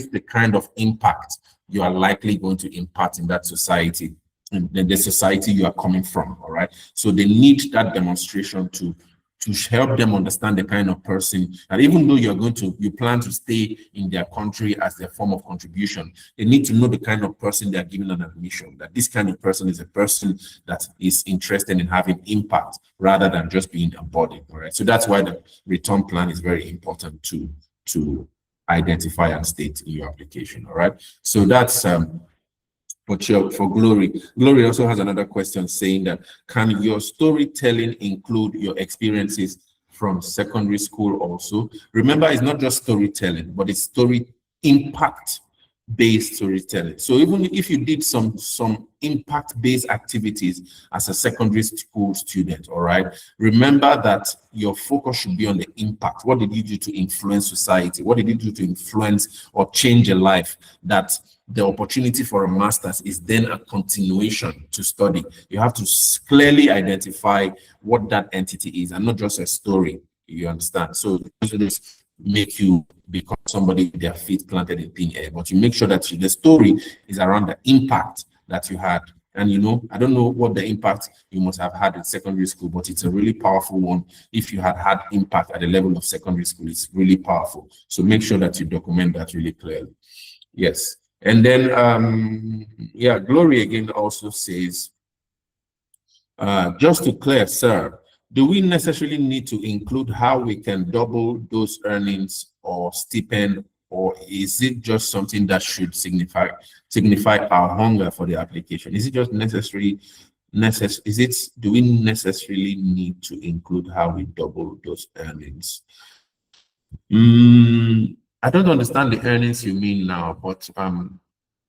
the kind of impact you are likely going to impart in that society, in the society you are coming from, all right? So they need that demonstration to help them understand the kind of person that, even though you plan to stay in their country as their form of contribution, they need to know the kind of person they are giving an admission, that this kind of person is a person that is interested in having impact rather than just being a body, all right? So that's why the return plan is very important to identify and state in your application, all right? So that's for Glory. Glory also has another question saying that, can your storytelling include your experiences from secondary school also? Remember, it's not just storytelling, but it's impact-based storytelling. So even if you did some impact-based activities as a secondary school student, all right, remember that your focus should be on the impact. What did you do to influence society? What did you do to influence or change a life? That the opportunity for a master's is then a continuation to study. You have to clearly identify what that entity is, and not just a story. You understand? So this make you become somebody with their feet planted in thin air, but you make sure that the story is around the impact that you had. And you know, I don't know what the impact you must have had in secondary school, but it's a really powerful one. If you had impact at the level of secondary school, it's really powerful. So make sure that you document that really clearly. Yes. And then, yeah, Glory again also says, just to clear, sir, do we necessarily need to include how we can double those earnings or stipend, or is it just something that should signify our hunger for the application? Is it just necessary? Do we necessarily need to include how we double those earnings? I don't understand the earnings you mean now, but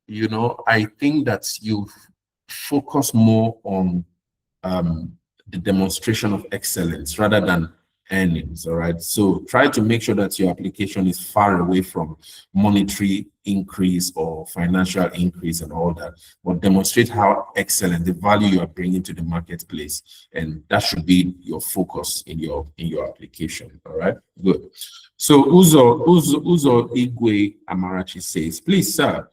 you know, I think that you focus more on the demonstration of excellence rather than earnings, all right? So try to make sure that your application is far away from monetary increase or financial increase and all that, but demonstrate how excellent the value you are bringing to the marketplace, and that should be your focus in your application. All right, good. So Uzo Igwe Amarachi says, please, sir,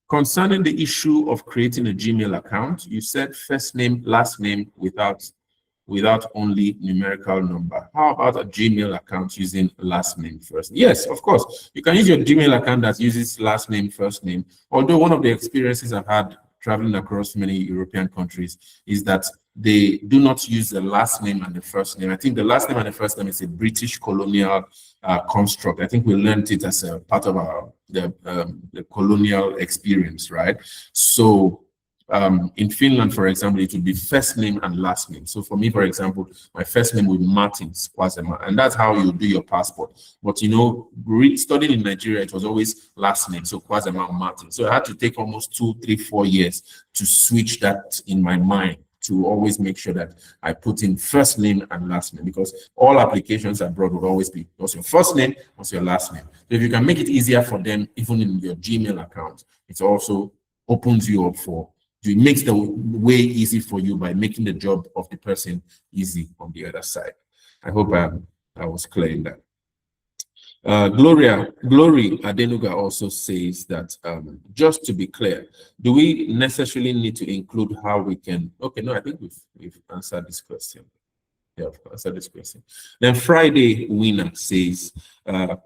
concerning the issue of creating a Gmail account, you said first name, last name without only numerical number. How about a Gmail account using last name, first name? Yes, of course. You can use your Gmail account that uses last name, first name. Although one of the experiences I've had traveling across many European countries is that they do not use the last name and the first name. I think the last name and the first name is a British colonial construct. I think we learned it as a part of the colonial experience, right? So in Finland, for example, it would be first name and last name. So for me, for example, my first name would be Martins Kwazema, and that's how you do your passport. But you know, studying in Nigeria, it was always last name, so Kwazema Martin. So I had to take almost 2, 3, 4 years to switch that in my mind, to always make sure that I put in first name and last name, because all applications abroad would always be, what's your first name, what's your last name. So if you can make it easier for them, even in your Gmail account, it also opens you up for, it makes the way easy for you by making the job of the person easy on the other side. I hope I was clear in that. Glory Adenuga also says that, just to be clear, do we necessarily need to include how we can, okay, no, I think we've answered this question. Yeah, I've answered this question. Then Friday Winner says,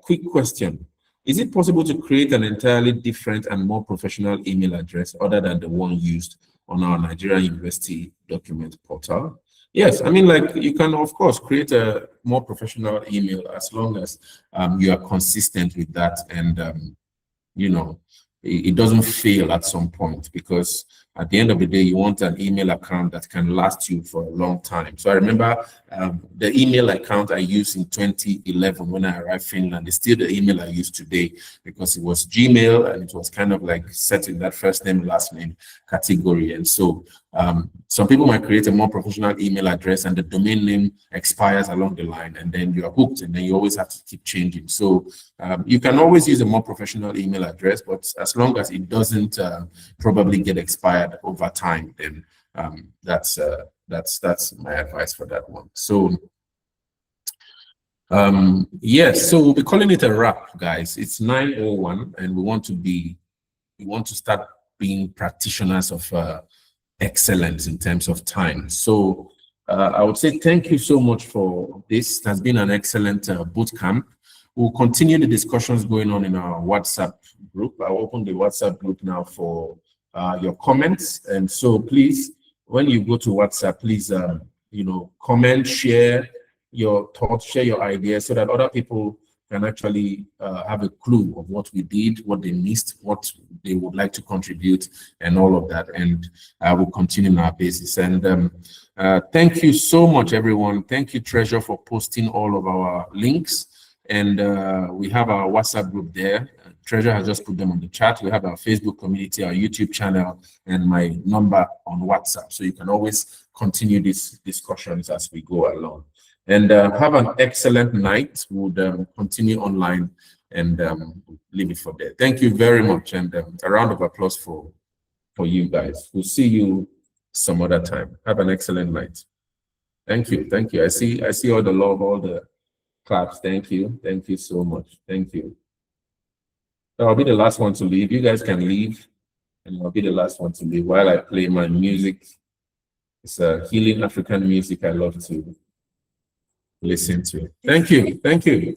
quick question. Is it possible to create an entirely different and more professional email address other than the one used on our Nigerian University document portal? Yes, I mean, like, you can, of course, create a more professional email as long as you are consistent with that, and, you know, it doesn't fail at some point, because at the end of the day, you want an email account that can last you for a long time. So I remember the email account I used in 2011 when I arrived in Finland is still the email I use today, because it was Gmail and it was kind of like set in that first name, last name category. And so some people might create a more professional email address and the domain name expires along the line, and then you're hooked, and then you always have to keep changing. So you can always use a more professional email address, but as long as it doesn't probably get expired over time, then that's my advice for that one. So yes, so we'll be calling it a wrap, guys. It's 9:01, and we want to start being practitioners of excellence in terms of time. So I would say thank you so much for this. It has been an excellent boot camp. We'll continue the discussions going on in our WhatsApp group. I'll open the WhatsApp group now for your comments. And so please, when you go to WhatsApp, please, you know, comment, share your thoughts, share your ideas, so that other people can actually have a clue of what we did, what they missed, what they would like to contribute, and all of that. And we'll continue on our basis. And thank you so much, everyone. Thank you, Treasure, for posting all of our links. And we have our WhatsApp group there. Treasure has just put them on the chat. We have our Facebook community, our YouTube channel, and my number on WhatsApp. So you can always continue these discussions as we go along. And have an excellent night. We'll continue online and leave it for there. Thank you very much. And a round of applause for you guys. We'll see you some other time. Have an excellent night. Thank you. Thank you. I see all the love, all the claps. Thank you. Thank you so much. Thank you. I'll be the last one to leave. You guys can leave, and I'll be the last one to leave while I play my music. It's a healing African music I love to listen to. Thank you. Thank you.